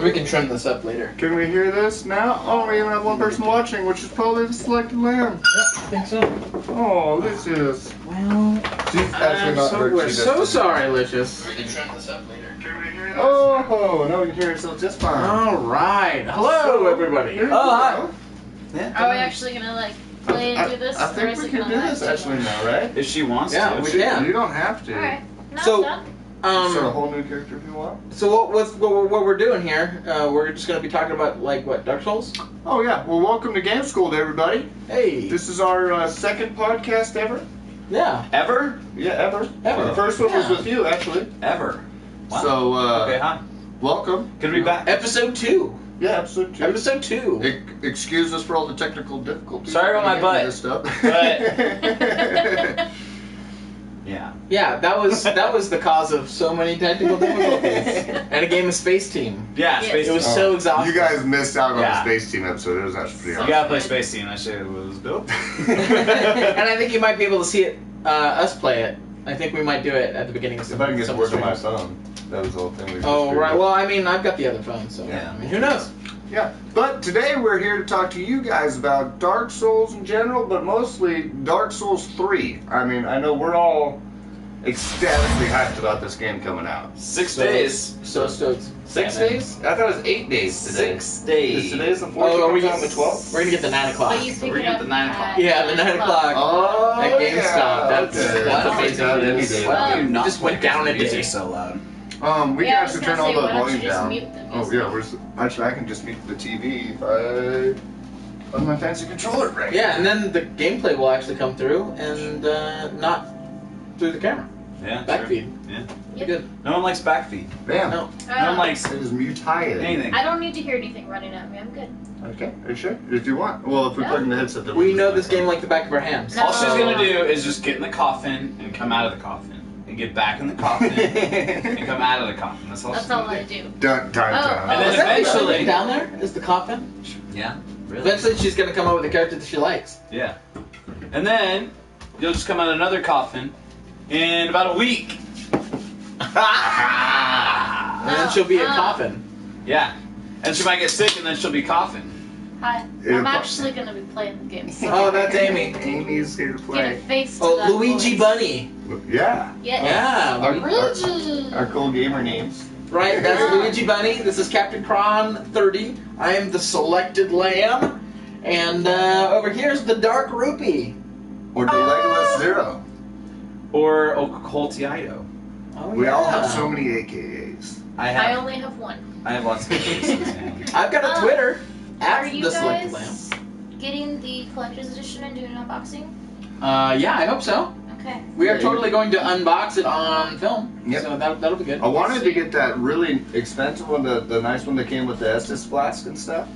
We can trim this up later. Can we hear this now? Oh, we even have one person watching, which is probably the selected lamb. Yeah, I think so. Oh, Lucius. Well, She's actually not hurt. we're so sorry, Lucius. We can trim this up later. Can we hear this? Oh, no, we can hear yourself just fine. All right. Hello, everybody. Oh, hi. Yeah. Are we actually gonna like play and do this? I think we can do this actually now, right? If she wants Yeah, to. we can. You don't have to. Alright. No, So- done. Start a whole new character if you want. So what we're doing here? We're just gonna be talking about like what, Dark Souls? Oh yeah. Well, welcome to GameSkooled, everybody. Hey. This is our second podcast ever. Yeah. Ever? Yeah, ever. Ever. The first one was Yeah. with you, actually. Ever. Wow. So, okay, hi. welcome. Good to be back. Episode 2. Yeah, episode 2. Episode 2. Excuse us for all the technical difficulties. Sorry about my butt. This stuff. Yeah. Yeah, that was the cause of so many technical difficulties. And a game of Space Team. Yeah, Yes. Space It was Team. so exhausting. You guys missed out on Yeah. the Space Team episode. It was actually pretty You awesome. gotta play Space Team. That shit was dope. And I think you might be able to see it, us play it. I think we might do it at the beginning of If I can get some to work on my streams. phone. That was the whole thing. Oh, right. Well, I mean, I've got the other phone, so Yeah. I mean, who knows? Yeah, but today we're here to talk to you guys about Dark Souls in general, but mostly Dark Souls 3. I mean, I know we're all ecstatically hyped about this game coming out. 6 So- days. So stoked. 6 days? I thought it was 8 days today. 6 days. Is today's the 14th? Oh, are we on the 12th? We're gonna get the 9 o'clock. But you pick We're it gonna up get the 9 o'clock. at Yeah, the 9 o'clock. Oh, At GameStop. yeah. That's Okay. that's I'll amazing. take that any news. day. Well, You not just went play down a music day. so loud. We Yeah, I can was actually gonna turn all say, the why don't you volume just down. mute the Oh, music? yeah, actually, I can just mute the TV if I on my fancy controller right. Yeah, and then the gameplay will actually come through and not through the camera. Yeah. Backfeed. Sure. Yeah. Pretty good. No one likes backfeed. Bam. No. No one likes It is mutated. anything. I don't need to hear anything running at me. I'm good. Okay, are you sure? If you want. Well, if we Yeah. plug in the headset, then We know just- this game like the back of our hands. No. All she's gonna do is just get in the coffin and come out of the coffin. And get back in the coffin and come out of the coffin. That's all That's she's all gonna I do. do. Dun, dun, Oh. dun. And then Is that the eventually- only thing down there is the coffin. Yeah. Really? Eventually, she's gonna come up with a character that she likes. Yeah. And then you'll just come out of another coffin in about a week. And then she'll be a coffin. Yeah. And she might get sick and then she'll be coughing. Hi. Yeah, I'm but- actually gonna be playing the game. So Oh, that's Amy. Amy's here to get a play. face to Oh, that Luigi voice. Bunny. Yeah. Yes. Yeah. Our, Luigi. our cool gamer names. Right, that's Yeah. Luigi Bunny. This is Captain Kron 30. I am the selected lamb. And over here's the Dark Rupee. Or the Legolas Zero. Or Ocultiido. Oh, We all have yeah. so many AKAs. I I have only have one. I have lots of cases. I've got a Twitter. Are At you the selected guys getting the collector's edition and doing an unboxing? lamb. Yeah, I hope so. Okay. We are Yeah, totally going to unbox it on film. Yep. So that'll be good. I wanted to get that really expensive one, the nice one that came with the Estus flask and stuff.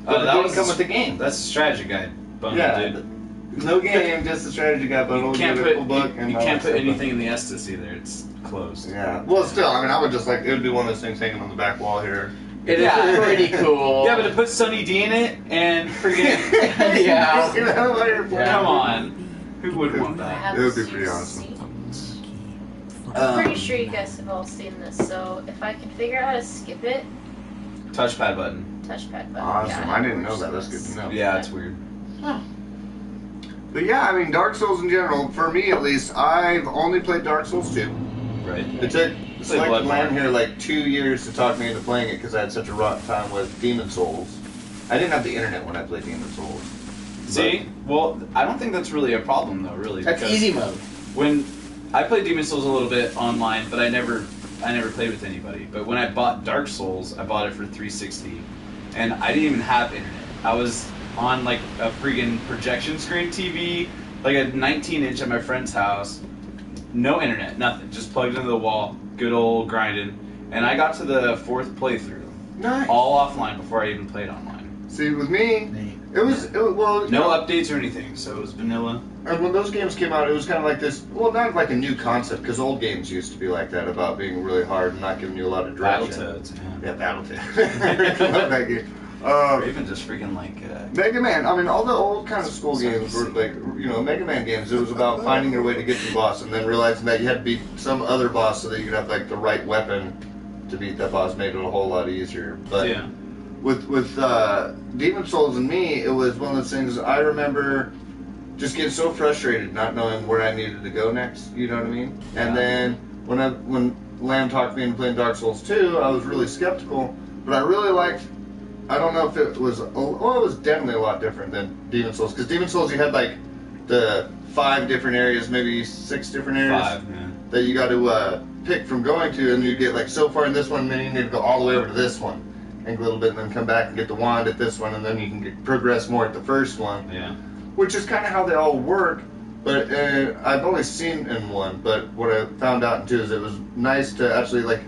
But it that didn't was come with the game. That's a strategy guide. Bundle, Yeah. dude. No game, just a strategy guide bundle. You can't get a put cool book and you all can't that put stuff. anything in the Estus either. It's closed. Yeah. Well, still, I mean, I would just like, it would be one of those things hanging on the back wall here. It is Yeah. pretty cool. Yeah, but to put Sunny D in it and freaking Yeah. You know, while you're playing. come on, who would want I that? have It would be to pretty see. awesome. I'm pretty sure you guys have all seen this, so if I can figure out how to skip it, Touchpad button. touchpad button. Awesome. Yeah, I didn't know works that. on That's this. good to know. Yeah, it's weird. But yeah, I mean, Dark Souls in general, for me at least, I've only played Dark Souls 2. Right. It took Select Bloodborne. Lamb here like 2 years to talk me into playing it because I had such a rough time with Demon Souls. I didn't have the internet when I played Demon Souls. See, well, I don't think that's really a problem though, really. That's because easy mode. When I played Demon Souls a little bit online, but I never played with anybody. But when I bought Dark Souls, I bought it for 360, and I didn't even have internet. I was on like a freaking projection screen TV, like a 19-inch at my friend's house. No internet, nothing. Just plugged into the wall. Good old grinding. And I got to the 4th playthrough, Nice. all offline before I even played online. See, with me, it was well. you No know, updates or anything, so it was vanilla. And when those games came out, it was kind of like this. Well, not like a new concept because old games used to be like that about being really hard and not giving you a lot of direction. Battletoads, Yeah, Battletoads. I love that game. Or even just freaking like. Mega Man. I mean, all the old kind of school games were like, Mega Man games. It was about finding your way to get to the boss and then realizing that you had to beat some other boss so that you could have like the right weapon to beat that boss made it a whole lot easier. But Yeah. with Demon Souls and me, it was one of those things I remember just getting so frustrated not knowing where I needed to go next. You know what I mean? And then when Lamb talked me into playing Dark Souls 2, I was really skeptical, but I really liked. I don't know if it was. Well, it was definitely a lot different than Demon Souls, because Demon Souls you had like the 5 different areas, maybe 6 different areas 5, yeah. that you got to pick from going to, and you get like so far in this one, and then you need to go all the way over to this one, and a little bit, and then come back and get the wand at this one, and then you can progress more at the first one. Yeah. Which is kind of how they all work. But I've only seen in one. But what I found out in 2 is it was nice to actually like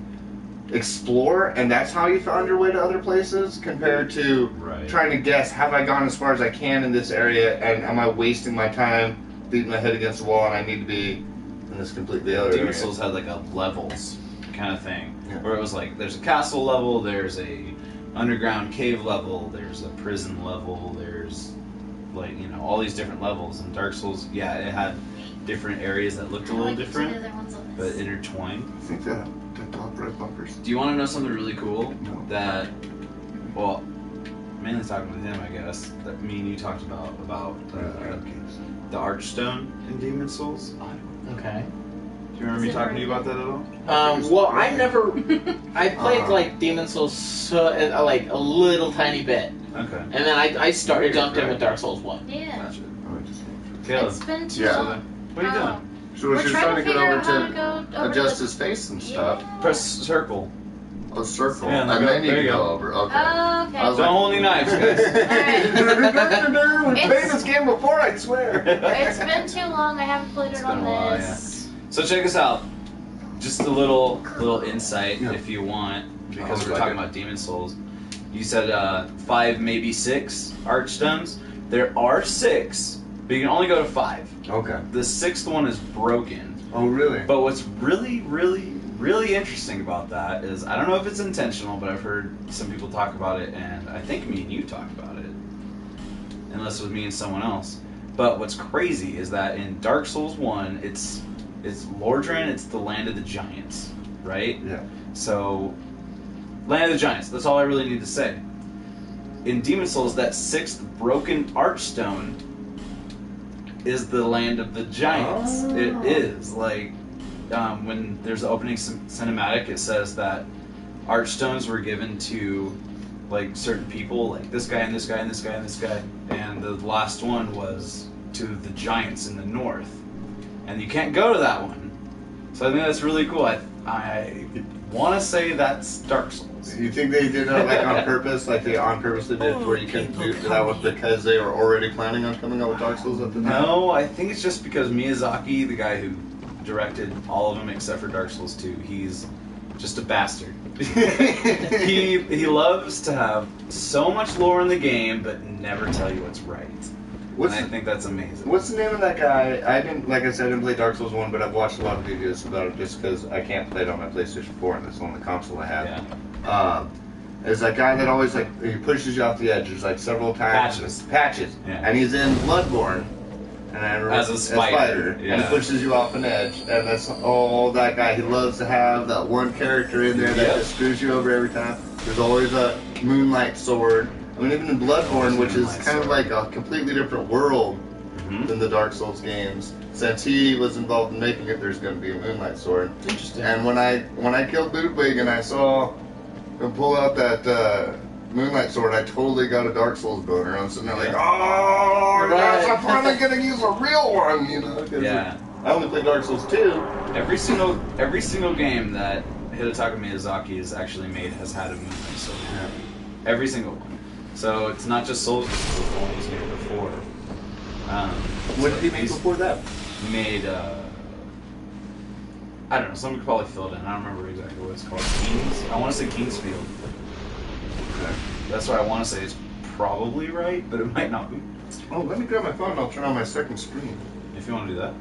explore, and that's how you found your way to other places, compared to trying to guess, have I gone as far as I can in this area, and am I wasting my time beating my head against the wall, and I need to be in this completely other area. Demon Souls had like a levels kind of thing, where it was like there's a castle level, there's a underground cave level, there's a prison level, there's like, you know, all these different levels. And Dark Souls, yeah, it had different areas that looked a little different, but intertwined. I think that top right bumpers. Do you want to know something really cool? No. That, well, mainly talking with him, I guess, that me and you talked about the Archstone in Demon Souls. Okay. Do you remember me talking to you about that at all? Well, I never. I played like Demon Souls like a little tiny bit, Okay. and then I jumped in with Dark Souls 1. Yeah. Gotcha. It's been too long. What are you doing? So We're she's trying trying to to get figure over out how to to go over adjust the- his face and stuff. Yeah. Press circle. A circle. Yeah, And there then you you go. go over. Okay. Oh, okay. I was Don't hold any knives, guys. We played this game before, I swear. It's been too long. I haven't played It's it been on a while, this. So check us out. Just a little insight, if you want, because we're talking about Demon Souls. You said 5, maybe 6 Archstones. There are 6, but you can only go to 5. Okay. The 6th one is broken. Oh, really? But what's really, really, really interesting about that is, I don't know if it's intentional, but I've heard some people talk about it, and I think me and you talked about it. Unless it was me and someone else. But what's crazy is that in Dark Souls 1, it's Lordran, it's the land of the giants, right? Yeah. So, land of the giants, that's all I really need to say. In Demon Souls, that 6th broken Archstone is the land of the giants. Oh. It is. Like, when there's the opening cinematic, it says that Archstones were given to, like, certain people, like this guy and this guy and this guy and this guy. And the last one was to the giants in the north. And you can't go to that one. So I think that's really cool. I want to say that's Dark Souls. You think they did that like on purpose? Like they on purpose did it where you couldn't do that was because they were already planning on coming out with Dark Souls at the time? No, I think it's just because Miyazaki, the guy who directed all of them except for Dark Souls 2, he's just a bastard. he loves to have so much lore in the game, but never tell you what's right. And I think that's amazing. What's the name of that guy? I didn't, like I said, I didn't play Dark Souls 1, but I've watched a lot of videos about it just because I can't play it on my PlayStation 4 and it's the only console I have. Yeah. There's that guy that always, like, he pushes you off the edge. There's, like, several times. Patches. Yeah. And he's in Bloodborne. And I remember, As a spider. And Yeah. he pushes you off an edge. And that's that guy. He loves to have that one character in there that just screws you over every time. There's always a moonlight sword. I mean, even in Bloodborne, which is kind of like a completely different world than the Dark Souls games, since he was involved in making it, there's going to be a moonlight sword. Interesting. And when I killed Ludwig and I saw him pull out that moonlight sword, I totally got a Dark Souls boner. I'm sitting there like, oh, Right. yes, I'm finally going to use a real one, you know? 'cause Yeah. I only played Dark Souls 2. Every single game that Hidetaka Miyazaki has actually made has had a moonlight sword. Yeah. Every single one. So it's not just Souls, it's the one he's made before. What did he make he's before that? Made, I don't know, someone could probably fill it in. I don't remember exactly what it's called. Kings? I want to say Kingsfield. Okay. That's what I want to say is probably right, but it might not be. Oh, let me grab my phone and I'll turn on my second screen. If you want to do that.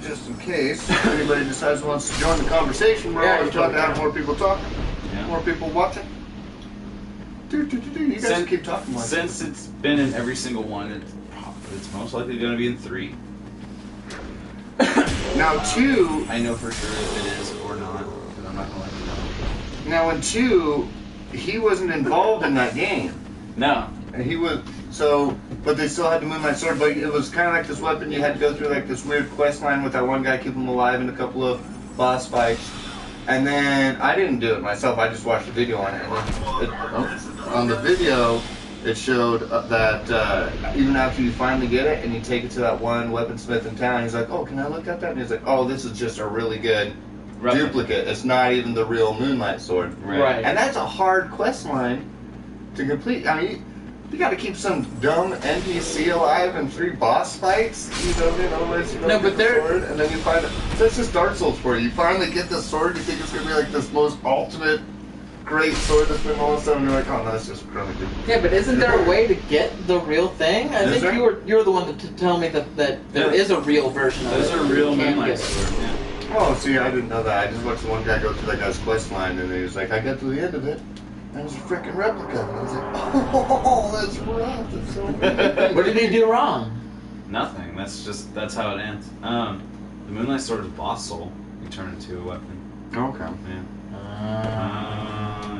Just in case anybody decides wants to join the conversation, we're always trying to have more people talking, Yeah. more people watching. You guys keep talking like Since it's been in every single one, it's most likely going to be in 3. Now 2, I know for sure if it is or not, because I'm not going to let you know. Now in 2, he wasn't involved in that game. No. And he was but they still had the Moonlight Sword. But it was kind of like this weapon. You had to go through like this weird quest line with that one guy, keep him alive in a couple of boss fights. And then I didn't do it myself. I just watched a video on it. On the video, it showed that even after you finally get it and you take it to that one weaponsmith in town, he's like, "Oh, can I look at that?" And he's like, "Oh, this is just a really good duplicate. It's not even the real Moonlight Sword." Right. And that's a hard quest line to complete. I mean, you got to keep some dumb NPC alive in 3 boss fights. You know, otherwise you don't get the sword, and then you find it. So it's just Dark Souls for you. You finally get the sword. You think it's gonna be like this most ultimate great sword that's been all of a sudden you're like, oh no, it's just crummy. Yeah, but isn't there a way to get the real thing? I think there? you're the one to tell me that there is a real version of it. There's a real Moonlight Sword. Yeah. Oh, see, I didn't know that. I just watched the one guy go through that guy's quest line, and he was like, I got to the end of it, and it was a freaking replica. And I was like, oh, that's rough. That's so weird. What did he do wrong? Nothing. That's how it ends. The Moonlight Sword is boss soul. You turn it into a weapon. Okay.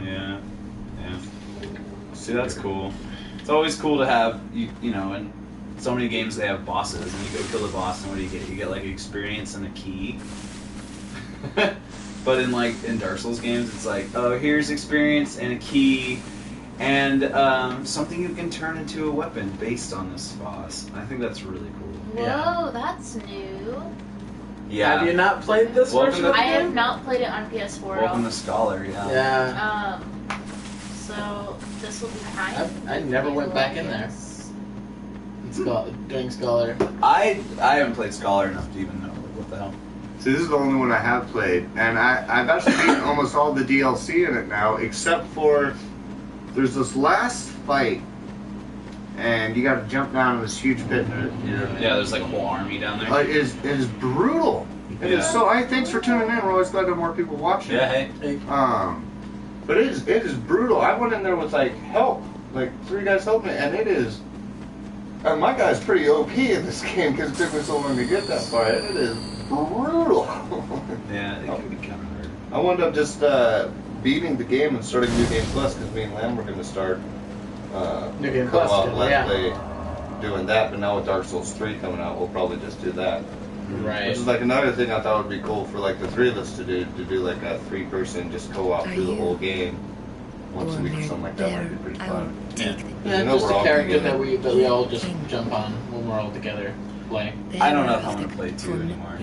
Yeah. Yeah. See, that's cool. It's always cool to have you know, in so many games they have bosses, and you go kill the boss, and what do you get? You get like experience and a key. But in Dark Souls games, it's like, oh, here's experience and a key, and something you can turn into a weapon based on this boss. I think that's really cool. Whoa, Yeah. that's new. Yeah. Have you not played this version of the I have game? not played it on PS4 at Welcome all. to Scholar. Yeah. Yeah. So this will be kind. I never went back in there. Doing Scholar. I haven't played Scholar enough to even know what the hell. See, this is the only one I have played, and I've actually beaten almost all the DLC in it now, except for there's this last fight, and you got to jump down in this huge pit. Yeah, there's like a whole army down there. It is brutal. It is so. Thanks for tuning in. We're always glad to have more people watching. Yeah, hey. But it is brutal. I went in there with help, 3 guys helped me, and it is. And my guy's pretty OP in this game because it took me so long to get that far. It is brutal. Yeah, it can be kind of hard. I wound up just beating the game and starting New Game Plus because me and Lamb were going to start New Game Plus, Let's Play doing that. But now with Dark Souls 3 coming out, we'll probably just do that. Right. Which is another thing I thought would be cool for the 3 of us to do a 3-person just co-op through the whole game once a week or something like that might be pretty fun. Yeah, You know just we're a all character together. that we all just jump on when we're all together play. I don't know if I want to play 2 anymore.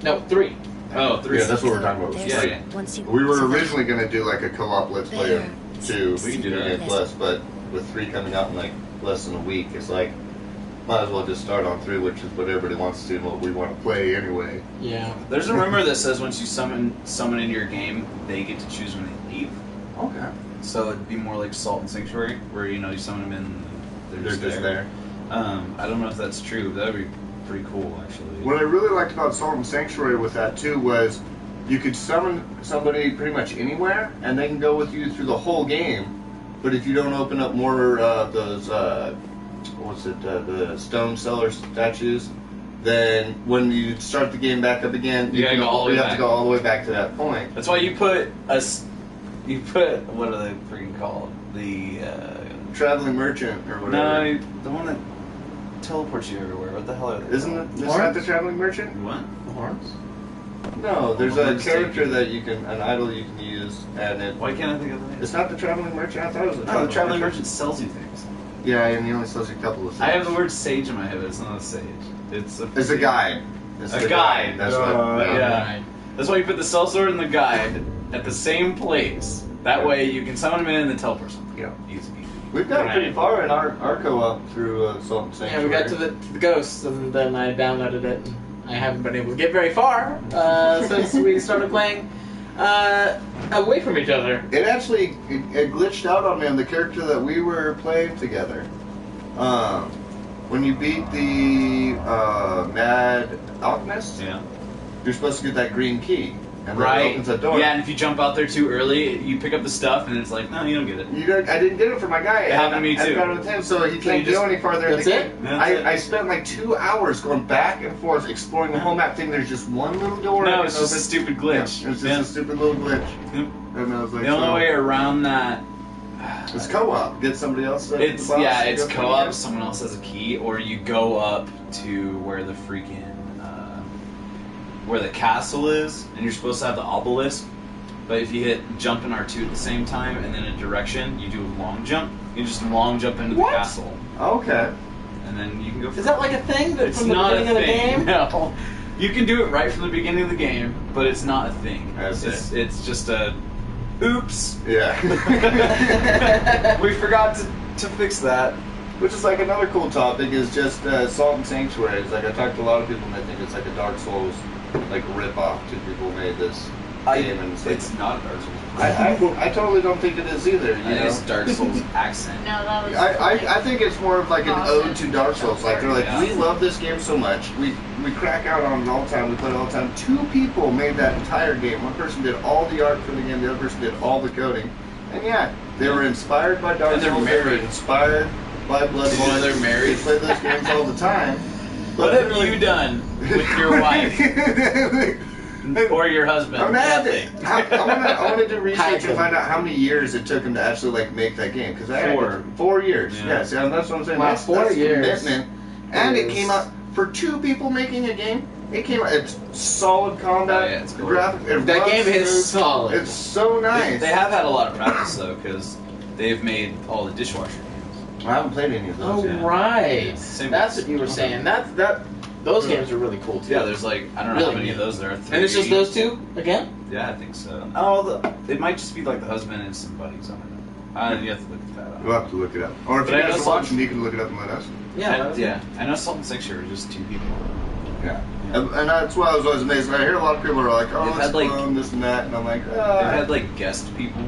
No, 3. Oh, 3. Yeah, that's what we're talking about. Yeah, Three. yeah. We were originally going to do a co-op Let's Play of 2 We can do New that. Game Plus, but with 3 coming out in less than a week, it's might as well just start on 3, which is what everybody wants to do and what we want to play anyway. Yeah. There's a rumor that says once you summon into your game, they get to choose when they leave. Okay. So it'd be more like Salt and Sanctuary, where you summon them in, and They're just there. I don't know if that's true, but that would be pretty cool, actually. What I really liked about Salt and Sanctuary with that too was you could summon somebody pretty much anywhere, and they can go with you through the whole game. But if you don't open up more of those, the stone seller statues, then when you start the game back up again, You gotta go all the way have back. to go all the way back to that point. That's why you put what are they freaking called? The Traveling merchant or whatever. no, the one that teleports you everywhere. What the hell are they? Isn't it? Is Horns? that the traveling merchant? What? The horns? No, there's a Horns character taken. that an idol you can use, and Why can't I think of the name? it's not the traveling merchant. I thought it was the No, the traveling merchant sells you things. Yeah, and he only sells you a couple of things. I have the word sage in my head, but it's not a sage. It's a guide. It's A the guide. That's what. Yeah. That's why you put the sellsword and the guide at the same place. That way you can summon them in and then teleport something. Yeah. Easy. We've gotten pretty Right. far in our co-op through Salt and Yeah, Sanctuary. we got to the ghosts, and then I downloaded it. And I haven't been able to get very far since we started playing away from each other. It actually it glitched out on me on the character that we were playing together. When you beat the Mad Alchemist, Yeah. you're supposed to get that green key. and then Right. it opens a door. Yeah, and if you jump out there too early, you pick up the stuff, and it's like, no, you don't get it. I didn't get it for my guy. It happened to me I too. got it with him, so he you can't just- go any farther in the that's game. it? That's it. I spent like 2 hours going back and forth exploring the whole map thing. There's just one little door. No, and it's just a opens- stupid glitch. Yeah, it's just a stupid little glitch. Yep. And I was like, The only way around that. it's co-op. Get somebody else. To It's the boss, yeah, you it's go through co-op. the Someone else has a key, or you go up to where the freaking where the castle is, and you're supposed to have the obelisk. But if you hit jump and R2 at the same time, and then a direction, you do a long jump. You just long jump into What? the castle, game. Okay. and then you can go. Is that like a thing It's from the not beginning a of the thing. game? No, you can do it right from the beginning of the game, but it's not a thing. That's It's just a oops. Yeah. We forgot to fix that. Which is like another cool topic is just Salt and Sanctuary. It's like I talked to a lot of people and they think it's like a Dark Souls like rip off. Two people made this game and It's not Dark Souls. I totally don't think it is either. You I think know? it's Dark Souls accent. No, that was. I think it's more of like an Awesome. ode to Dark Souls. Like they're like, Yeah. we love this game so much. We crack out on it all the time. We play it all the time. 2 people made that entire game. One person did all the art for the game. The other person did all the coding. And yeah, they were inspired by Dark And they're Souls. They were married. inspired by Bloodborne. Yeah, they're married. They play those games all the time. What have you done with your wife or your husband? I'm mad Nothing. I want to do research and find out how many years it took him to actually like make that game. Because 4 years. Yeah. Yes, yeah, that's what I'm saying. Wow, that's 4 years. commitment. And it is- came out for 2 people making a game. It came out. It's solid combat. Oh, yeah, it's cool. Graphic. It That runs game is smooth. solid. It's so nice. They have had a lot of practice though, because they've made all the dishwasher games. I haven't played any of those Oh yet. right, Same that's with- what you were saying. Those games are really cool too. Yeah, there's like I don't know Really how many of neat. those there are. And it's just 3. those 2 again. Yeah, I think so. Oh, it might just be like the husband and some buddies on it. You have to look at that up. We'll have to look it up. Or if But I you know guys are some- watching, you can look it up and let us. Yeah. I know Salt and Sanctuary are just 2 people. Yeah. And that's why I was always amazed. I hear a lot of people are like, oh, They've it's had, like- fun, this and that. And I'm like, They've had like guest people,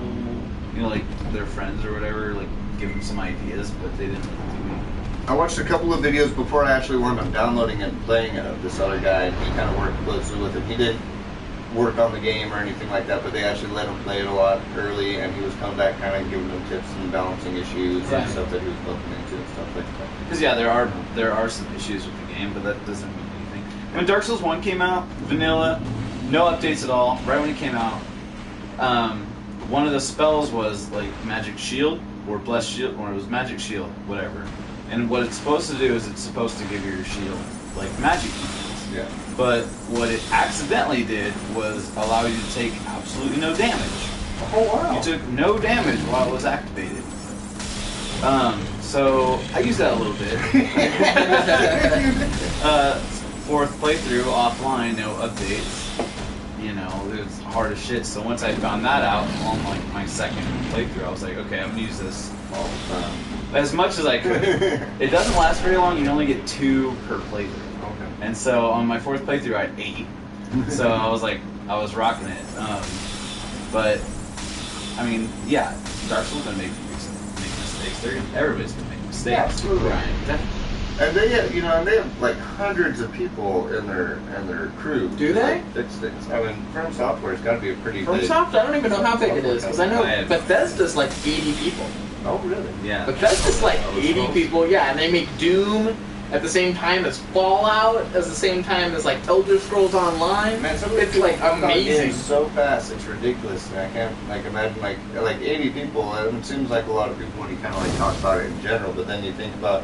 you know, like their friends or whatever, like give them some ideas, but they didn't do anything. I watched a couple of videos before I actually wound up downloading it and playing it of this other guy, and he kind of worked closely with him. He didn't work on the game or anything like that, but they actually let him play it a lot early, and he was coming back kind of giving them tips and balancing issues Right. and stuff that he was looking into and stuff like that. Because yeah, there are some issues with the game, but that doesn't mean anything. When Dark Souls 1 came out, vanilla, no updates at all. Right when it came out, one of the spells was like Magic Shield or Blessed Shield, or it was Magic Shield, whatever. And what it's supposed to do is it's supposed to give your shield like magic defense. Yeah. But what it accidentally did was allow you to take absolutely no damage. Oh, wow. You took no damage while it was activated. So I used that a little bit. Fourth playthrough offline, no updates. You know, it was hard as shit. So once I found that out on like my second playthrough, I was like, okay, I'm gonna use this all the time, as much as I could. It doesn't last very long. You only get 2 per playthrough. Okay. And so on my 4th playthrough, I had 8. So I was like, I was rocking it. But I mean, yeah, Dark Souls gonna make mistakes. Everybody's gonna make mistakes. Yeah, absolutely. Right, definitely. And they have, you know, and they have like hundreds of people in their crew. Do to, they? like, fix things. I mean, From Software's got to be a pretty From big. Soft, I don't even know how big it is because I know I have- Bethesda's like 80 people. Oh, really? Yeah. Bethesda's like Oh, 80 Souls. people, yeah, and they make Doom at the same time as Fallout, at the same time as like Elder Scrolls Online. Man, some of these It's people like come out amazing. games so fast, it's ridiculous. And I can't like imagine like 80 people. And it seems like a lot of people when you kind of like talk about it in general, but then you think about.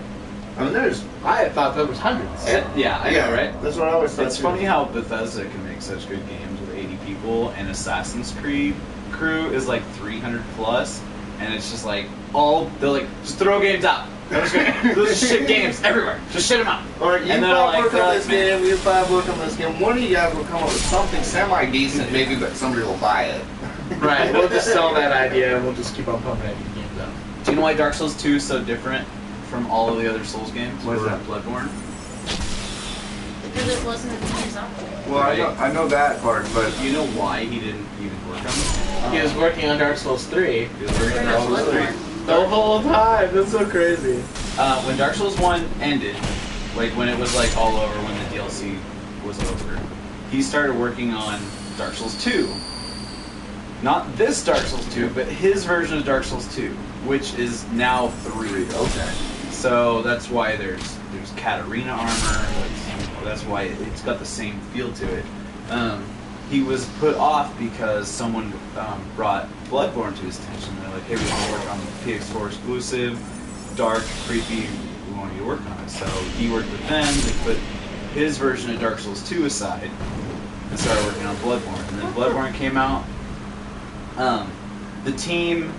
I mean, there's. I thought there was hundreds. Yeah, I know, right? That's what I always thought. It's too. funny how Bethesda can make such good games with 80 people, and Assassin's Creed crew is like 300 plus, and it's just like they're like, just throw games out. Those are shit games everywhere. Just shit them out. Or you And they're five like, work on this man. game, you 5 work on this game. One of you guys will come up with something semi-decent, maybe, but somebody will buy it. Right, we'll just sell that idea and we'll just keep on pumping it in games out. Do you know why Dark Souls 2 is so different from all of the other Souls games? What is Or that? Bloodborne. Because it wasn't a team software. Well, I know that part, but Do you know why he didn't even work on it? He was working on Dark Souls 3 He was working on Dark Souls 3. the whole time. That's so crazy. When Dark Souls 1 ended, like when it was like all over, when the DLC was over, he started working on Dark Souls 2. Not this Dark Souls 2, but his version of Dark Souls 2, which is now 3. Okay. So that's why there's Katarina armor. That's why it's got the same feel to it. He was put off because someone brought Bloodborne to his attention. They're like, hey, we want to work on the PS4 exclusive, dark, creepy, we want you to work on it. So he worked with them, they put his version of Dark Souls 2 aside and started working on Bloodborne. And then Bloodborne came out. The team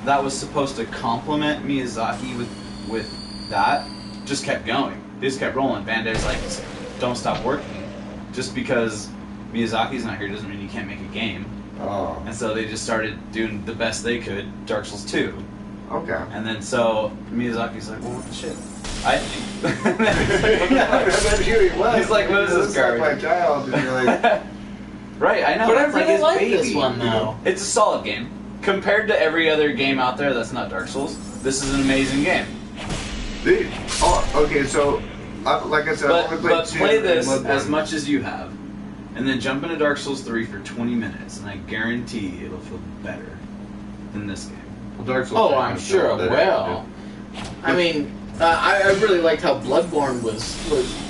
that was supposed to complement Miyazaki with that just kept going. They just kept rolling. Bandai's like, don't stop working. Just because Miyazaki's not here doesn't mean you can't make a game. Oh. And so they just started doing the best they could, Dark Souls 2. Okay. And then so Miyazaki's like, well, what the shit? I think. He's like, what is this garbage? My child. And you're like, right, I know. But I it's like really his like baby. this one, though. It's a solid game. Compared to every other game out there that's not Dark Souls, this is an amazing game. dude. Oh, okay. So, like I said, I've only played But 2 play and this Bloodborne. as much as you have, and then jump into Dark Souls 3 for 20 minutes, and I guarantee it'll feel better than this game. Well, Dark Souls Oh, 3 I'm is sure still it better, will. I mean, I really liked how Bloodborne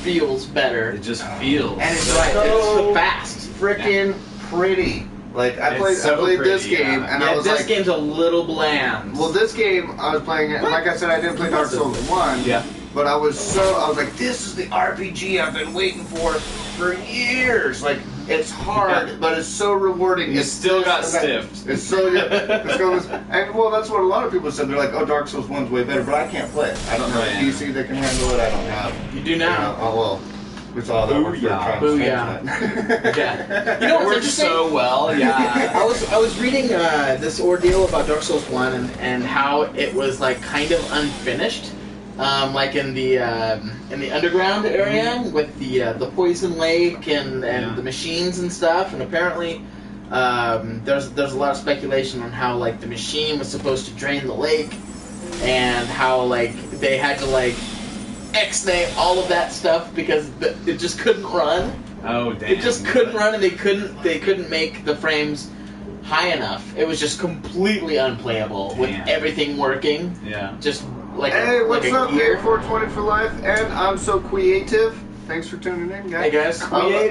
feels better. It just feels. And it's so right. So It's fast. freaking pretty. Like I It's played so this pretty, game, yeah. and Yeah, I was this like, game's a little bland. well, this game I was playing it. Like I said, I didn't play Dark Souls 1. Yeah. But I was like, this is the RPG I've been waiting for years. Like, it's hard, but it's so rewarding. You It's still this got and that. stiffed. It's so and well, that's what a lot of people said. They're like, oh, Dark Souls 1's way better, but I can't play it. I don't have a Right. PC that can handle it. I don't have. You do now. Oh well, we saw that one for Booyah. trying to Booyah. change that. Yeah. You know It what's works interesting? so well, yeah. I was reading this ordeal about Dark Souls 1 and how it was like kind of unfinished, like in the underground area with the poison lake and Yeah. the machines and stuff. And apparently, there's a lot of speculation on how like the machine was supposed to drain the lake, and how like they had to like X-nay all of that stuff because it just couldn't run. Oh damn. It just couldn't run, and they couldn't make the frames high enough. It was just completely unplayable with Damn. everything working. Yeah. Just like Hey, like what's a up, gear. 420 for life? And I'm so creative. Thanks for tuning in, guys. Hey guys,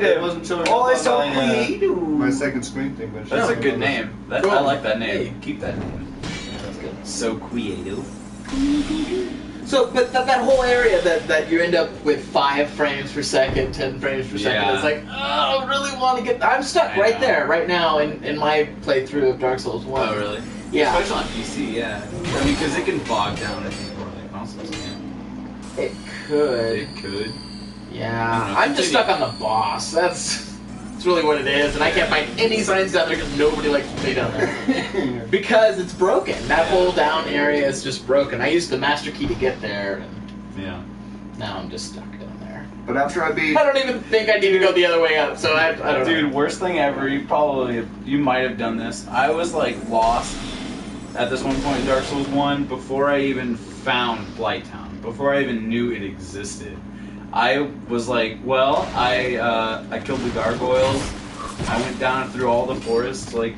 It wasn't showing up Always on so my, creative. my second screen thing, but That's a good name. Cool. I like that name. Hey. Keep that name. That's good. So creative. So, but that whole area that you end up with 5 frames per second, 10 frames per second, Yeah. it's like, oh, I really want to get. I'm stuck I right know. there, right now, in my playthrough of Dark Souls 1. Oh really? Yeah. Especially on PC, yeah. I mean, because it can bog down. I think more like consoles can. It could. It could. Yeah, I don't know, I'm just continue. stuck on the boss. That's really what it is, and I can't find any signs down there because nobody likes to play down there because it's broken. That whole down area is just broken. I used the master key to get there, and Yeah. now I'm just stuck down there. But after I beat, I don't even think I need to go the other way up. So I don't Dude, know. worst thing ever. You might have done this. I was like lost at this one point in Dark Souls 1 before I even found Blighttown. Before I even knew it existed. I was like, well, I killed the gargoyles. I went down through all the forests, like.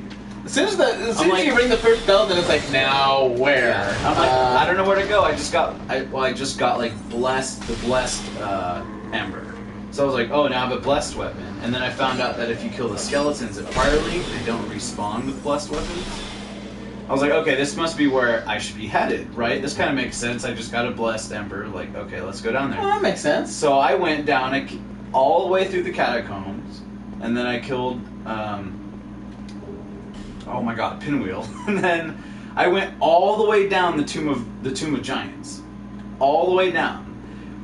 As soon as like- you ring the first bell, then it's like, now where? I'm like, I don't know where to go. I just got like the blessed ember. So I was like, oh, now I have a blessed weapon. And then I found out that if you kill the skeletons at Fireleaf, they don't respawn with blessed weapons. I was like, okay, this must be where I should be headed, right? This kind of makes sense. I just got a blessed ember. Like, okay, let's go down there. Well, that makes sense. So I went down all the way through the catacombs, and then I killed, oh my god, Pinwheel. And then I went all the way down the Tomb of Giants, all the way down.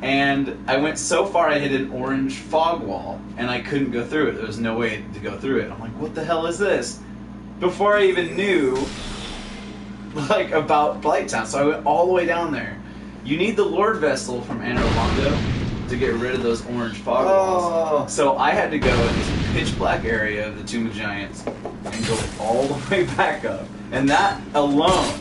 And I went so far I hit an orange fog wall, and I couldn't go through it. There was no way to go through it. I'm like, what the hell is this? Before I even knew, like, about Blighttown. So I went all the way down there. You need the Lord Vessel from Anor Londo to get rid of those orange fog walls. So I had to go in this pitch black area of the Tomb of Giants and go all the way back up. And that alone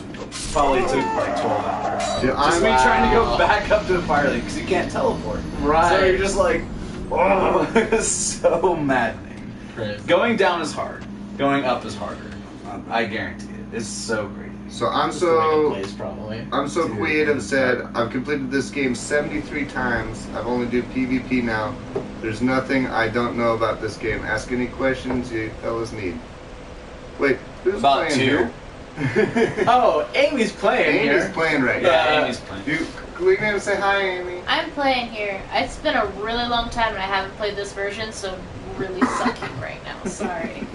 probably took like 12 hours. Dude, Just me Wow. trying to go back up to the fire lake because you can't teleport. Right. So you're just like, oh, it's so maddening. Crazy. Going down is hard. Going up is harder. I guarantee it. It's so crazy. So I'm Just the way it so plays, probably. Dude. creative. Said I've completed this game 73 times. I've only do PvP now. There's nothing I don't know about this game. Ask any questions you fellas need. Wait, who's About playing 2? here? Oh, Amy's playing Amy's here. playing right now. Yeah, Amy's playing. We can say hi, Amy. I'm playing here. It's been a really long time and I haven't played this version, so I'm really sucking right now. Sorry.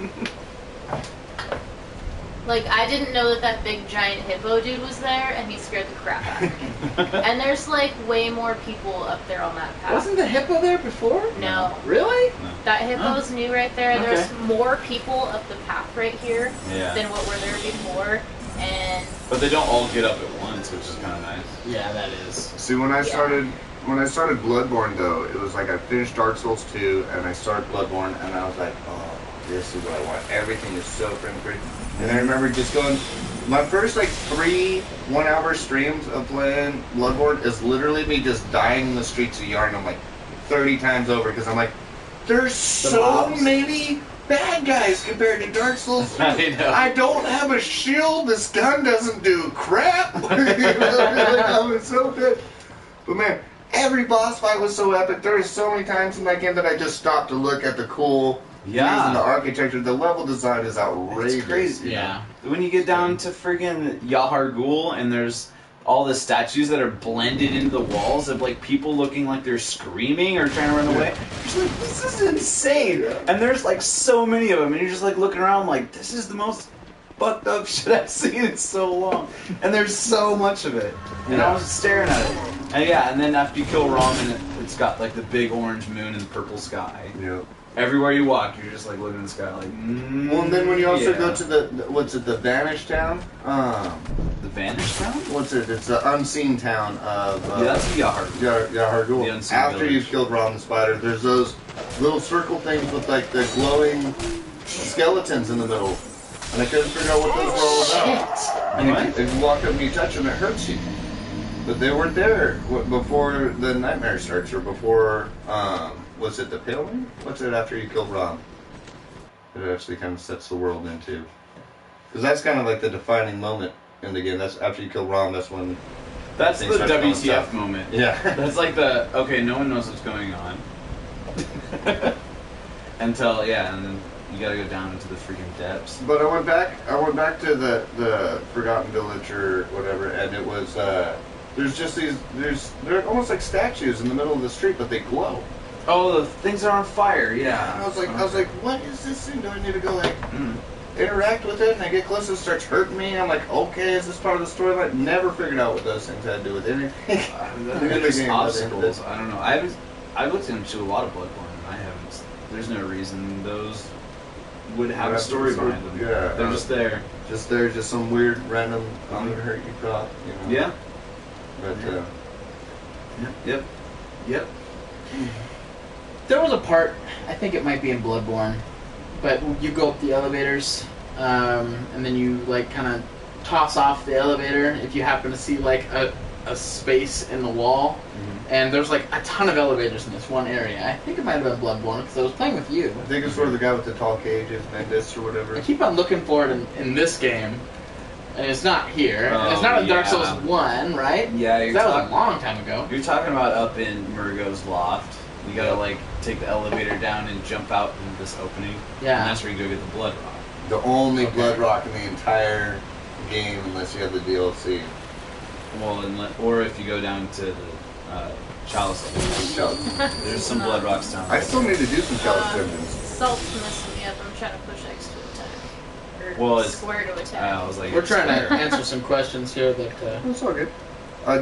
Like, I didn't know that big giant hippo dude was there, and he scared the crap out of me. And there's, like, way more people up there on that path. Wasn't the hippo there before? No. Really? That hippo's new right there. Okay. There's more people up the path right here Yeah. than what were there before. And But they don't all get up at once, which is kind of nice. Yeah, that is. See, when I started Bloodborne, though, it was like I finished Dark Souls 2, and I started Bloodborne, and I was like, oh, this is what I want. Everything is so frame-free. And I remember just going, my first, like, 3 one-hour streams of playing Bloodborne is literally me just dying in the streets of Yharnam, like, 30 times over, because I'm like, there's so mobs. many bad guys compared to Dark Souls 2. I know. I don't have a shield, this gun doesn't do crap. You know, like, I was so good. But man, every boss fight was so epic. There were so many times in that game that I just stopped to look at the cool views and the architecture. The level design is outrageous. It's crazy. you know? Yeah. When you get down to friggin' Yahar Ghul and there's all the statues that are blended into the walls of like people looking like they're screaming or trying to run away. You're just like, this is insane. And there's like so many of them, and you're just like looking around like, this is the most fucked up shit I've seen in so long. And there's so much of it. And I was staring at it. And yeah, and then after you kill Rom and it's got like the big orange moon and purple sky. Yeah. Everywhere you walk, you're just like looking at the sky like, Well, and then when you also yeah. go to the Vanished Town? The Vanished Town? What's it? It's the unseen town of... Yeah, that's Yahar. Yahar Ghul. The unseen After village. you've killed Rom the Spider, there's those little circle things with like the glowing skeletons in the middle. And I couldn't figure out what those were all about. And if you walk up and you touch them, it hurts you. But they weren't there before the nightmare starts, or before, was it the Paling? What's it after you killed Rom? It actually kind of sets the world into. Because that's kind of like the defining moment in the game. That's after you kill Rom, that's when... That's the things start going WTF south. moment. Yeah. That's like the, okay, no one knows what's going on. Until, yeah, and then you gotta go down into the freaking depths. But I went back to the Forgotten Village or whatever, and it was, there's just they're almost like statues in the middle of the street, but they glow. Oh, the things are on fire, yeah. And I was like, what is this thing? Do I need to go like interact with it? And I get close, and it starts hurting me. I'm like, okay, is this part of the storyline? Never figured out what those things had to do with anything. There's obstacles. I don't know. I've looked into a lot of Bloodborne, and I haven't. There's no reason those would have a story behind them. Yeah, They're just there. Just there, just some weird random I'm gonna hurt you crop. You know? Yeah. But Yep. There was a part, I think it might be in Bloodborne, but you go up the elevators, and then you like kind of toss off the elevator if you happen to see like a space in the wall. And there's like a ton of elevators in this one area. I think it might have been Bloodborne because I was playing with you. I think it's where the guy with the tall cage is, Bendis or whatever. I keep on looking for it in this game, and it's not here. Oh, It's not in Dark yeah. Souls 1, right? Yeah, That was a long time ago. You're talking about up in Murgo's loft. You gotta like take the elevator down and jump out into this opening. Yeah. And that's where you go get the blood rock. The only Okay. blood rock in the entire game, unless you have the DLC. Well, or if you go down to the Chalice, there's some blood rocks down there. I still need to do some chalice dungeons. Salt's messing me up. I'm trying to push X to attack. Or Well, it's- square to attack. I was like, We're trying to answer some questions here that. That's all good.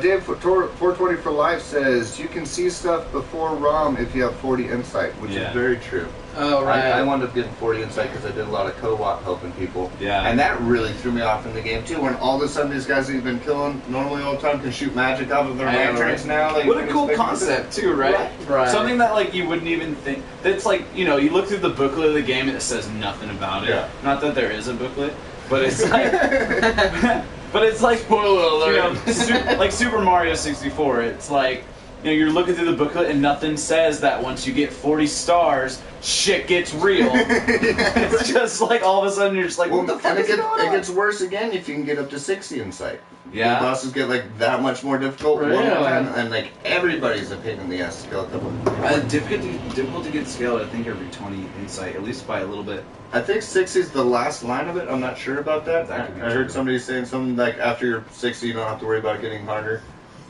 Dave 420 for Life says you can see stuff before ROM if you have 40 insight, which Yeah. is very true. Oh right. I wound up getting 40 insight because I did a lot of co-op helping people. Yeah. And that really threw me off in the game too. When all of a sudden these guys that you've been killing normally all the time can shoot magic out of their I know, lanterns right? now. Like, What a you cool expect concept too, right? Right. Something that like you wouldn't even think. That's like, you know, you look through the booklet of the game and it says nothing about it. Yeah. Not that there is a booklet, but it's like, but it's like, Spoiler you alert. know, like Super Mario 64. It's like, you're looking through the booklet and nothing says that once you get 40 stars, shit gets real. It's just like all of a sudden you're just like, what the fuck and is going on? it gets worse again if you can get up to 60 insight. Yeah. The bosses get like that much more difficult one Really? more time, and like everybody's a pain in the ass to kill a couple. Difficult to get scaled, I think, every 20 insight, at least by a little bit. I think 60 is the last line of it. I'm not sure about that. That could be I true. heard somebody saying something like after you're 60, you don't have to worry about it getting harder.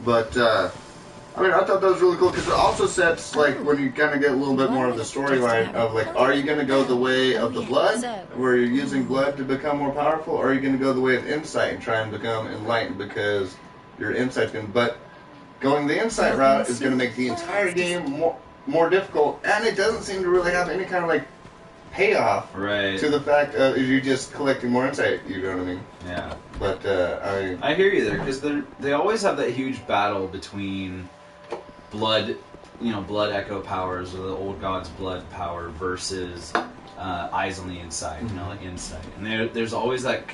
But I mean, I thought that was really cool because it also sets like when you kind of get a little bit more of the storyline of like, are you going to go the way of the blood, where you're using blood to become more powerful, or are you going to go the way of insight and try and become enlightened because your insight's going to. But going the insight route is going to make the entire game more difficult, and it doesn't seem to really have any kind of like payoff Right. to the fact of you're just collecting more insight. You know what I mean? Yeah. But I hear you there, because they always have that huge battle between blood echo powers, or the old god's blood power, versus eyes on the inside, like insight. And there's always that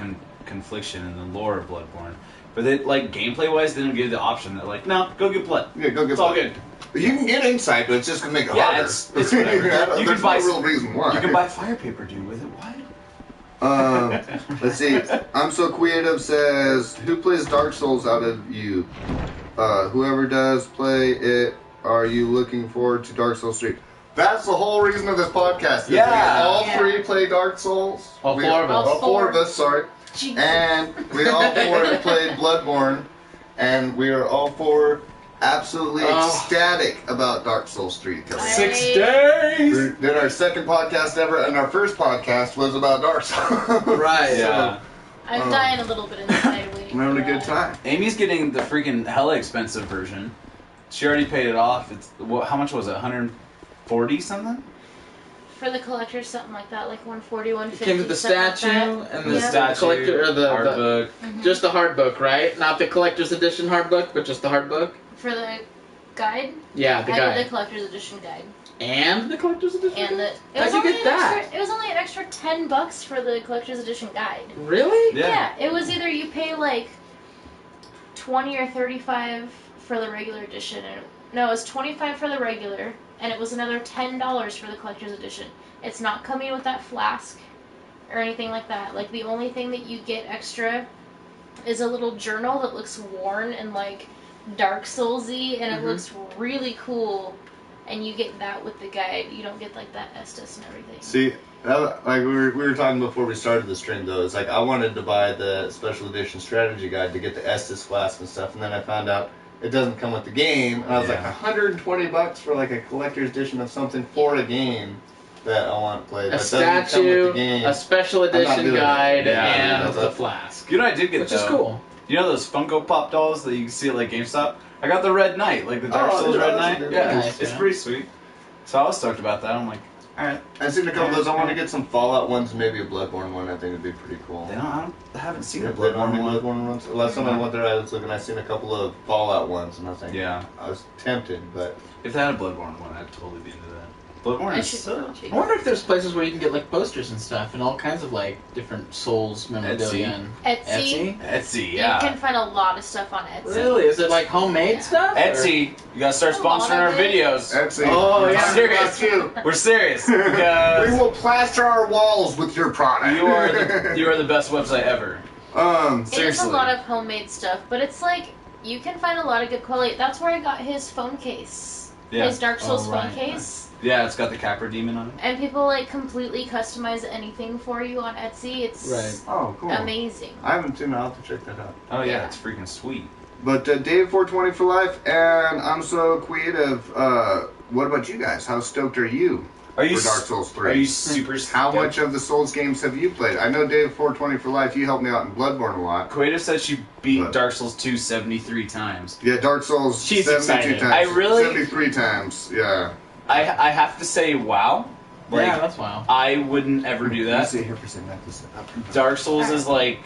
confliction in the lore of Bloodborne. But they, like, gameplay-wise, they didn't give the option that, like, no, go get blood. yeah, go get It's all blood. good. You can get insight, but it's just gonna make it Yeah, harder. it's whatever. You There's can buy no real reason why. You can buy fire paper, dude, with it. What? Let's see. I'm So Creative says, who plays Dark Souls out of you? Whoever does play it, are you looking forward to Dark Souls 3? That's the whole reason of this podcast. Yeah. All three play Dark Souls. All four of us. All four of us, sorry. Jesus. And we all four have played Bloodborne, and we are all four absolutely ecstatic about Dark Souls 3. 6 days! We did our second podcast ever, and our first podcast was about Dark Souls. Right. Yeah. I'm dying a little bit inside waiting. We're having for a good that. time. Amy's getting the freaking hella expensive version. She already paid it off. How much was it? 140 something? For the collectors, something like that, like 140, It 150. came with the something like statue that. and The the Yeah. statue, collector, or the art book. just the hard book, right? Not the collector's edition hard book, but just the hard book. For the guide, Yeah, the I did guide the collector's edition guide, and the collector's edition. and the How'd you get that? It was only an extra $10 for the collector's edition guide. Really? Yeah. It was either you pay like 20 or 35 for the regular edition, and no, it was 25 for the regular, and it was another $10 for the collector's edition. It's not coming with that flask or anything like that. Like, the only thing that you get extra is a little journal that looks worn and like Dark Soulsy, and it looks really cool. And you get that with the guide. You don't get like that Estus and everything. See, like we were talking before we started the stream, though. It's like I wanted to buy the special edition strategy guide to get the Estus flask and stuff, and then I found out it doesn't come with the game, and I was like, $120 for like a collector's edition of something for a game that I want to play. A That doesn't come with statue, the game. a special I'm not edition doing it. guide, Yeah, and the flask. You know what I did get, Which though? is cool. You know those Funko Pop dolls that you can see at like GameStop? I got the Red Knight, like the Dark Oh, Souls yeah, Red that's Knight. a good Yeah, one. it's Yeah. pretty sweet. So I was stoked about that. I'm like, alright. I've seen a couple of those. I want to get some Fallout ones, and maybe a Bloodborne one. I think would be pretty cool. I haven't seen Yeah, the Bloodborne one. Bloodborne ones. Last time I went there, I was looking. I seen a couple of Fallout ones, and I was like, Yeah. I was tempted, but If they had a Bloodborne one, I'd totally be into that. Bloodborne I is should so... I wonder if there's places where you can get like posters and stuff and all kinds of like different Souls memorabilia. Etsy. And Etsy. Etsy, You yeah. can find a lot of stuff on Etsy. really, is it like homemade Yeah. stuff? or- Etsy, you gotta start A lot sponsoring our of it. videos. Etsy. Oh, yeah. I'm Serious. you. We're serious We because will plaster our walls with your product. you are the best website ever. It is Seriously. a lot of homemade stuff, but it's like you can find a lot of good quality. That's where I got his phone case, Yeah. his Dark Souls Oh, phone right, case. Yeah, it's got the Capra Demon on it. And people like completely customize anything for you on Etsy. It's Right. Oh, cool. amazing. I haven't seen it. I'll have to check that out. Oh yeah, Yeah. it's freaking sweet. But Dave420 for life, and I'm So Creative. What about you guys? How stoked are you Are you for Dark Souls 3? Are you super How stoked? much of the Souls games have you played? I know Dave420 for life. You helped me out in Bloodborne a lot. Quaida said she beat What? Dark Souls 2 73 times. Yeah, Dark Souls She's 72 excited. times. I really- 73 times. Yeah. I have to say, wow. Like, yeah, that's wow. I wouldn't ever do that. here for a second. Dark Souls is like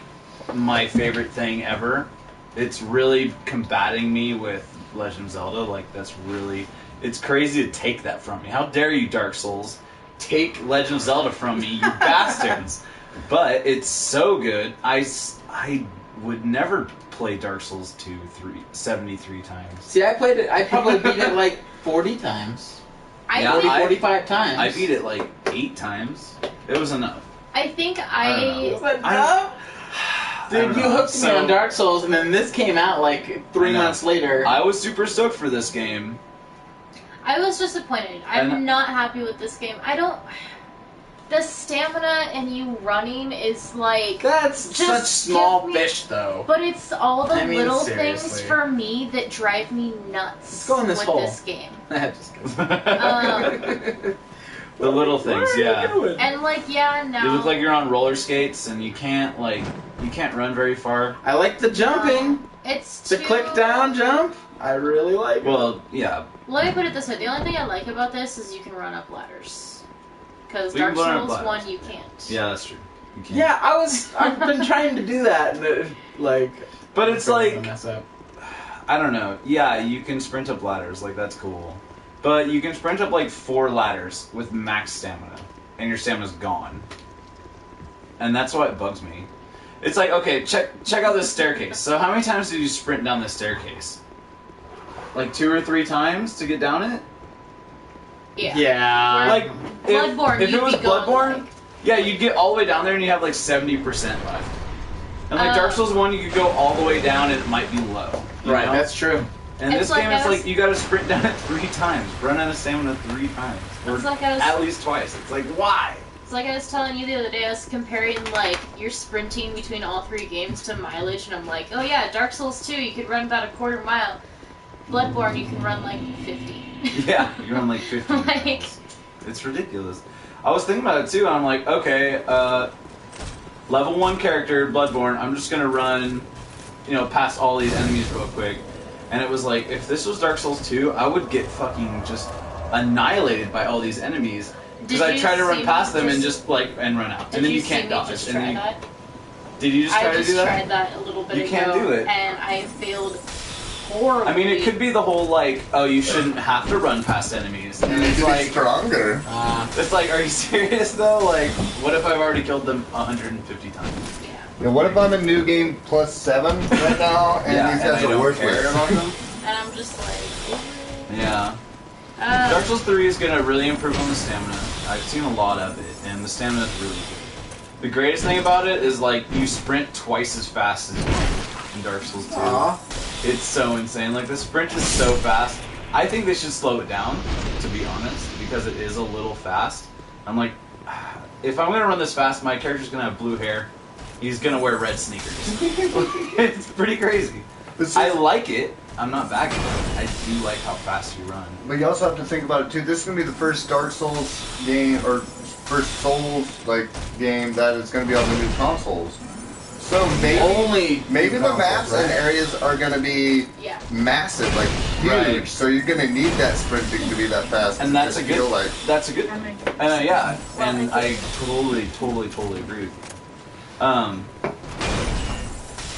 my favorite thing ever. It's really combating me with Legend of Zelda. Like, that's really... It's crazy to take that from me. How dare you, Dark Souls, take Legend of Zelda from me, you bastards. But it's so good. I would never play Dark Souls 2 73 times. See, I played it. I probably beat it like 40 times. Yeah, 45 times. I beat it like 8 times. It was enough. I think Was that I- dumb? Dude, you hooked me So- on Dark Souls, and then this came out like 3 I know. months later. I was super stoked for this game. I was disappointed. I'm And- not happy with this game. I don't. The stamina and you running is like. That's Just such small give me- fish, though. But it's all the I mean, little seriously. things for me that drive me nuts Let's go in this with hole. this game. Just kidding. The little things, yeah. And like, yeah, now. You look like you're on roller skates, and you can't run very far. I like the jumping. It's The too... click down jump. I really like it. Well, yeah. Let me put it this way: the only thing I like about this is you can run up ladders. Because You can Dark run up Souls ladders. 1 you can't. Yeah, that's true. You can't. Yeah, I've been trying to do that, and it, like. But it's like, mess up. I don't know. Yeah, you can sprint up ladders, like that's cool. But you can sprint up like 4 ladders with max stamina, and your stamina's gone. And that's why it bugs me. It's like, okay, check out this staircase. So how many times did you sprint down this staircase? Like 2 or 3 times to get down it? Yeah. Yeah. Like, Bloodborne, if it you'd was be going, Bloodborne, like- yeah, you'd get all the way down there and you have like 70% left. And like Oh. Dark Souls 1, you could go all the way down and it might be low. you Right, know? that's true. And It's this like game I is was- like, you gotta sprint down it 3 times. Run out of stamina 3 times. Or It's like I was- at least twice. It's like, why? It's like I was telling you the other day, I was comparing, like, your sprinting between all 3 games to mileage, and I'm like, oh yeah, Dark Souls 2, you could run about a quarter mile. Bloodborne, you can run, like, 50. Yeah, you run like 15 Like- miles. It's ridiculous. I was thinking about it too, and I'm like, okay, level 1 character, Bloodborne, I'm just gonna run, past all these enemies real quick. And it was like, if this was Dark Souls 2, I would get fucking just annihilated by all these enemies. Because Did I you try to see run me past them and just- just like and run out, Did and then you see can't me dodge. just And try then that? Did you just try I to just do that? tried that a little bit You ago, can't do it. and I failed horribly. I mean, it could be the whole like, oh, you shouldn't have to run past enemies. You And need it's to be like, stronger. it's like, are you serious though? Like, what if I've already killed them 150 times? Yeah. Yeah, what if I'm in New Game plus 7 right now, and Yeah, these and guys I are don't worthless? care about them. And I'm just like, Yeah. uh, Dark Souls 3 is gonna really improve on the stamina. I've seen a lot of it, and the stamina is really good. The greatest thing about it is like you sprint twice as fast as you in Dark Souls 2. Aw. It's so insane. Like the sprint is so fast. I think they should slow it down, to be honest, because it is a little fast. I'm like, if I'm gonna run this fast, my character's gonna have blue hair. He's gonna wear red sneakers. It's pretty crazy. I like it. I'm not backing it. I do like how fast you run. But you also have to think about it too. This is gonna be the first Dark Souls game, or first Souls game that is gonna be on the new consoles. So maybe Only the maps and areas are gonna be yeah. massive, like huge. Right. So you're gonna need that sprinting to be that fast. And that's a just feel good. like That's a good thing. Yeah, and I totally agree with you.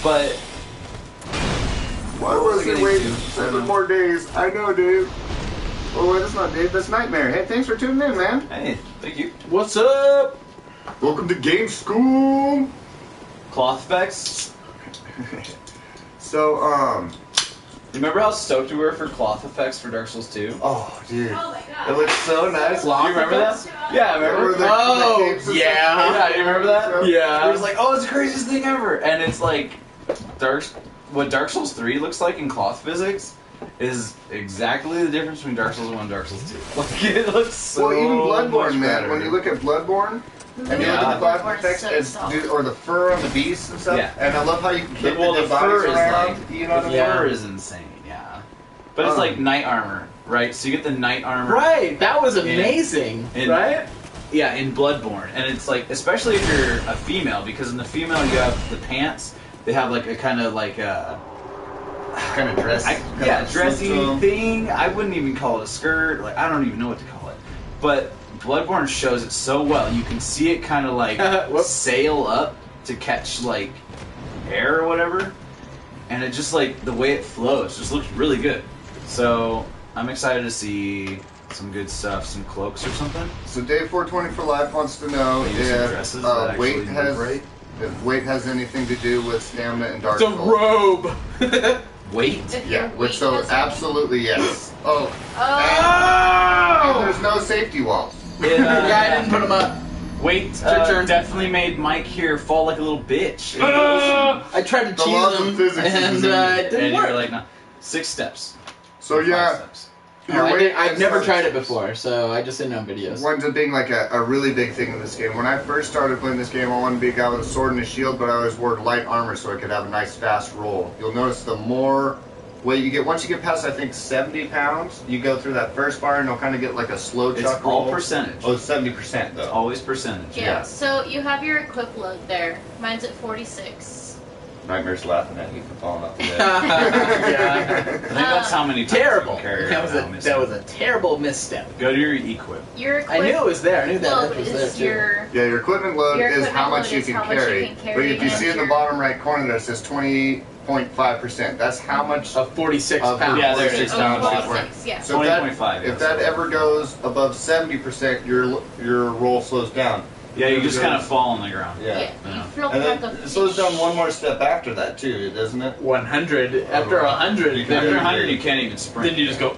But why What was was I it getting waiting to? 7 more days? I know, Dave. Oh, wait, that's not Dave. That's Nightmare. Hey, thanks for tuning in, man. hey, thank you. What's up? Welcome to GameSkooled. Cloth effects. So, Remember how stoked we were for cloth effects for Dark Souls 2? oh, dude. Oh my It god. looks so nice. Do you remember that? Yeah, I remember. Remember the Oh, capes and yeah. stuff? Yeah, you remember that? Yeah. It was like, oh, it's the craziest thing ever. And it's like, what Dark Souls 3 looks like in cloth physics is exactly the difference between Dark Souls 1 and Dark Souls 2. Like, it looks so Well, even Bloodborne, much man. better. When you look at Bloodborne, and you look at the cloth Bloodborne's effects, so it's, soft. or the fur on the beasts and stuff. Yeah. And I love how you can kick Well, the the dead fur bodies is around. like, You know what I the mean? Yeah. fur is insane, yeah. But it's like knight armor, right? So you get the knight armor. Right, that was amazing, And- right? Yeah, in Bloodborne, and it's like, especially if you're a female, because in the female you have the pants. They have like a kind of like a Kind of dress. dressy thing. I wouldn't even call it a skirt. Like I don't even know what to call it. But Bloodborne shows it so well. You can see it kind of like Whoops. sail up to catch like air or whatever, and it just like the way it flows just looks really good. So I'm excited to see some good stuff, some cloaks or something. So Dave 420 for Life wants to know Maybe some if dresses that Weight actually has move right. if weight has anything to do with stamina and Dark It's a Souls. robe. Wait. If Yeah, your which weight so has absolutely yes. Oh, Oh. and there's no safety walls. Yeah, I didn't put them up. Wait, your turn. definitely made Mike here fall like a little bitch. I tried to The cheese laws of them, physics is and in you. it and didn't you're work. like, no. 6 steps. So Or 5 yeah, steps. your Oh, weight I've is never like- tried it before, so I just seen it on videos. winds up being like a really big thing in this game. When I first started playing this game, I wanted to be a guy with a sword and a shield, but I always wore light armor so I could have a nice fast roll. You'll notice the more weight you get, once you get past I think 70 pounds, you go through that first bar and you'll kind of get like a slow It's chuck all roll. percentage. Oh, it's 70% though. Always percentage. Yeah. Yeah. So you have your equip load there. Mine's at 46. Nightmare's laughing at you for falling off the bed. Yeah. I think that's how many times Terrible. you can carry That was around a that was a terrible misstep. Go to your equip. Your equip I knew it was there. I knew that load was there is too. your Yeah, your equipment load Your is equipment how much load you is can how much you carry. can carry, But if you and see in the your- bottom right corner there, it says 20.5%. That's how much. Of 46 Of pounds. Yeah, there it 46 is. oh, pounds. 46, yeah. So if that, 20.5, yeah, if that so- ever goes above 70%, your roll slows down. Yeah, you If it just kind of goes- fall on the ground. Yeah. You Yeah. don't And have then to it slows down one more step after that too, doesn't it? 100. After 100, You can After do 100, you can't even sprint. then you just go.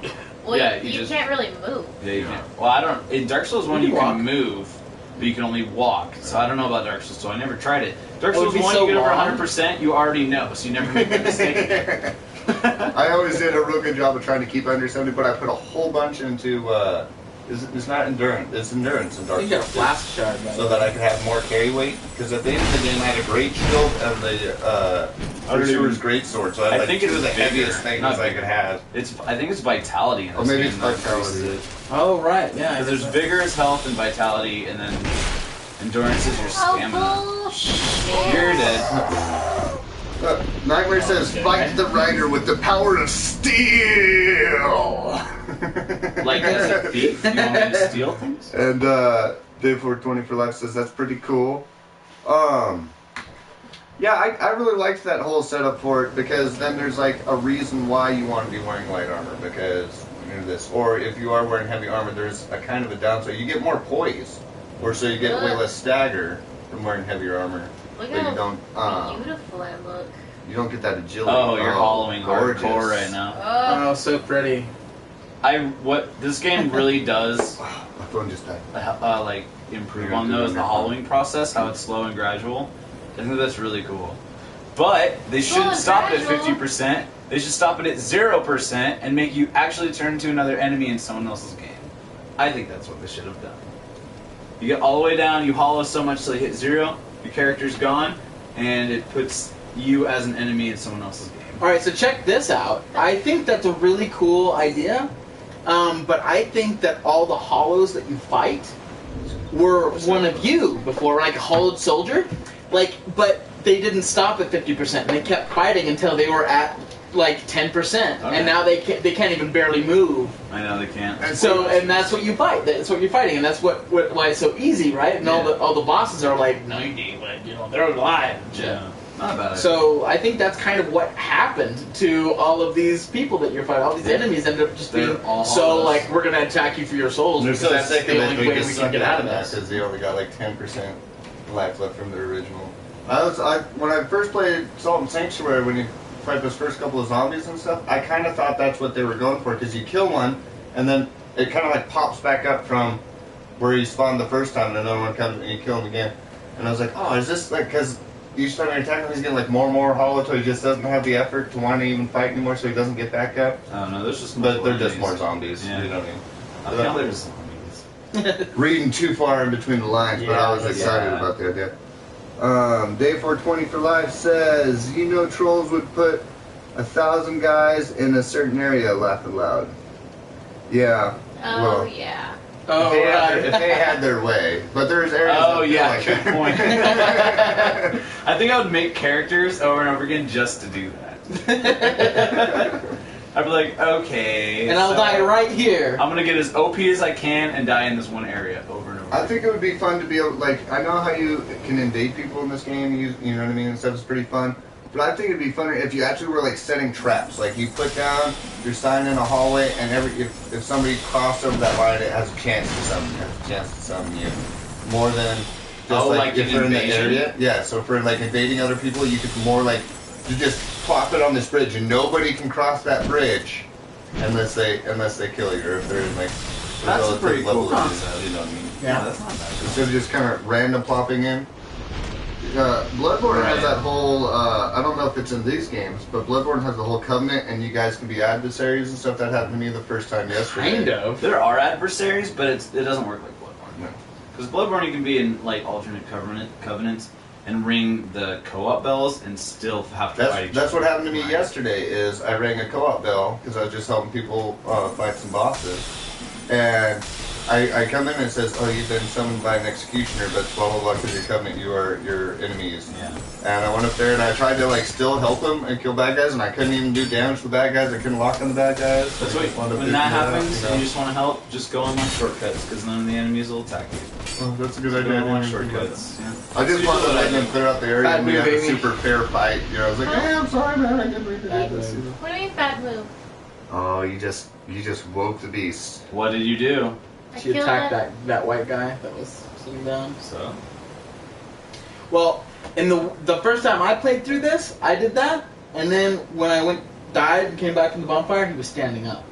Well, Yeah, you you just- can't really move. Yeah, you can. Well, I don't. In Dark Souls 1, You you can can walk. move, but you can only walk. So I don't know about Dark Souls 2. I never tried it. Dark It would Souls be 1, so you get over long. 100%, you already know, so you never make that mistake again. I always did a real good job of trying to keep under 70, but I put a whole bunch into. It's not endurance. It's endurance in Dark You got a Souls. flask shard. By So that I could have more carry weight, because at the end of the game I had a great shield and the Pursuer's great sword, so I I had like think two it's of the bigger, heaviest things not I could bigger. have. I think it's vitality in Or this maybe game it's that vitality. increases it. Oh right, yeah. Because there's vigorous health and vitality, and then endurance is your stamina. Oh, bullshit. You're dead. Nightmare says, fight the rider with the power of steel! Like as a thief, you want me to steal things? And Dave420 for Life says, that's pretty cool. Yeah, I really liked that whole setup for it, because then there's like a reason why you want to be wearing light armor, because you know this. Or if you are wearing heavy armor, there's a kind of a downside. You get more poise, or so you get way less stagger from wearing heavier armor. Look But you how don't, beautiful I look. you don't get that agility. Oh, you're hollowing gorgeous. hardcore right now. Oh, Oh, so pretty. What this game really does, My phone just died. like improve You're on gonna do though it is on the your hollowing process, how it's slow and gradual. I think that's really cool. But they Slow shouldn't and stop it at gradual. 50%. They should stop it at 0% and make you actually turn into another enemy in someone else's game. I think that's what they should have done. You get all the way down, you hollow so much till you hit 0, your character's gone, and it puts you as an enemy in someone else's game. All right, so check this out. I think that's a really cool idea, but I think that all the hollows that you fight were one of you before, like a hollowed soldier. Like, but they didn't stop at 50%. They kept fighting until they were at like 10%, Okay. and now they can't even barely move. I know they can't. And that's what you fight. That's what you're fighting, and that's why it's so easy, right? And Yeah. all the bosses are like 90, but they're alive. Yeah. Not bad. So I think that's kind of what happened to all of these people that you're fighting. All these enemies end up just being They're all so hollows. like, we're gonna attack you for your souls They're because so that's sick of the it, only they way just we suck can get it out of that this. because they only got like 10% life left from the original. When I first played Salt and Sanctuary, when you fight those first couple of zombies and stuff, I kind of thought that's what they were going for, because you kill one, and then it kind of like pops back up from where you spawned the first time, and another one comes and you kill him again. And I was like, oh, is this like, because each time you attack him, he's getting like more and more hollow till he just doesn't have the effort to want to even fight anymore, so he doesn't get back up. I don't know. There's just But they're just enemies. more zombies. Yeah. You know what I mean? I feel there's zombies. Reading too far in between the lines, but I was Yeah, excited yeah. about the idea. Day420 for Life says, you know trolls would put 1,000 guys in a certain area, laugh aloud. Yeah. oh well, yeah. Oh if they had their way. But there's areas Oh that feel yeah, like good that. point. I think I would make characters over and over again just to do that. I'd be like, okay. And I'll so die right here. I'm gonna get as OP as I can and die in this one area over and over. I think it would be fun to be able, like, I know how you can invade people in this game, you know what I mean, and stuff is pretty fun. But I think it'd be funner if you actually were, like, setting traps. Like, you put down your sign in a hallway, and if somebody crossed over that line, it has a chance to summon you. More than Just like if an they're in the invasion? area. Yeah, so for like invading other people, you could more like you just plop it on this bridge, and nobody can cross that bridge unless they kill you, or if they're in like That's a pretty cool of concept. you know what I mean? Yeah. That's not bad. Instead of just kind of random plopping in. Bloodborne has that whole, I don't know if it's in these games, but Bloodborne has the whole covenant, and you guys can be adversaries and stuff. That happened to me the first time yesterday. Kind of. There are adversaries, but it doesn't work like Bloodborne. No. Because Bloodborne, you can be in like alternate covenants and ring the co-op bells and still have to fight each That's other. what happened to me yesterday. Is I rang a co-op bell because I was just helping people fight some bosses, and I come in and it says, "Oh, you've been summoned by an executioner, but blah blah blah because your covenant, your enemies." Yeah. And I went up there and I tried to like still help them and kill bad guys, and I couldn't even do damage to the bad guys. I couldn't lock on the bad guys. That's I what, just wound up when beating that it up, happens you and know? you just want to help, just go on my shortcuts because none of the enemies will attack you. Oh, that's a good Go idea. on my I didn't even think about shortcuts. Yeah. that. I just It's wanted to usually let what I them do. clear out the area Bad and we move, had a Amy. super fair fight. You know, I was like, hey, I'm sorry, man. I didn't mean to Bad do this. move. You know? What do you mean bad move? Oh, you just woke the beast. What did you do? I She killed attacked it. that white guy that was sitting down. So? Well, in the first time I played through this, I did that, and then when I died and came back from the bonfire, he was standing up.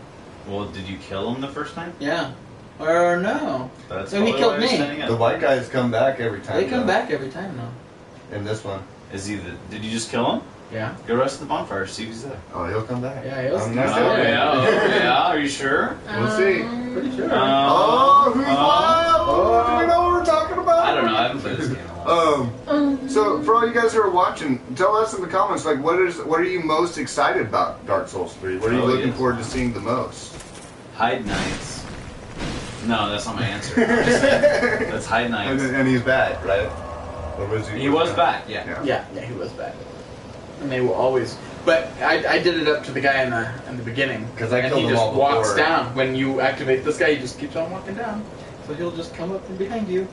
Well, did you kill him the first time? Yeah. Or no. That's No, he probably killed why he was me. standing up. The white guys come back every time. They come though, back every time now. in this one. Is he did you just kill him? Yeah. Go rest of the bonfire, see if he's there. Oh, he'll come back. Yeah, he'll I'm come not back. sure. yeah, are you sure? We'll see. Pretty sure. Oh, who's wild? Oh, do we know what we're talking about? I don't know, I haven't played this game in a while. So for all you guys who are watching, tell us in the comments like what are you most excited about Dark Souls 3? What are you Oh, looking yes. forward to seeing the most? Hide Nights. No, that's not my answer. That's Hide Nights. And he's back, right? Or was He was back, yeah. Yeah, he was back. And they will always. But I did it up to the guy in the beginning. 'Cause I and killed he them just all walks before. down. When you activate this guy, he just keeps on walking down. So he'll just come up from behind you.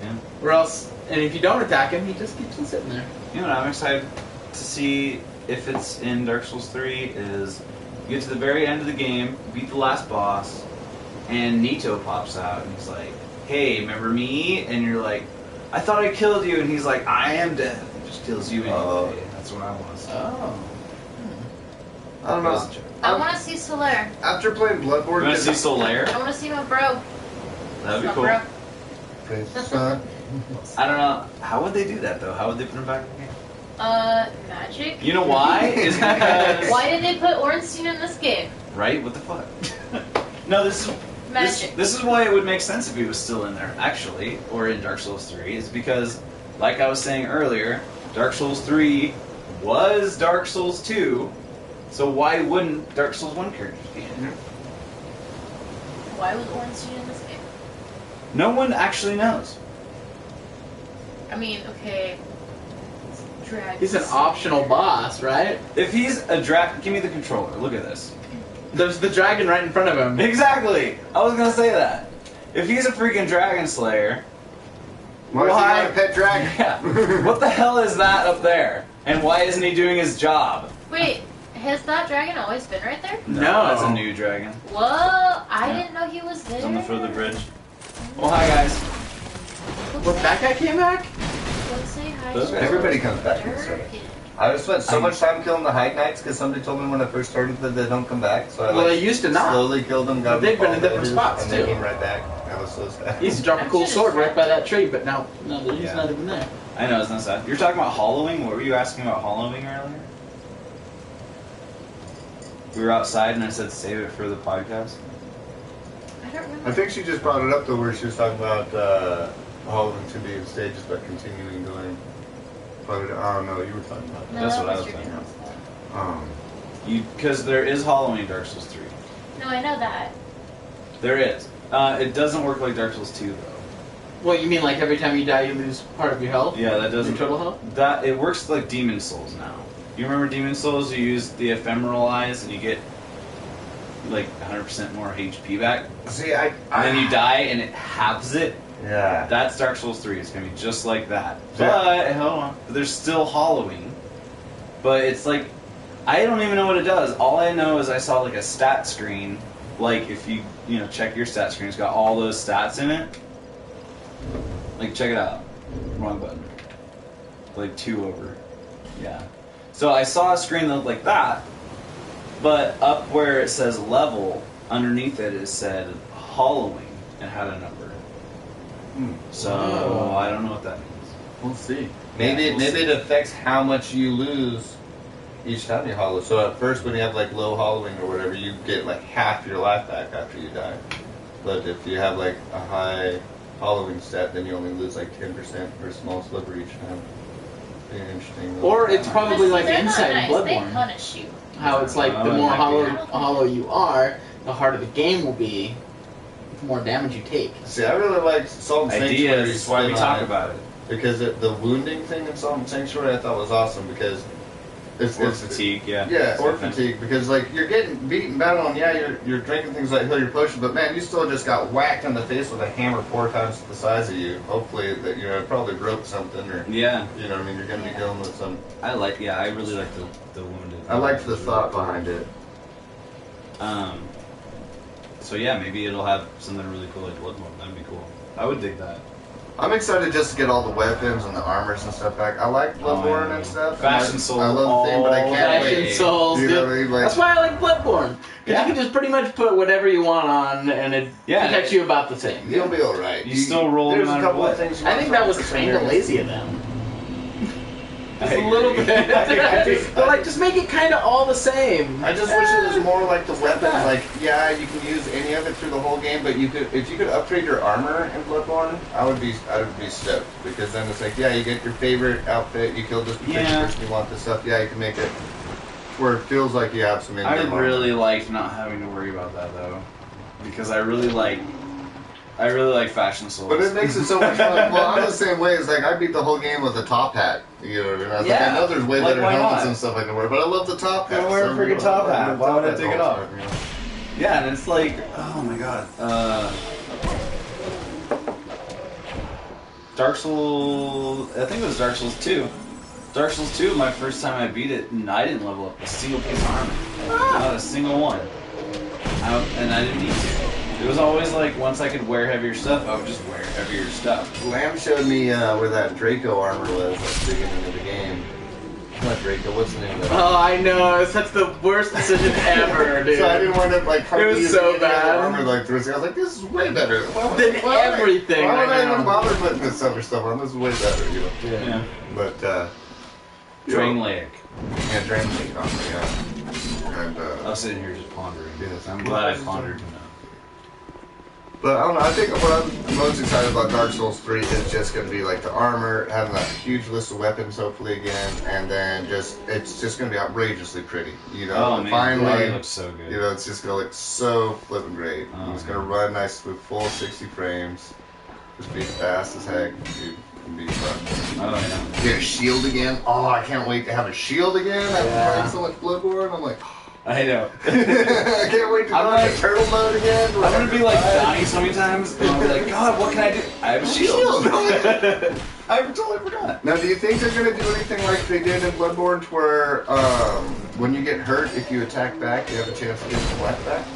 Yeah. Or else, and if you don't attack him, he just keeps on sitting there. You know what I'm excited to see if it's in Dark Souls 3 is you get to the very end of the game, beat the last boss, and Nito pops out and he's like, "Hey, remember me?" And you're like, "I thought I killed you," and he's like, "I am dead." He just kills you anyway. Oh. That's what I want to see. Oh. I don't know. I want to see Solaire. After playing Bloodborne, You want to see Solaire? I want to see my bro. That'd be My cool. bro. Praise the sun. I don't know. How would they do that though? How would they put him back in the game? Magic. You know why? Is because Why did they put Ornstein in this game? right? What the fuck? No, this is Magic. This is why it would make sense if he was still in there, actually, or in Dark Souls 3, is because, like I was saying earlier, Dark Souls 3 was Dark Souls 2, so why wouldn't Dark Souls 1 characters be in there? Why was Ornstein in this game? No one actually knows. I mean, okay. Dragons. He's an optional boss, right? If he's a give me the controller, look at this. There's the dragon right in front of him. Exactly! I was gonna say that. If he's a freaking Dragon Slayer, Why is he not a pet dragon? yeah, what the hell is that up there? And why isn't he doing his job? Wait, has that dragon always been right there? No. That's a new dragon. Whoa, I Yeah. didn't know he was there. It's on the foot of the bridge. Well, hi guys. What, that guy came back? Let's say hi. Those to guys- Everybody comes back in this Durkin. server. I spent so much time killing the Hide Knights because somebody told me when I first started that they don't come back. So I Well, they used to not. slowly killed them. Got They've them bin all different dead, spots, and too. they came right back. I was so sad. He used to drop a I'm cool just sword right sad. by that tree, but now he's Yeah. not even there. I know, it's not sad. You're talking about hollowing? What were you asking about hollowing earlier? We were outside and I said save it for the podcast. I don't remember. I think she just brought it up though, where she was talking about holding to be in stages, but continuing going. But I don't know. You were talking about No, that. That's what I was your talking house. Because there is hollowing in Dark Souls 3. No, I know that. There is. It doesn't work like Dark Souls 2 though. Well, you mean like every time you die, you lose part of your health? Yeah, that Your doesn't. total health? That it works like Demon Souls now. You remember Demon Souls? You use the ephemeral eyes and you get like 100% more HP back. See, And then you die and it halves it. Yeah. That's Dark Souls 3. It's gonna be just like that. Yeah. But hold on, there's still hollowing. But it's like I don't even know what it does. All I know is I saw like a stat screen. Like if you check your stat screen, it's got all those stats in it. Like check it out. Wrong button. Like 2 over. Yeah. So I saw a screen that looked like that, but up where it says level, underneath it said hollowing and had a number. So I don't know what that means. We'll see. Maybe Yeah, we'll see. it affects how much you lose each time you hollow. So at first, when you have like low hollowing or whatever, you get like half your life back after you die. But if you have like a high hollowing stat, then you only lose like 10% for a small sliver each time. Be an interesting. Or it's probably like They're not inside nice. Bloodborne. They punish you. How it's like the Oh, more yeah. hollow you are, the harder the game will be, the more damage you take. See, I really like Salt and Sanctuary. Ideas, why we talk about it. Because the wounding thing in Salt and Sanctuary I thought was awesome because it's Fatigue, yeah. Yeah, or Same thing. fatigue, because like you're getting beaten battle and yeah, you're drinking things like heal your potion, but man, you still just got whacked in the face with a hammer 4 times the size of you. Hopefully that it probably broke something or Yeah. you know what I mean, you're gonna be dealing with some. I really like the wounded. I liked the thought behind it. So yeah, maybe it'll have something really cool like Bloodborne. That'd be cool. I would dig that. I'm excited just to get all the weapons and the armors and stuff back. I like Bloodborne yeah. and stuff. Fashion and Soul I love the theme, but I can't Fashion wait. Souls, You dude. know what I mean? Like, That's why I like Bloodborne. Because Yeah. you can just pretty much put whatever you want on, and it protects you about the same. you'll be alright. You still roll no There's a matter couple what. of things you I want think to that roll was for some kind of areas. lazy of them. Just I a little agree. bit. They're like, just make it kind of all the same. I just wish it was more like the Just weapons. that. Like, yeah, you can use any of it through the whole game, but if you could upgrade your armor in Bloodborne, I would be stoked because then it's like, yeah, you get your favorite outfit, you kill this particular Yeah. person, you want this stuff, yeah, you can make it where it feels like you have some I in-game armor. really liked not having to worry about that though, because I really like Fashion Souls. But it makes it so much fun. Well, I'm the same way. It's like I beat the whole game with a top hat. You know what I mean? I was like, I know there's way Like, better why helmets not? and stuff I can wear, but I love the top hat. Go wear a so, freaking top hat. I Why would I love take the it top off? hat, you know? Yeah, and it's like, oh my god. Dark Souls, I think it was Dark Souls 2. Dark Souls 2, my first time I beat it, and I didn't level up a single piece of armor. Not a single one. And I didn't need to. It was always like, once I could wear heavier stuff, I would just wear heavier stuff. Lamb showed me where that Draco armor was at the beginning of the game. Not Draco, what's the name of that? Oh, I know. It's such the worst decision ever, dude. So I didn't wind up like It was using so any other bad. armor like this. I was like, this is way better. Than everything Why would I I know. even bother putting this other stuff on? This is way better, you know. Yeah. But Drain Lake. Yeah, Drain Lake armor, yeah. And I was sitting here just pondering. Yes. I'm glad I pondered enough. but I don't know. I think what I'm most excited about Dark Souls 3 is just going to be like the armor, having that huge list of weapons hopefully again, and then it's just going to be outrageously pretty. You know, Oh and man, finally, it looks so good. you know, it's just going to look so flipping great. Oh, And it's going to man. run nice with full 60 frames. Just be fast as heck. Dude, it'll be fun. Oh yeah. Get a shield again. Oh, I can't wait to have a shield again. After Yeah. playing so much Bloodborne, I'm like, I know. I can't wait to I'm go like- into turtle mode again. I'm gonna be like dying so many times, and I'll be like, God, what can I do? I have a shield. I totally forgot. Now, do you think they're going to do anything like they did in Bloodborne, to where when you get hurt, if you attack back, you have a chance to get some life back?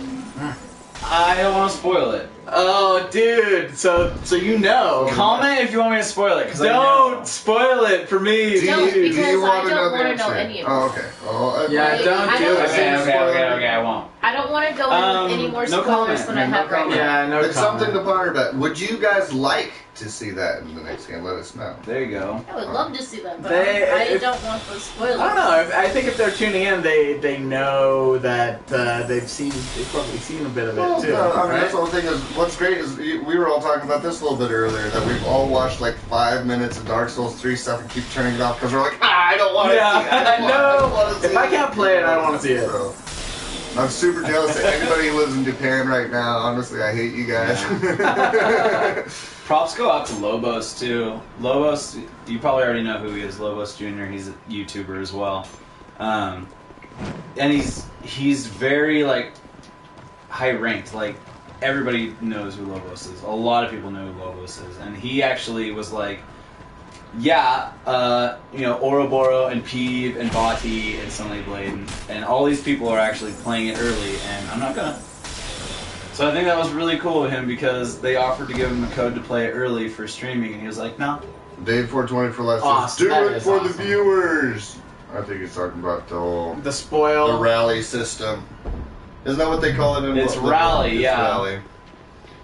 I don't want to spoil it. Oh, dude. So you know. Comment if you want me to spoil it, because Don't spoil it for me. Don't, dude. because I wanna don't the wanna know answer? any of Oh, this. okay. Oh, Yeah, Like, don't I do don't- it, man. Okay, I won't. I don't want to go in with any more no spoilers comment, than man, I no have right comment. now. Yeah, no It's comment. something to ponder about. Would you guys like to see that in the next game? Let us know. There you go. I would love to see that, but I If- don't want those spoilers. I don't know. I think if they're tuning in, they know that they've probably seen a bit of Well, it too. no, I mean, right? that's the whole thing is, what's great is, we were all talking about this a little bit earlier, that we've all watched like 5 minutes of Dark Souls 3 stuff and keep turning it off because we're like, I don't want to see it. Yeah, I know. If I can't play it, I don't want to see it. So, I'm super jealous of anybody who lives in Japan right now. Honestly, I hate you guys. Props go out to Lobos too. Lobos, you probably already know who he is. Lobos Jr. He's a YouTuber as well, and he's very like high ranked. Like everybody knows who Lobos is. A lot of people know who Lobos is, and he actually was like, yeah, Ouroboros and Peeve and Vati and Sunlight Blade and all these people are actually playing it early, and I'm not gonna. So I think that was really cool of him because they offered to give him a code to play it early for streaming, and he was like, no, Day before 24 lessons. Awesome. Do That it is for the awesome. viewers. I think he's talking about The spoil. the rally system. Isn't that what they call it in It's Bloodborne? rally, It's yeah. Rally.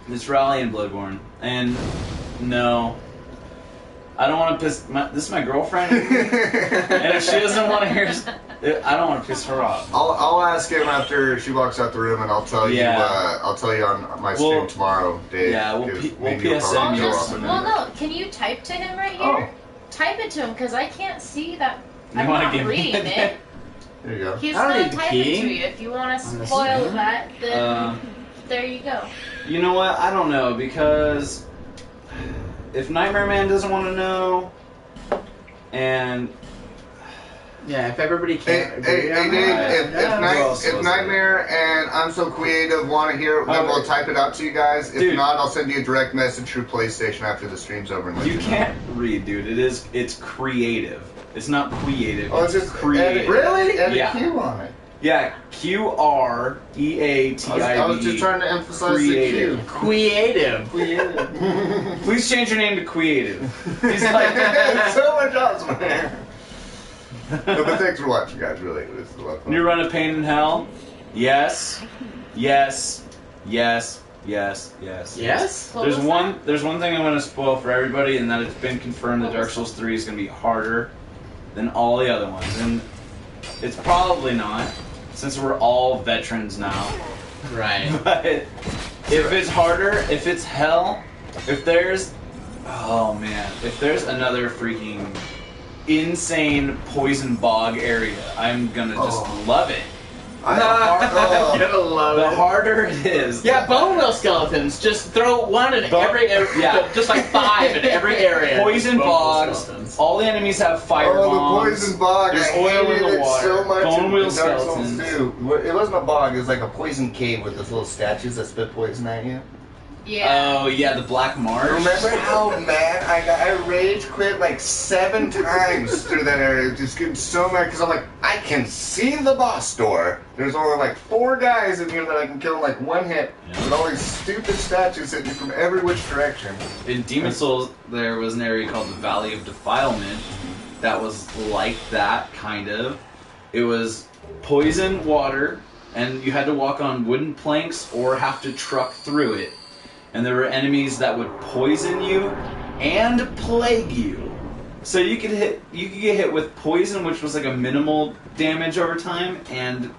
It's Rally in Bloodborne. And no. I don't want to piss... this is my girlfriend. And if she doesn't want to hear... I don't want to piss her off. I'll ask him after she walks out the room, and I'll tell Yeah. you. I'll tell you on my stream We'll- tomorrow, Dave. yeah, we'll 'cause P- we'll maybe you'll PSN probably you go or off something. and- Well, no. Can you type to him right Oh. here? Type it to him because I can't see that. You I'm wanna not give me reading that? it. There you go. He's I don't gonna need the type key. it to you. If you want to On the spoil screen. that, then there you go. You know what? I don't know, because if Nightmare Man doesn't want to know, and Yeah, if everybody Hey, can't hey, agree hey, on Dave, that. Who else if was Nightmare and I'm So Creative want to hear it, then Oh, we'll type it out to you guys. If dude. not, I'll send you a direct message through PlayStation after the stream's over. And let you you know. can't read, dude. It's creative. It's not creative. Oh, it's just creative. Really? Add Yeah. a Q on it. Yeah, QREATIVE. I was just trying to emphasize Creative. Creative. the Q. Please change your name to Creative. He's like, so much awesome there. No, but thanks for watching, guys. Really, it was a lot of fun. you run a pain in hell? Yes. Yes. Yes. Yes. Yes. Yes? What There's was one. There's one thing I'm going to spoil for everybody, and that it's been confirmed that Dark Souls 3 is going to be harder than all the other ones, and it's probably not, since we're all veterans now. Right. But if it's harder, if it's hell, if there's, oh man, if there's another freaking insane poison bog area, I'm gonna just love it. I'm gonna love The it. harder it is, Yeah, bone wheel skeletons. Just throw one in every area. Yeah. Just like 5 in every area. poison Bone wheel bogs. skeletons. All the enemies have fire Oh, bombs. the poison bog! There's I oil in hated the it water. so much Bone in wheel Dark Souls skeletons. 2. It wasn't a bog. It was like a poison cave with those little statues that spit poison at you. Yeah. Oh yeah, the Black Marsh. Remember how mad I got? I rage quit like 7 times through that area, just getting so mad because I'm like, I can see the boss door. There's only like 4 guys in here that I can kill in like 1 hit. Yeah. With all these stupid statues hitting me from every which direction. In Demon Souls, there was an area called the Valley of Defilement that was like that, kind of. It was poison water, and you had to walk on wooden planks or have to truck through it. And there were enemies that would poison you and plague you. So you could get hit with poison, which was like a minimal damage over time, and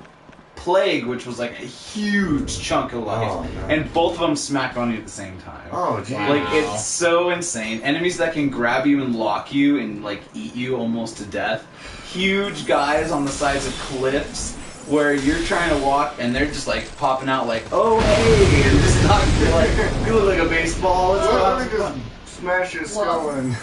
plague, which was like a huge chunk of life. Oh, no. And both of them smack on you at the same time. Oh, geez. Wow. Like, it's so insane. Enemies that can grab you and lock you and, like, eat you almost to death. Huge guys on the sides of cliffs where you're trying to walk and they're just, like, popping out like, oh, hey, and just knock you, like, you look like a baseball. It's Oh, lots of just fun. smash your skull in.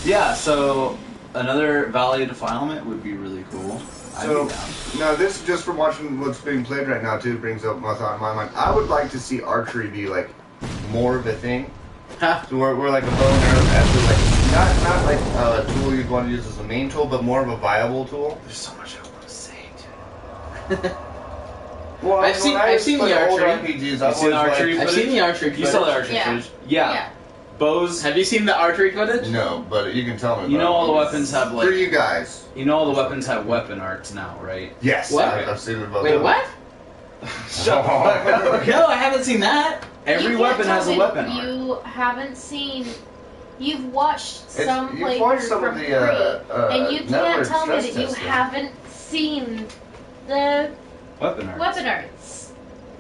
Yeah, so another Valley of Defilement would be really cool. I'd So, be down. now this just from watching what's being played right now too brings up my thought in my mind. I would like to see archery be like more of a thing. Huh. So we're like a bow and arrow actually like not like a tool you'd want to use as a main tool, but more of a viable tool. There's so much I want to say, dude. Well, I've seen- when I I've seen play the old archery. RPGs, You've I've seen always archery? liked- I've seen the archery You saw the footage. archery Yeah. footage? Yeah. Yeah. Bows. Have you seen the archery footage? No, but you can tell me. You about know it. all the weapons have, For like... you guys. You know all the weapons have weapon arts now, right? Yes. What? I've seen it both. Wait, what? Shut the fuck up. No, I haven't seen that. Every You can't weapon tell has a me weapon art. You haven't seen. You've watched some you've watched playthroughs some from of 3, the and you network can't tell me stress that you testing. haven't seen the Weapon arts. weapon arts.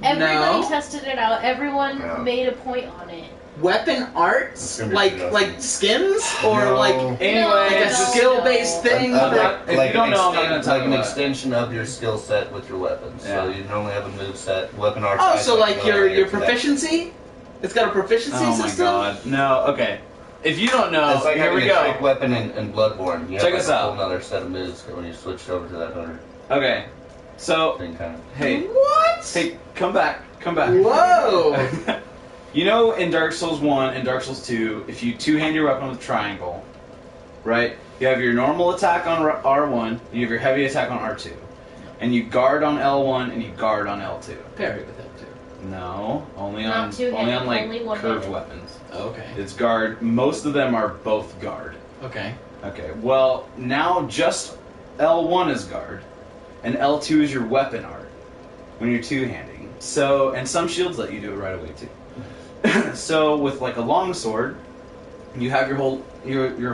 Everybody No. tested it out. Everyone Yeah. made a point on it. Weapon It's arts? gonna be Like interesting. skins? Or No. like Anyway, like a No. skill-based thing? I'm not- if you don't know, I'm not gonna talk like an about it. extension of your skill set with your weapons. Yeah. So you normally have a move set, weapon arts. Oh, so like your your proficiency? It's got a proficiency Oh my system? god. No, okay. If you don't know, It's like here having we a go. trick weapon in Bloodborne. You have Check like us a out. whole another set of moves when you switched over to that hunter Okay. So, thing kind of. hey. What? Hey, come back. Come back. Whoa! You know, in Dark Souls 1 and Dark Souls 2, if you two-hand your weapon with triangle, right? You have your normal attack on R1, and you have your heavy attack on R2. And you guard on L1 and you guard on L2. Parry with that too. No, only Not on two-handed, like only one-handed. curved weapons. Okay. It's guard. Most of them are both guard. Okay. Okay, well, now just L1 is guard, and L2 is your weapon art when you're two-handing. So, and some shields let you do it right away too. So with like a long sword, you have your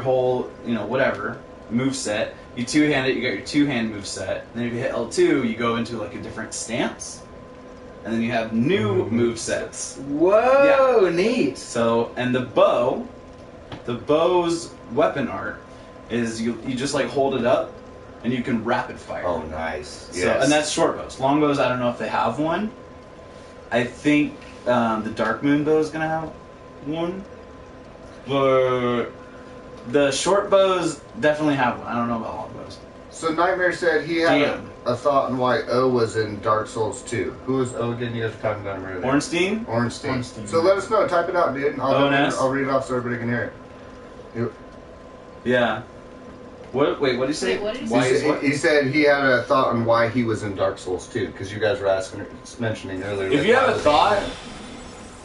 whole whatever move set. You two-hand it, you got your two-hand move set. And then if you hit L2, you go into like a different stance, and then you have new move sets. Whoa, neat. So, and the bow's weapon art is you just like hold it up and you can rapid fire. Oh, nice. So, and that's short bows. Long bows, I don't know if they have one. I think the Dark Moon bow is gonna have one, but the short bows definitely have one. I don't know about long bows. So Nightmare said he had Damn. a thought on why O was in Dark Souls 2. Who is O again? You guys are talking about him earlier. Ornstein? Ornstein. Ornstein. So let us know. Type it out, dude. And O-N-S? I'll read it off so everybody can hear it. Yeah. What? Wait, what did you say? Wait, what did you Why say? is what? He said he had a thought on why he was in Dark Souls 2, because you guys were mentioning earlier. If like, you why have a was he thought, in it.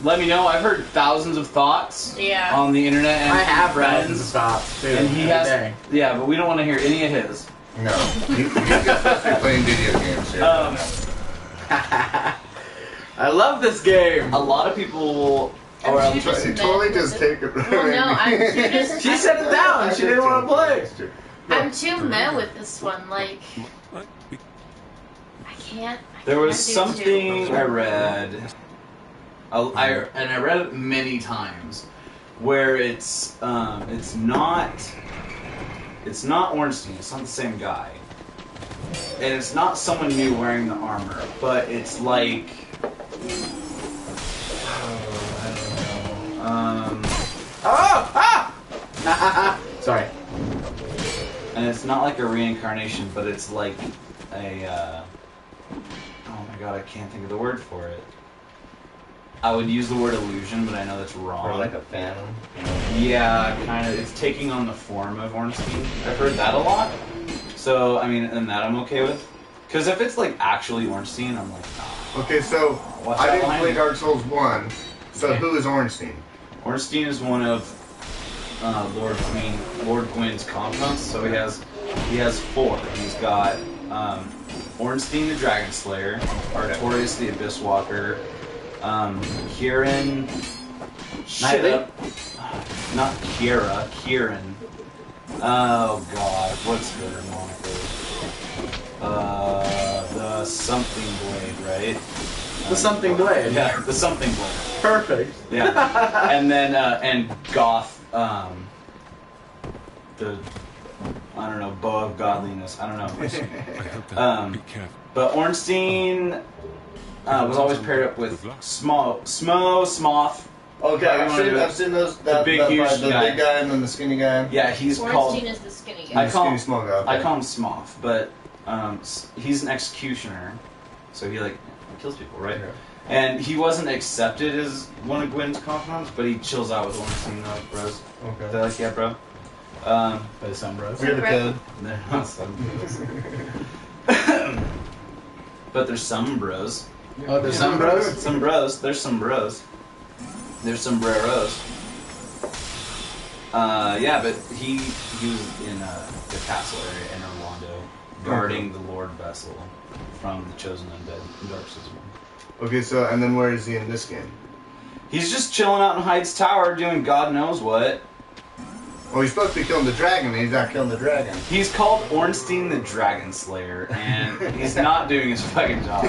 let me know. I've heard thousands of thoughts Yeah. on the internet. And I have friends, thousands of thoughts too. and he every has. day. Yeah, but we don't want to hear any of his. No. He's just supposed to be playing video games here. I love this game. A lot of people will. I'm Or too He totally just take it. Well, no, I'm too just. She set it down. She didn't want to play. I'm too meh with this one. Like, I can't. There was can't do two. something I read, and I read it many times, where it's not Ornstein. It's not the same guy, and it's not someone new wearing the armor, but it's like Sorry. and it's not like a reincarnation, but it's like a oh my god, I can't think of the word for it. I would use the word illusion, but I know that's wrong. Or like a phantom. Yeah, kind of. It's taking on the form of Ornstein. I've heard that a lot. So, I mean, and that I'm okay with. Because if it's like actually Ornstein, I'm like, nah. Okay, so Watch I that didn't line. play Dark Souls 1. So Okay. who is Ornstein? Ornstein is one of Lord Gwyn's confidants. So he has four. He's got Ornstein the Dragon Slayer, Artorias the Abyss Walker, Kieran. Shit. Not Kira. Kieran. Oh god, what's her moniker? The something blade, right? The something blade. Yeah, the something blade. Perfect. Yeah. And then and Goth, the I don't know, bow of godliness. I don't know. But Ornstein was always paired up with Smoth. Okay, However you wanna do it. I've seen those. The big, huge the guy. big guy and then the skinny guy. Yeah, he's called. Ornstein is the skinny I guy. call Skinny him- small guy. Okay. I call him Smoth, but he's an executioner, so he like kills people, right? Yeah. And he wasn't accepted as one of Gwyn's confidants, but he chills out with Ornstein, like bros. Okay. They're like, yeah, bro. There's some bros. We have a code. They're not some bros. But there's some bros. Oh, there's some bros? Some bros. There's some bros. There's sombreros. Yeah, but he was in the castle area in Orlando, guarding the Lord Vessel from the Chosen Undead in Dark Souls 1. Okay, so and then where is he in this game? He's just chilling out in Hyde's Tower doing God knows what. Well, he's supposed to be killing the dragon, and he's not killing the dragon. He's called Ornstein the Dragon Slayer, and he's not doing his fucking job.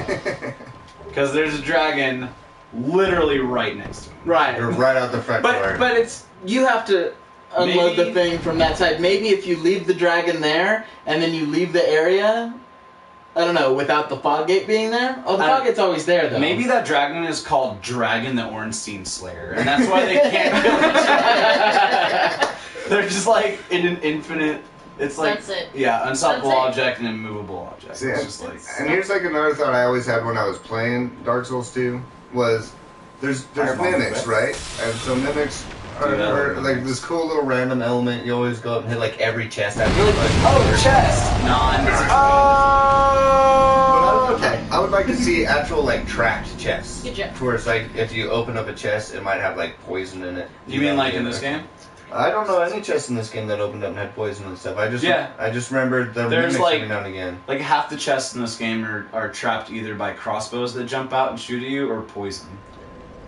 Because there's a dragon literally right next to him. Right. You're right out the front door. But it's you have to unload Maybe- the thing from that side. Maybe if you leave the dragon there and then you leave the area, I don't know, without the fog gate being there. Oh, the fog gate's always there though. Maybe that dragon is called Dragon the Ornstein Slayer, and that's why they can't kill each other. They're just like in an infinite. It's like That's it. yeah, unstoppable That's it. object and immovable object. See, It's just like and here's like another thought I always had when I was playing Dark Souls 2 was there's Fireball mimics, effect. right? And so mimics are like this cool little random element. You always go up and hit like every chest. oh, chest. Non. Oh, okay. I would like to see actual like tracked chests. Good job. Where it's like if you open up a chest, it might have like poison in it. You mean like in this game? I don't know any chests in this game that opened up and had poison and stuff. I just remember the There's remix like- every now and again. Like half the chests in this game are trapped either by crossbows that jump out and shoot at you or poison.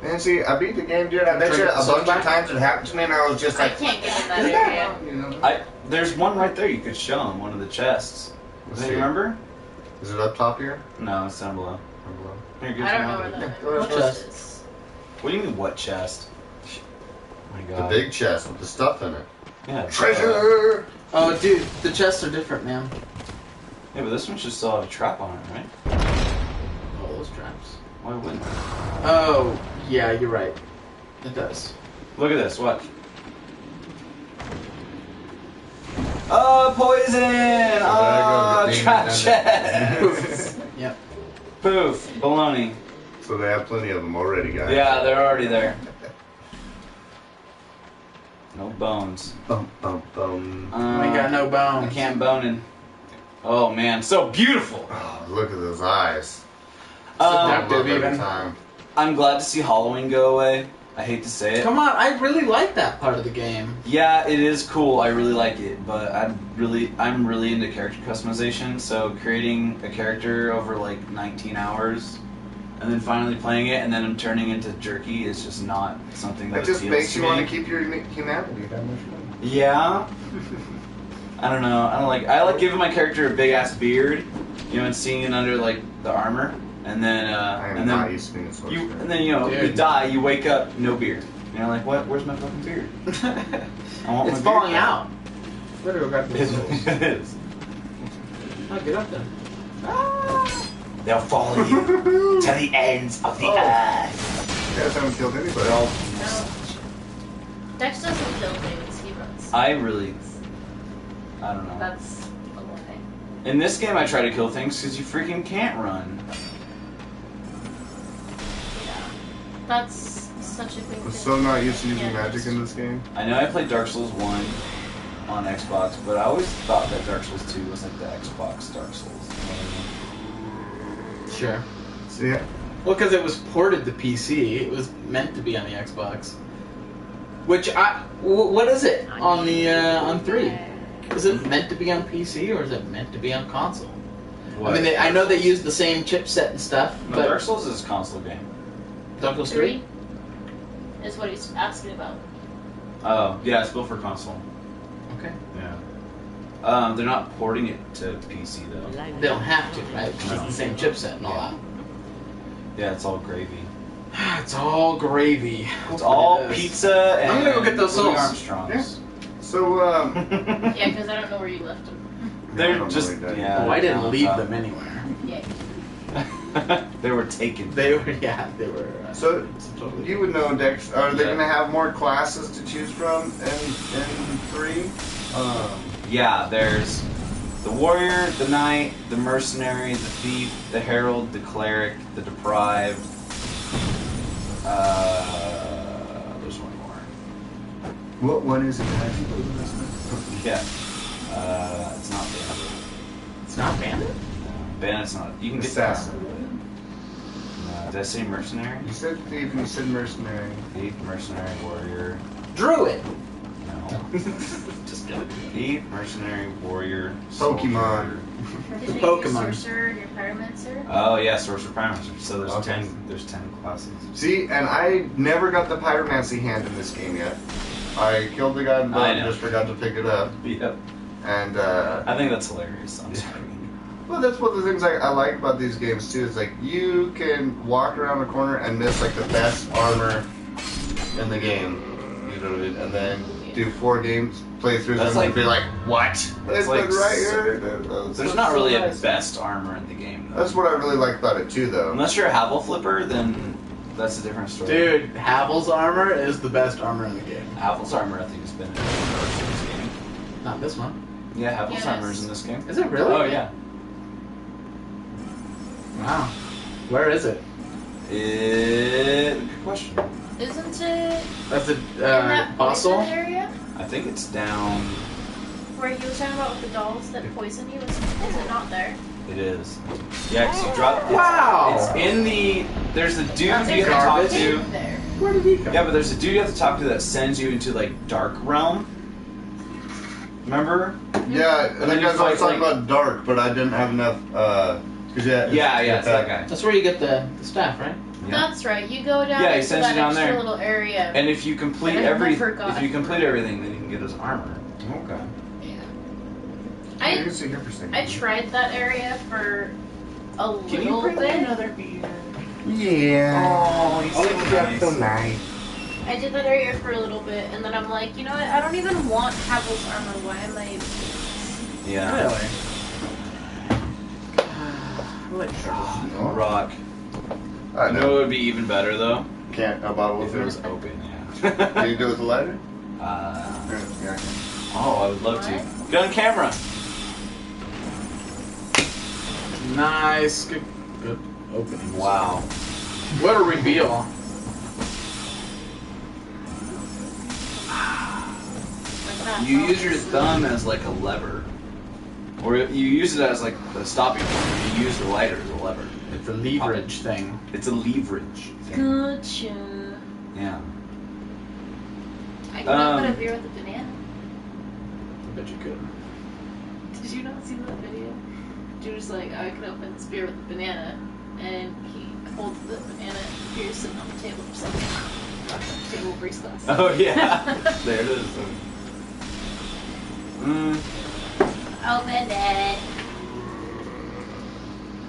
Man, see, I beat the game, dude. I bet you a bunch of times it happened to me, and I was just I like, can't get in that "Is area. that?" You know? There's one right there you could show them, one of the chests. Let's Do see. you remember? Is it up top here? No, it's down below. Or below? Here, give I some don't know more. where that Yeah, what chest. is. What do you mean, what chest? Oh my The god. big chest with the stuff in it. Yeah. Treasure! Oh, dude, the chests are different, man. Yeah, but this one should still have a trap on it, right? Oh, those traps. Why wouldn't it? Oh, yeah, you're right. It does. Look at this, watch. Oh, poison! Oh, there you go, trap dang, chest! Yep. Poof, baloney. So they have plenty of them already, guys. Yeah, they're already there. No bones. Bum, bum, bum. I ain't got no I bones. can't boning. Oh man, so beautiful. Oh, look at those eyes. Seductive. I love every even. time. I'm glad to see Halloween go away. I hate to say it. Come on, I really like that part of the game. Yeah, it is cool. I really like it, but I'm really into character customization. So creating a character over like 19 hours, and then finally playing it, and then I'm turning into jerky is just not something that It just appeals makes to you me. want to keep your humanity that much more. Yeah. I don't know. I like giving my character a big ass beard, you know, and seeing it under like the armor, and then I am and not then used to being a sorcerer. you Dude. die, you wake up, no beard. You're like, what? Where's my fucking beard? I want It's my falling beard out. Better go grab the souls. It is. Oh, get up there. They'll follow you to the ends of the earth. You guys haven't killed anybody. No. Dex doesn't kill things, he runs. I don't know. That's a lie. In this game, I try to kill things because you freaking can't run. Yeah. That's such a big I'm thing. so not used to using Yeah, magic that's in this game. I know I played Dark Souls 1 on Xbox, but I always thought that Dark Souls 2 was like the Xbox Dark Souls. Sure. So yeah, Well, because it was ported to PC, it was meant to be on the Xbox. Which what is it on the on 3? Is it meant to be on PC or is it meant to be on console? What? I mean, I know they use the same chipset and stuff, No, but Dark Souls is a console game. Dark Souls 3? Is what he's asking about. Oh, yeah, it's built for console. Okay. Yeah. They're not porting it to PC though. They don't have to, right? Because it's the same chipset and all that. Yeah, it's all gravy. It's all gravy. It's all It is. pizza and I'm gonna go get those Louis souls. Armstrongs. so Yeah, because I don't know where you left him. I They're don't just know what he yeah. Oh, I didn't down leave top. them anywhere. Yeah. They were taken. They were, yeah, they were. So totally. you would know, Dex. Are they Yeah. going to have more classes to choose from in 3? Yeah, there's the warrior, the knight, the mercenary, the thief, the herald, the cleric, the deprived. There's one more. What one is it, guys? Yeah. It's not bandit. It's not bandit? Bandit's not. You can get Assassin. Did I say mercenary? You said thief and you said mercenary. Thief, mercenary, warrior. Druid. No. Just kidding. Thief, mercenary, warrior. Pokemon. Did you Pokemon. get your sorcerer and your pyromancer? Oh yeah, sorcerer, pyromancer. So there's Okay. 10 classes. See, and I never got the pyromancy hand in this game yet. I killed the guy in the boat I and know. just forgot to pick it up. Yep. And, I think that's hilarious. I'm sorry. well, that's one of the things I like about these games, too. Is like, you can walk around the corner and miss, like, the best armor in the game. You know what I mean? And then do 4 games, playthroughs, That's and like- be like, what? It's like like right here. That's There's so not really nice. a best armor in the game, though. That's what I really like about it, too, though. Unless you're a Havel flipper, then that's a different story. Dude, Havel's armor is the best armor in the game. Havel's armor, I think, has been in Dark Souls game. Not this one. Yeah, Havel's Yes. armor is in this game. Is it really? Oh yeah. Wow. Where is it? Good question. Isn't it That's a in that poison fossil? area? I think it's down. Where he was talking about with the dolls that poison you? Is it not there? It is. Yeah, 'cause you drop. Wow. It's in the. There's the dude There's you can talk garbage to. there. Where did he come? Yeah, but there's a dude you have to talk to that sends you into like Dark Realm. Remember? Yeah, And that then you guy's always fight, talking like- about Dark, but I didn't have enough. Yeah, it's that guy. That's where you get the staff, right? Yeah. That's right. You go down Yeah, he into sends that you down extra there. little area. And if you complete And I never got everything, then you can get his armor. Okay. Yeah. You I can sit here for a second. I tried that area for a Can you little bring me bit. another beer? Yeah. Oh, he's so nice. nice. I did that area for a little bit, and then I'm like, you know what? I don't even want Havel's armor. Why am I? Yeah. Really? I like trouble. Rock. I You know know. what would be even better though? Can't a bottle If of it it was open, Can yeah. you do it with a lighter? Yeah. Yeah. Oh, I would love to. What? Get on camera. Nice. Good opening. Wow. What a reveal. Like that. You use your thumb as like a lever. Or you use it as like a stopping point. You use the lighter as a lever. It's a leverage thing. It's a leverage thing. Gotcha. Yeah. I can open a beer with a banana. I bet you could. Did you not see that video? Dude's like, I can open this beer with a banana, and he holds the banana and beer sitting on the table, just like table breaks glass. Oh yeah. There it is. Open it.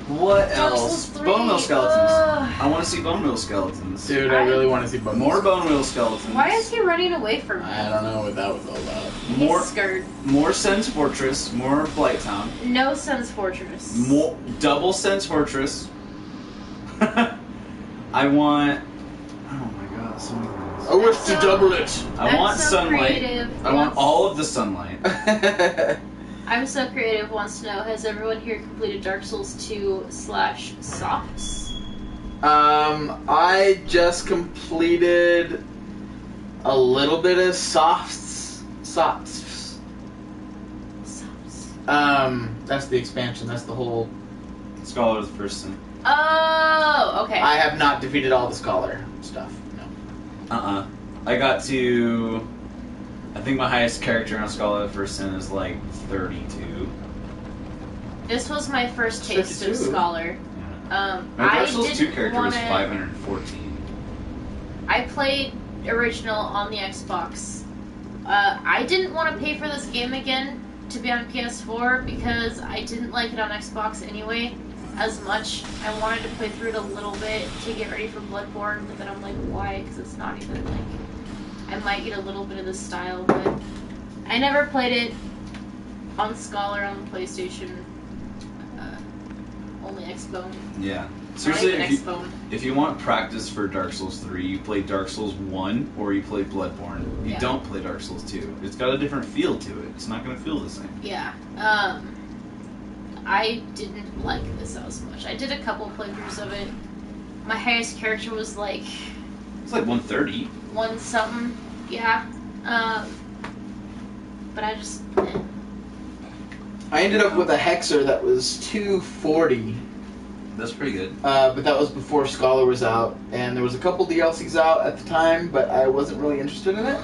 What Dark Souls else? 3. Bone wheel skeletons. Ugh. I want to see bone wheel skeletons. Dude, I really want to see bone More bone wheel skeletons. Why is he running away from me? I don't know what that was all about. More, He's scared. more Sense Fortress. More Blight Town. No Sun's Fortress. More double Sense Fortress. I want. Oh my god, so many things. I wish to double it. I I'm want so sunlight. creative. I want Once- all of the sunlight. I'm so creative. Wants to know: has everyone here completed Dark Souls 2/Softs? I just completed a little bit of softs. Softs. That's the expansion. That's the whole. Scholar of the first sin. Oh, okay. I have not defeated all the scholar stuff. No. I got to. I think my highest character on Scholar of the First Sin is like 32. This was my first taste of 32. Scholar. My I Dark Souls 2 didn't character was wanna- 514. I played original on the Xbox. I didn't want to pay for this game again to be on PS4 because I didn't like it on Xbox anyway as much. I wanted to play through it a little bit to get ready for Bloodborne, but then I'm like, why? Because it's not even like... I might get a little bit of this style, but I never played it on Scholar on the PlayStation. Only Xbone. Yeah. Not Seriously, even if you, Xbone. if you want practice for Dark Souls 3, you play Dark Souls 1 or you play Bloodborne. You Yeah. don't play Dark Souls 2. It's got a different feel to it. It's not going to feel the same. Yeah. I didn't like this as much. I did a couple playthroughs of it. My highest character was like It's like 130. 1 something. Yeah. But I just. I ended up with a hexer that was 240. That's pretty good. But that was before Scholar was out, and there was a couple DLCs out at the time, but I wasn't really interested in it.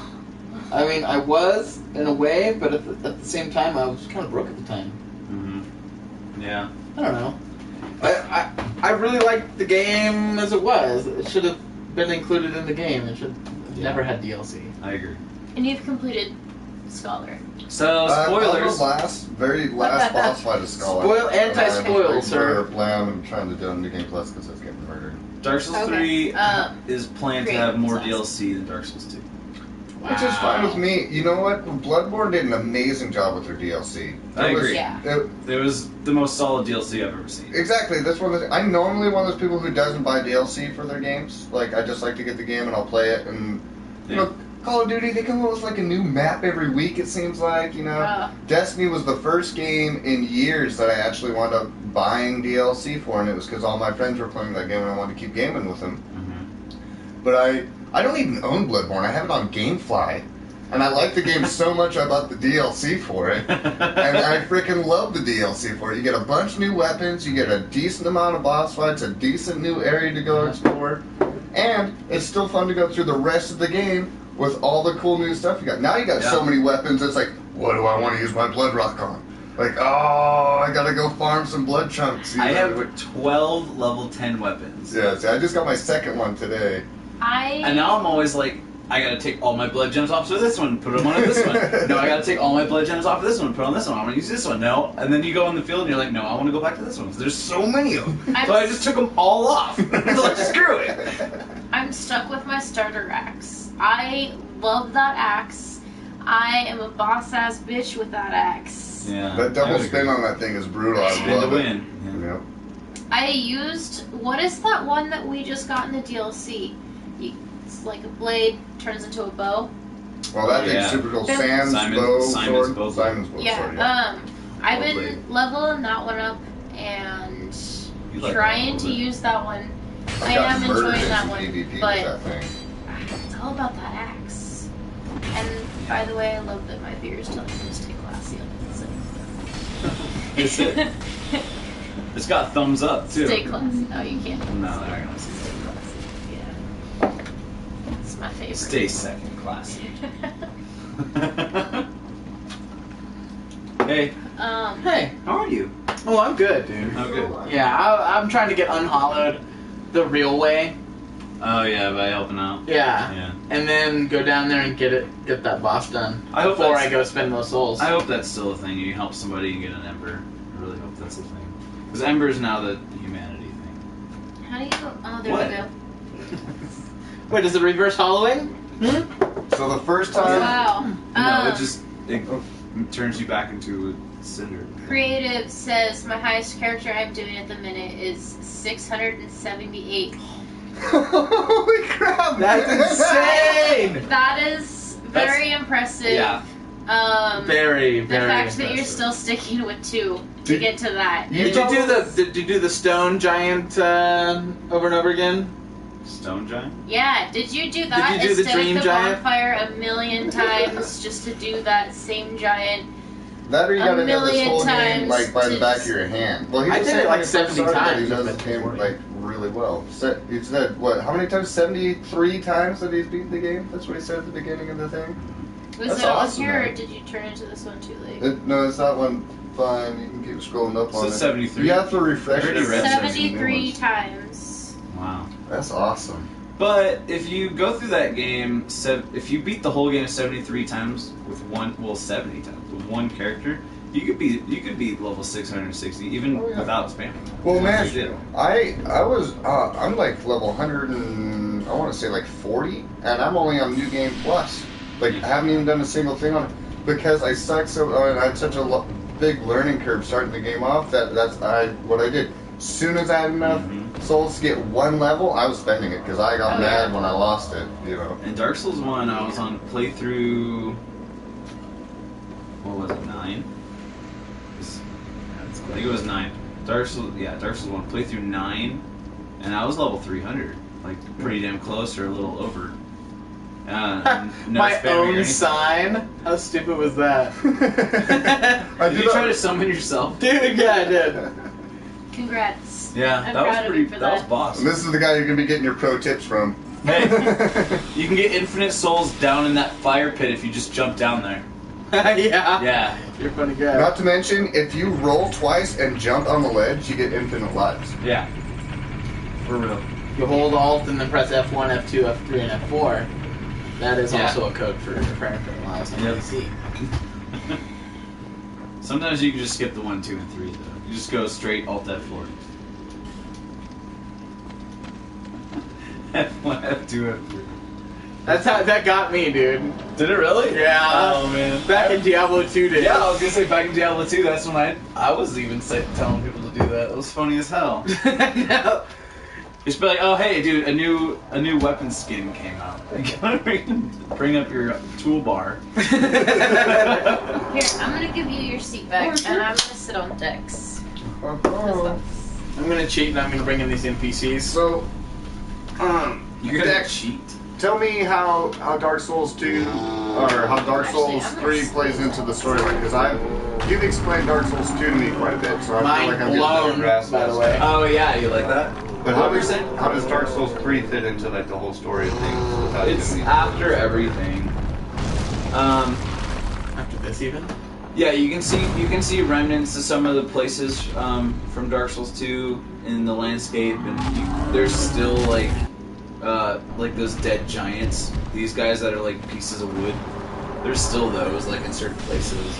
I mean, I was in a way, but at the same time, I was kind of broke at the time. Mm-hmm. Yeah. I don't know. I really liked the game as it was. It should have been included in the game. It should have never had DLC. I agree. And you've completed Scholar. So, On spoilers. the very last boss fight of Scholar. Spoil- anti-spoil, I'm sir. Blam and trying to do a new game plus because I was getting murdered. Dark Souls Okay. 3 is planned to great. have more That's DLC than Dark Souls 2. Which is fine with me. You know what? Bloodborne did an amazing job with their DLC. I agree. Yeah. It was the most solid DLC I've ever seen. Exactly. That's one of the. I'm normally one of those people who doesn't buy DLC for their games. Like I just like to get the game and I'll play it. And you know, Call of Duty, they come up with like a new map every week. It seems like Destiny was the first game in years that I actually wound up buying DLC for, and it was because all my friends were playing that game and I wanted to keep gaming with them. Mm-hmm. But I don't even own Bloodborne. I have it on GameFly. And I like the game so much I bought the DLC for it. And I freaking love the DLC for it. You get a bunch of new weapons, you get a decent amount of boss fights, a decent new area to go explore. And it's still fun to go through the rest of the game with all the cool new stuff you got. Now you got so many weapons, it's like, what do I want to use my blood rock on? Like, oh, I gotta go farm some blood chunks. I have 12 level 10 weapons. Yeah, see, I just got my second one today. And now I'm always like, I gotta take all my blood gems off of this one, put them on this one. No, I gotta take all my blood gems off of this one, put on this one. I wanna use this one. No. And then you go in the field and you're like, no, I wanna go back to this one. There's so many of them. So I just took them all off. So like, screw it. I'm stuck with my starter axe. I love that axe. I am a boss ass bitch with that axe. Yeah. That double spin on that thing is brutal. I Spin to love it. win. Yeah. I used, what is that one that we just got in the DLC? It's like a blade, turns into a bow. Well, that thing's super cool. Simon's bow sword. Yeah, I've been blade. leveling that one up and You like trying that to one, use that one. I got am murdered enjoying in that some one, PvP with but that thing. it's all about that axe. And by the way, I love that my beer is telling me to stay classy on it. It's it. It's got thumbs up too. Stay classy. Oh, you can't. No, they're not gonna see Stay classy. Yeah. It's my favorite. that. Stay second classy. Hey. Hey. How are you? Oh, I'm good, dude. Oh, good. Yeah, I'm trying to get unhollowed the real way. Oh yeah, by helping out. Yeah. Yeah. And then go down there and get that boss done. I hope before that's- I go spend those souls. I hope that's still a thing. You help somebody and get an ember. I really hope that's a thing. Because ember is now the humanity thing. How do you go? Oh, there What? we go. Wait, is it reverse hollowing? So the first time, Wow. No, it turns you back into a cinder. Creative says my highest character I'm doing at the minute is 678. holy crap! That's insane! That is very impressive. Yeah. Very, The very fact that you're impressive. still sticking with 2 to Did- get to that. Did you do the stone giant over and over again? Stone giant? Yeah, did you do that Did you do the instead dream of the giant? bonfire a million times just to do that same giant? That or you A gotta know this million whole game times like by the to back of just- your hand. Well, he I was did it saying like when he 70 started that times. He does the game like really well. He said what? How many times? 73 times that he's beaten the game. That's what he said at the beginning of the thing. Was That's it on awesome, here, or man. did you turn into this one too late? No, it's that one. Fine, you can keep scrolling up So on it's it. 73? You have to refresh I it. already read 73 times. Wow. That's awesome. But if you go through that game, if you beat the whole game 73 times with 70 times with one character, you could beat level 660 even without spamming. Well, That's man, what you did. I'm like level 100 and I want to say like 40, and I'm only on New Game Plus. Like, I haven't even done a single thing on it because I suck so. And I had such a big learning curve starting the game off that what I did. As soon as I had enough souls to get one level, I was spending it because I got mad when I lost it. You know. In Dark Souls 1, I was on playthrough. What was it? 9. I think it was 9. Dark Souls 1 playthrough 9, and I was level 300, like pretty damn close or a little over. No My spamming or own anything. sign? How stupid was that? Did you try to summon yourself? Dude, yeah, I did. Congrats. Yeah, I'm that was proud of pretty. you for That was that. boss. And this is the guy you're gonna be getting your pro tips from. Hey, you can get infinite souls down in that fire pit if you just jump down there. Yeah. Yeah. You're a funny guy. Not to mention, if you roll twice and jump on the ledge, you get infinite lives. Yeah. For real. You hold Alt and then press F1, F2, F3, and F4. That is Yeah. also a code for infinite lives on Yep. PC. Sometimes you can just skip the 1, 2, and 3 though. You just go straight Alt F4. F1, F2, F3. That's how that got me, dude. Did it really? Yeah. Oh man. Back in Diablo 2 days. Yeah, I was gonna say back in Diablo 2. That's when I was even telling people to do that. It was funny as hell. No. Just be like, oh hey, dude, a new weapon skin came out. You gotta bring up your toolbar. Here, I'm gonna give you your seat back, and I'm gonna sit on Dex. Oh. I'm gonna cheat and I'm gonna bring in these NPCs. So, You're gonna Dex, cheat. tell me how Dark Souls 2 or how Dark Souls 3 plays into the storyline, because you've explained Dark Souls 2 to me quite a bit, so I Mind feel like I'm getting a better blown, grasp by of the it. way. Oh yeah, you like that? But What percent? how does Dark Souls 3 fit into like the whole story of things? Without It's giving me- after everything. After this, even. Yeah, you can see remnants of some of the places from Dark Souls 2 in the landscape, and there's still like those dead giants. These guys that are like pieces of wood. There's still those like in certain places.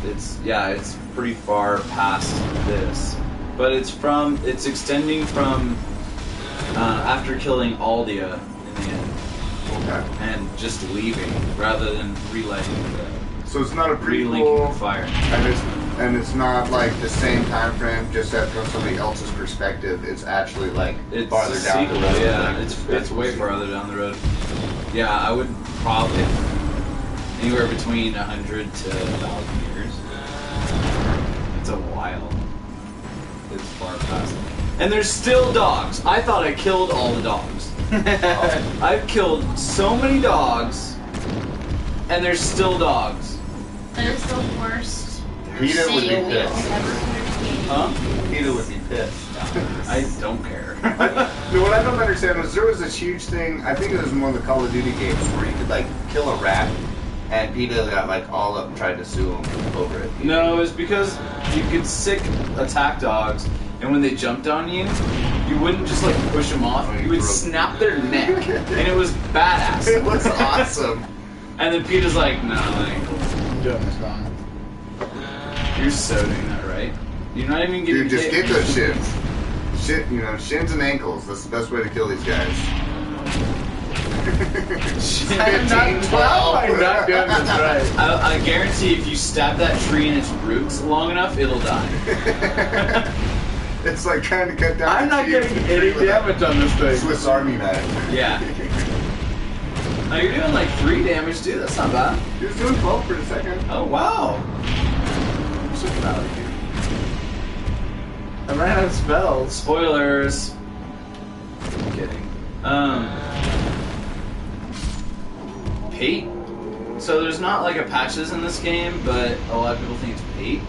It's pretty far past this, but it's extending from after killing Aldia in the end. Okay. And just leaving rather than relighting So it's not a relinking prequel, the fire. and it's not like the same time frame, just that from somebody else's perspective. It's actually like It's farther a down sequel, the road. yeah. like, It's way farther down the road. Yeah, I would probably anywhere between 100 to 1,000 years. It's a while. It's far past. And there's still dogs. I thought I killed all the dogs. I've killed so many dogs, and there's still dogs. That is the worst PETA would be thing you'll pissed. ever understand. Huh? PETA would be pissed. I don't care. No, what I don't understand was there was this huge thing. I think it was in one of the Call of Duty games where you could like kill a rat, and PETA got like all up and tried to sue him over it. No, it's because you could sick attack dogs, and when they jumped on you, you wouldn't just like push them off. You would snap their neck, and it was badass. It was awesome. And then Peter's like, no, that ain't cool. I'm doing this wrong. You're so doing that right. You're not even getting Dude, just hit. get those shins. Shins and ankles. That's the best way to kill these guys. I'm not 12. I'm not doing this right. I guarantee if you stab that tree in its roots long enough, it'll die. It's like trying to cut down. I'm the not tree getting with any a damage on this thing. Swiss Army knife. Yeah. Now you're doing like 3 damage too. That's not bad. He was doing 12 for a second. Oh wow. I'm so proud of you. I ran out of spells. Spoilers. I'm kidding. Pate. So there's not like a patches in this game, but a lot of people think it's Pate,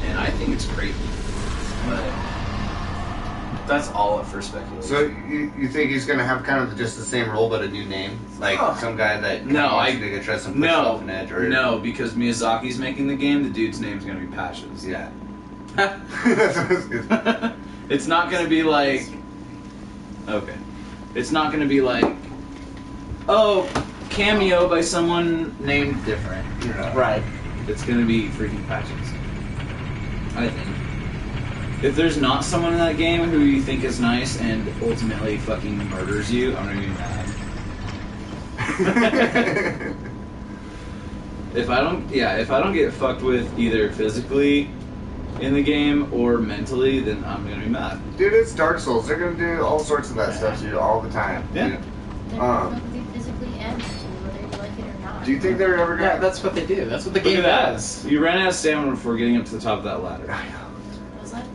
and I think it's great. But that's all at first speculation. So you think he's gonna have kind of just the same role but a new name, like some guy that wants to get dressed and push off an edge, or no, because Miyazaki's making the game. The dude's name's gonna be Patches. yeah. It's not gonna be like. Okay. It's not gonna be like. Oh, cameo by someone named different. Right. It's gonna be freaking Patches. I think. If there's not someone in that game who you think is nice and ultimately fucking murders you, I'm gonna be mad. If I don't get fucked with either physically in the game or mentally, then I'm gonna be mad. Dude, it's Dark Souls. They're gonna do all sorts of that stuff to you all the time. Yeah. Dude. They're going to be physically and mentally, whether you like it or not. Do you think they're ever Yeah, gonna? that's what they do. That's what the Look game at that. does. You ran out of stamina before getting up to the top of that ladder. What was that?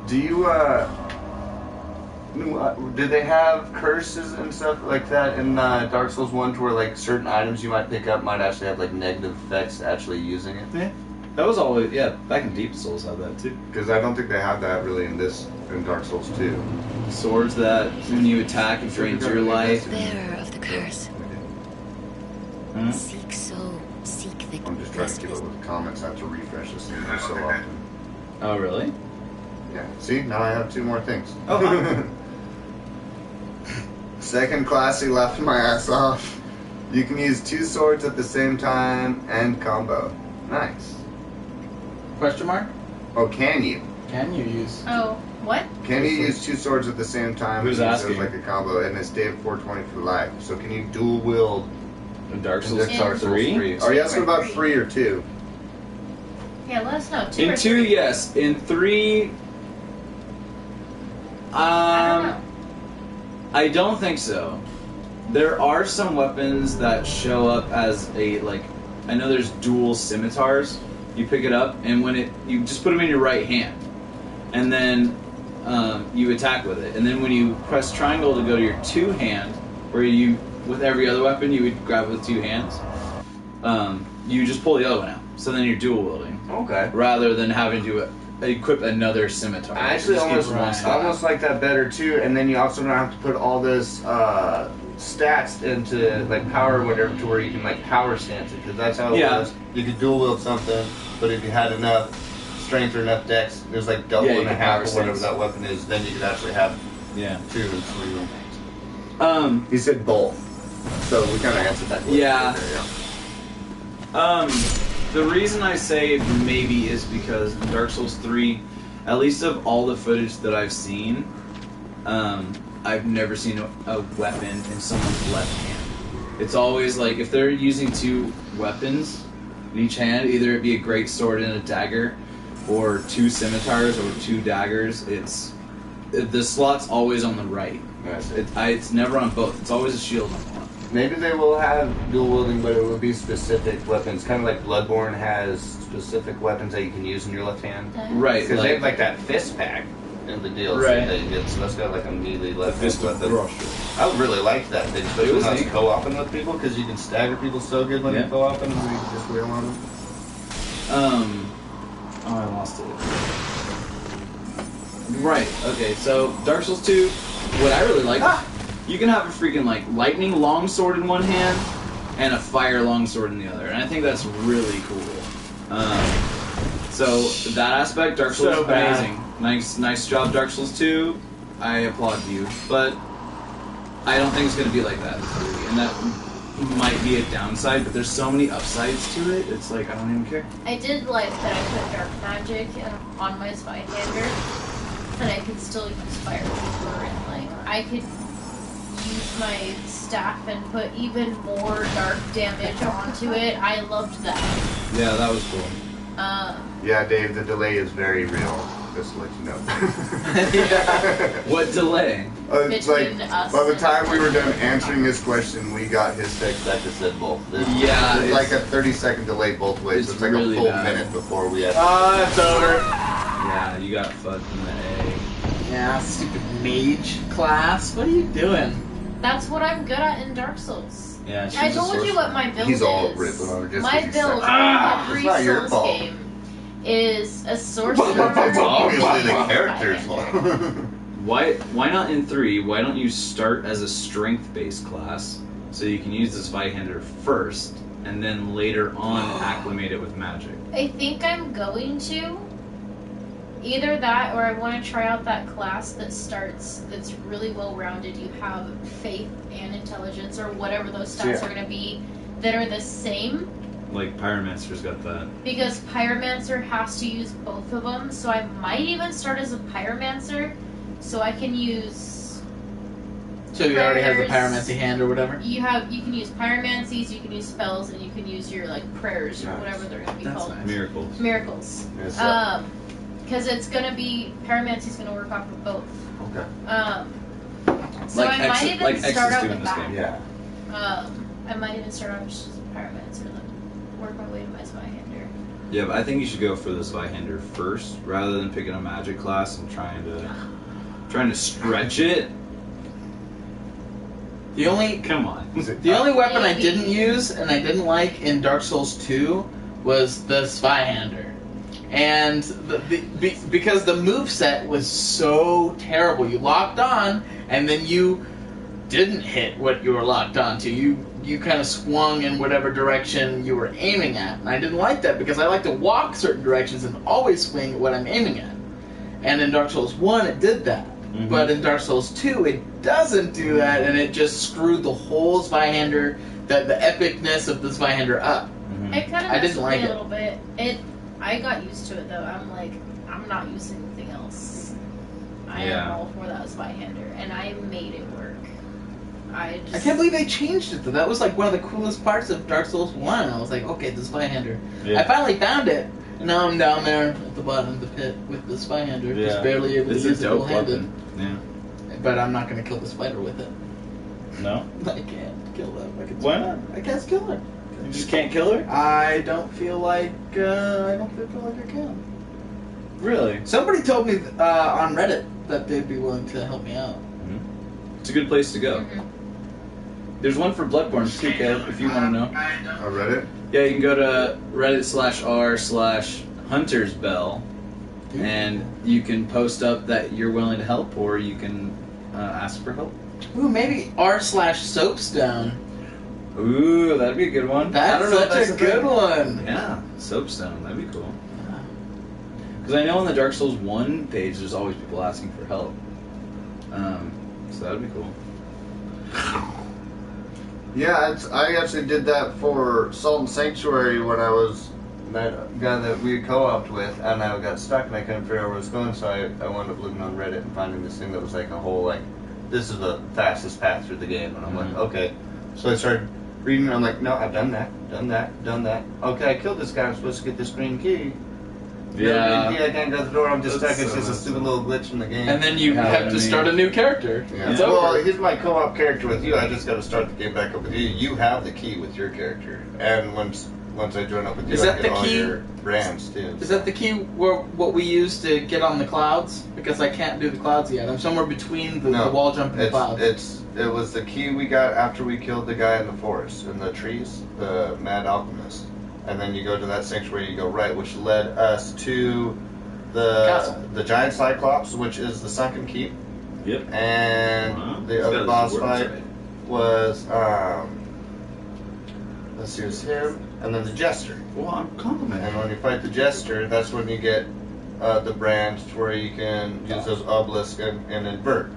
Do you did they have curses and stuff like that in Dark Souls 1 to where like certain items you might pick up might actually have like negative effects actually using it? Yeah. That was always back in Deep Souls had that too. Because I don't think they have that really in Dark Souls 2. Swords that when you attack it drains your life. Bearer of the curse. Hmm? Seek soul, seek the I'm just trying to keep up with the comments. I have to refresh this thing so often. Oh really? Yeah. See, now I have 2 more things. Oh, huh. Second classy left my ass off. You can use 2 swords at the same time and combo. Nice. Question mark? Oh, can you? Can you use? Oh, what? Can you use 2 swords at the same time? Who's and use it asking? as like a combo, and it's Dave 420 for life. So can you dual wield In Dark in Souls this Dark Souls 3? 3? Are you asking about 3. 3 or 2? Yeah, let us know. 2 In or 2, 3? yes. In 3, I don't know. I don't think so. There are some weapons that show up as a I know there's dual scimitars. You pick it up, and you just put them in your right hand, and then you attack with it. And then when you press triangle to go to your 2 hand, where you with every other weapon you would grab with 2 hands, you just pull the other one out. So then you're dual wielding Okay. rather than having to equip another scimitar. I actually It just gives almost, one almost slot. like that better too, and then you also don't have to put all this stats into like power or whatever to where you can like power stance it, because that's how it Yeah. was. You could dual wield something, but if you had enough strength or enough dex, there's like double Yeah, you and a could half power or whatever stance. that weapon is, then you could actually have Yeah. 2 and 3. Um. He said both, so we kind of answered that question. Yeah. There, The reason I say maybe is because in Dark Souls 3, at least of all the footage that I've seen, I've never seen a weapon in someone's left hand. It's always like if they're using 2 weapons in each hand, either it be a great sword and a dagger, or 2 scimitars or 2 daggers. The slot's always on the right. It's never on both. It's always a shield on one. Maybe they will have dual wielding, but it will be specific weapons, kind of like Bloodborne has specific weapons that you can use in your left hand. Right. Because they have like that fist pack in the DLC Right. that you get, so that's got like a melee left Fist hand of weapon. Thrush. I really liked that thing, especially It was when I was neat. co-oping with people, because you can stagger people so good when Yeah. you're co-oping, and you can just wheel on them. Oh, I lost it. Right, okay, so Dark Souls 2, what I really like, you can have a freaking like lightning longsword in one hand and a fire longsword in the other, and I think that's really cool. So that aspect, Dark Souls, So bad. amazing. Nice job, Dark Souls 2. I applaud you, but I don't think it's going to be like that in 3, and that might be a downside, but there's so many upsides to it, it's like, I don't even care. I did like that I put dark magic on my Spyhander, and I could still use fire Reaper, and like I could use my staff and put even more dark damage onto it. I loved that. Yeah, that was cool. Yeah, Dave, the delay is very real. Just to let you know. What delay? It's like, Between us by the and- time we were done answering his question, we got his text back that said both. Yeah, It's like a it's- 30-second delay both ways. it's It's like really a full bad. minute before we had. It's over. Yeah, you got fucked in the A. Yeah, stupid mage class. What are you doing? That's what I'm good at in Dark Souls. Yeah, she's I a told you what my build He's is. all ripping on her just my 'cause he's build sexy. in every It's not your Souls fault. game is a sorcerer. It's obviously the with character's Spyhander. fault. Why not in 3? Why don't you start as a strength-based class so you can use the Spyhander first, and then later on acclimate it with magic? I think I'm going to. Either that, or I want to try out that class that's really well-rounded. You have faith and intelligence, or whatever those stats Yeah. are going to be, that are the same. Like Pyromancer's got that. Because Pyromancer has to use both of them, so I might even start as a Pyromancer, so I can use. So he already has the Prayers. pyromancy hand or whatever? You can use pyromancies, you can use spells, and you can use your like prayers or Nice. whatever they're gonna be That's called. nice. Miracles. Miracles. Yes, Because it's gonna be pyromancy's gonna work off of both. Okay. So Like I might X- even like X start is out doing with this that. game. Yeah. I might even start out just as a pyromancer, then work my way to my Spyhander. Yeah, but I think you should go for the Spyhander first, rather than picking a magic class and trying to stretch it. The only Come on. the only weapon I didn't use and I didn't like in Dark Souls 2 was the Spyhander. And because the moveset was so terrible. You locked on and then you didn't hit what you were locked onto. You kind of swung in whatever direction you were aiming at. And I didn't like that because I like to walk certain directions and always swing at what I'm aiming at. And in Dark Souls 1 it did that. Mhm. But in Dark Souls 2 it doesn't do that, and it just screwed the whole Spyhander, the epicness of the Spyhander up. Mhm. It kind of I messed didn't with me like a it. little bit. I got used to it though. I'm like, I'm not using anything else. I Yeah. am all for that Spyhander, and I made it work. I can't believe they changed it though. That was like one of the coolest parts of Dark Souls 1. I was like, okay, the Spyhander. Yeah. I finally found it, and now I'm down there at the bottom of the pit with the Spyhander, Yeah. just barely able It's to a use it dope full-handed. weapon. Yeah. But I'm not going to kill the spider with it. No? I can't kill them. Why not? I can't kill her. You just can't kill her? I don't feel like I can. Really? Somebody told me on Reddit that they'd be willing to help me out. It's a good place to go. Mhm. There's one for Bloodborne too, Kev, if you want to know. I read it. Yeah, you can go to Reddit/r/HuntersBell, and you can post up that you're willing to help, or you can ask for help. Ooh, maybe r/soapstone. Ooh, that'd be a good one. I don't That's know if such that's a good one. Yeah, soapstone. That'd be cool. Because I know on the Dark Souls 1 page, there's always people asking for help. So that'd be cool. Yeah, I actually did that for Salt and Sanctuary when I was that guy that we co-opted with, and I got stuck and I couldn't figure out where I was going, so I wound up looking on Reddit and finding this thing that was like a whole, like, this is the fastest path through the game, and I'm like, okay. So I started reading, and I'm like, no, I've done that. Okay, I killed this guy, I'm supposed to get this green key. Yeah. I can't go to the door, I'm just That's stuck, it's so just a stupid little glitch in the game. And then you have to start a new character. Yeah. It's Well, over. he's my co-op character with you. I just got to start the game back up with you. You have the key with your character, and once I join up with you, Is I that get the all key? your brands too. Is that the key what we use to get on the clouds? Because I can't do the clouds yet. I'm somewhere between the wall jump and the clouds. It was the key we got after we killed the guy in the forest, in the trees, the mad alchemist. And then you go to that sanctuary, you go right, which led us to the giant cyclops, which is the sunken keep. Yep. And the other boss fight was let's see, it was him, and then the jester. Well, I'm complimenting. And when you fight the jester, that's when you get the brands to where you can use those obelisks and invert.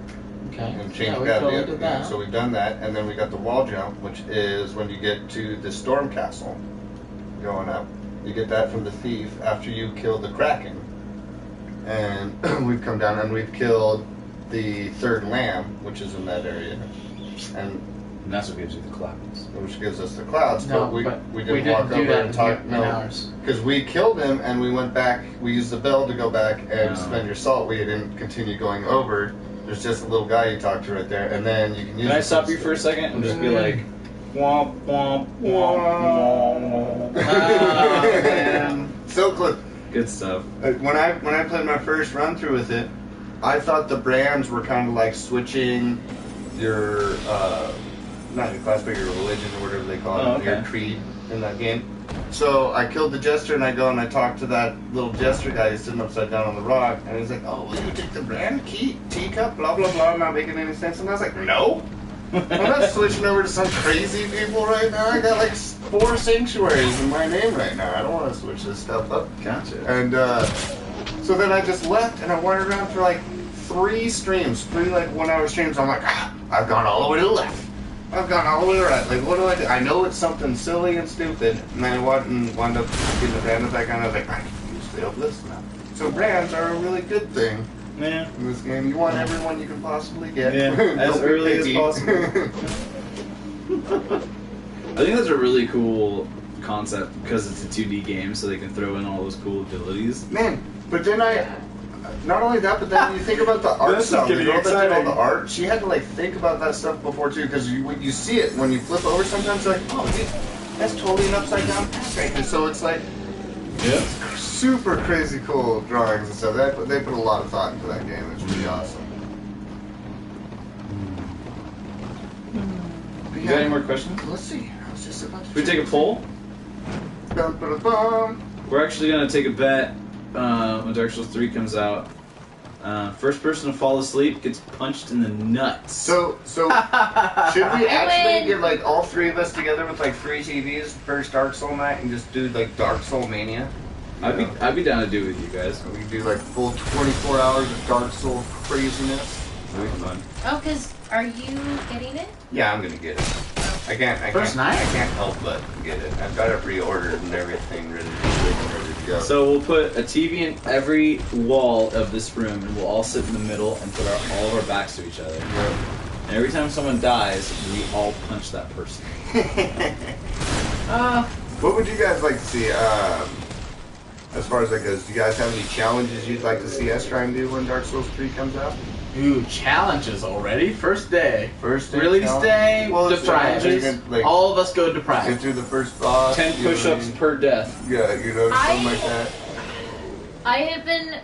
Okay. And change Yeah, we gravity. totally did that. So we've done that, and then we got the wall jump, which is when you get to the storm castle going up. You get that from the thief after you kill the kraken. And we've come down and we've killed the third lamb, which is in that area. And that's what gives you the clouds. which gives us the clouds, No, but we we didn't walk do over that and talk. in No, ours. because we killed him and we went back. We used the bell to go back and Oh. spend your salt. We didn't continue going over. There's just a little guy you talk to right there, and then you can use. Can I the stop you for a second and just be like, womp womp womp womp? Ah, man. So close. Good stuff. When I played my first run through with it, I thought the brands were kind of like switching your not your class, but your religion or whatever they call it, Oh, okay. your creed in that game. So I killed the jester and I go and I talk to that little jester guy who's sitting upside down on the rock, and he's like, "Oh, will you take the brand key, teacup, blah blah blah," not making any sense. And I was like, "No, I'm not switching over to some crazy people right now. I got like 4 sanctuaries in my name right now. I don't want to switch this stuff up." Gotcha. And so then I just left and I wandered around for like 3 streams, 3 like 1-hour streams. I'm like, I've gone all the way to the left. I've gone all the way to the right. Like, what do I do? I know it's something silly and stupid. And then I wound up getting the brand back on. I was like, I can use the obelisks now. So brands are a really good thing Yeah. in this game. You want everyone you can possibly get. Yeah, as Don't be early as picky. possible. I think that's a really cool concept because it's a 2D game, so they can throw in all those cool abilities. Man, but then not only that, but then you think about the art This is style. The getting girl that did all exciting. the art, she had to like think about that stuff before too, because you see it when you flip over. Sometimes you're like, oh, dude, that's totally an upside down pancake. And so it's like Yeah. super crazy cool drawings and stuff. They put a lot of thought into that game. It's really awesome. But You got any more questions? Let's see. I was just about to. Should we take a poll? Bum, ba, da, bum. We're actually gonna take a bet when Dark Souls 3 comes out. First person to fall asleep gets punched in the nuts. So should we I actually win. get like all 3 of us together with like free TVs first Dark Soul night and just do like Dark Soul Mania? I'd be down to do it with you guys. We can do like full 24 hours of Dark Soul craziness. That'd be fun. Oh, because are you getting it? Yeah, I'm gonna get it. I First night? I can't help but get it. I've got it pre-ordered and everything ready to go. So we'll put a TV in every wall of this room, and we'll all sit in the middle and put all of our backs to each other. And every time someone dies, we all punch that person. What would you guys like to see? As far as that goes, do you guys have any challenges you'd like to see us try and do when Dark Souls 3 comes out? Ooh, challenges already? First day. First day Release challenge? day, Well, it's deprived. challenges, like- All of us go Get deprived. through the first boss. 10 you know what I push-ups mean? per death. Yeah, you know, something like that. I have been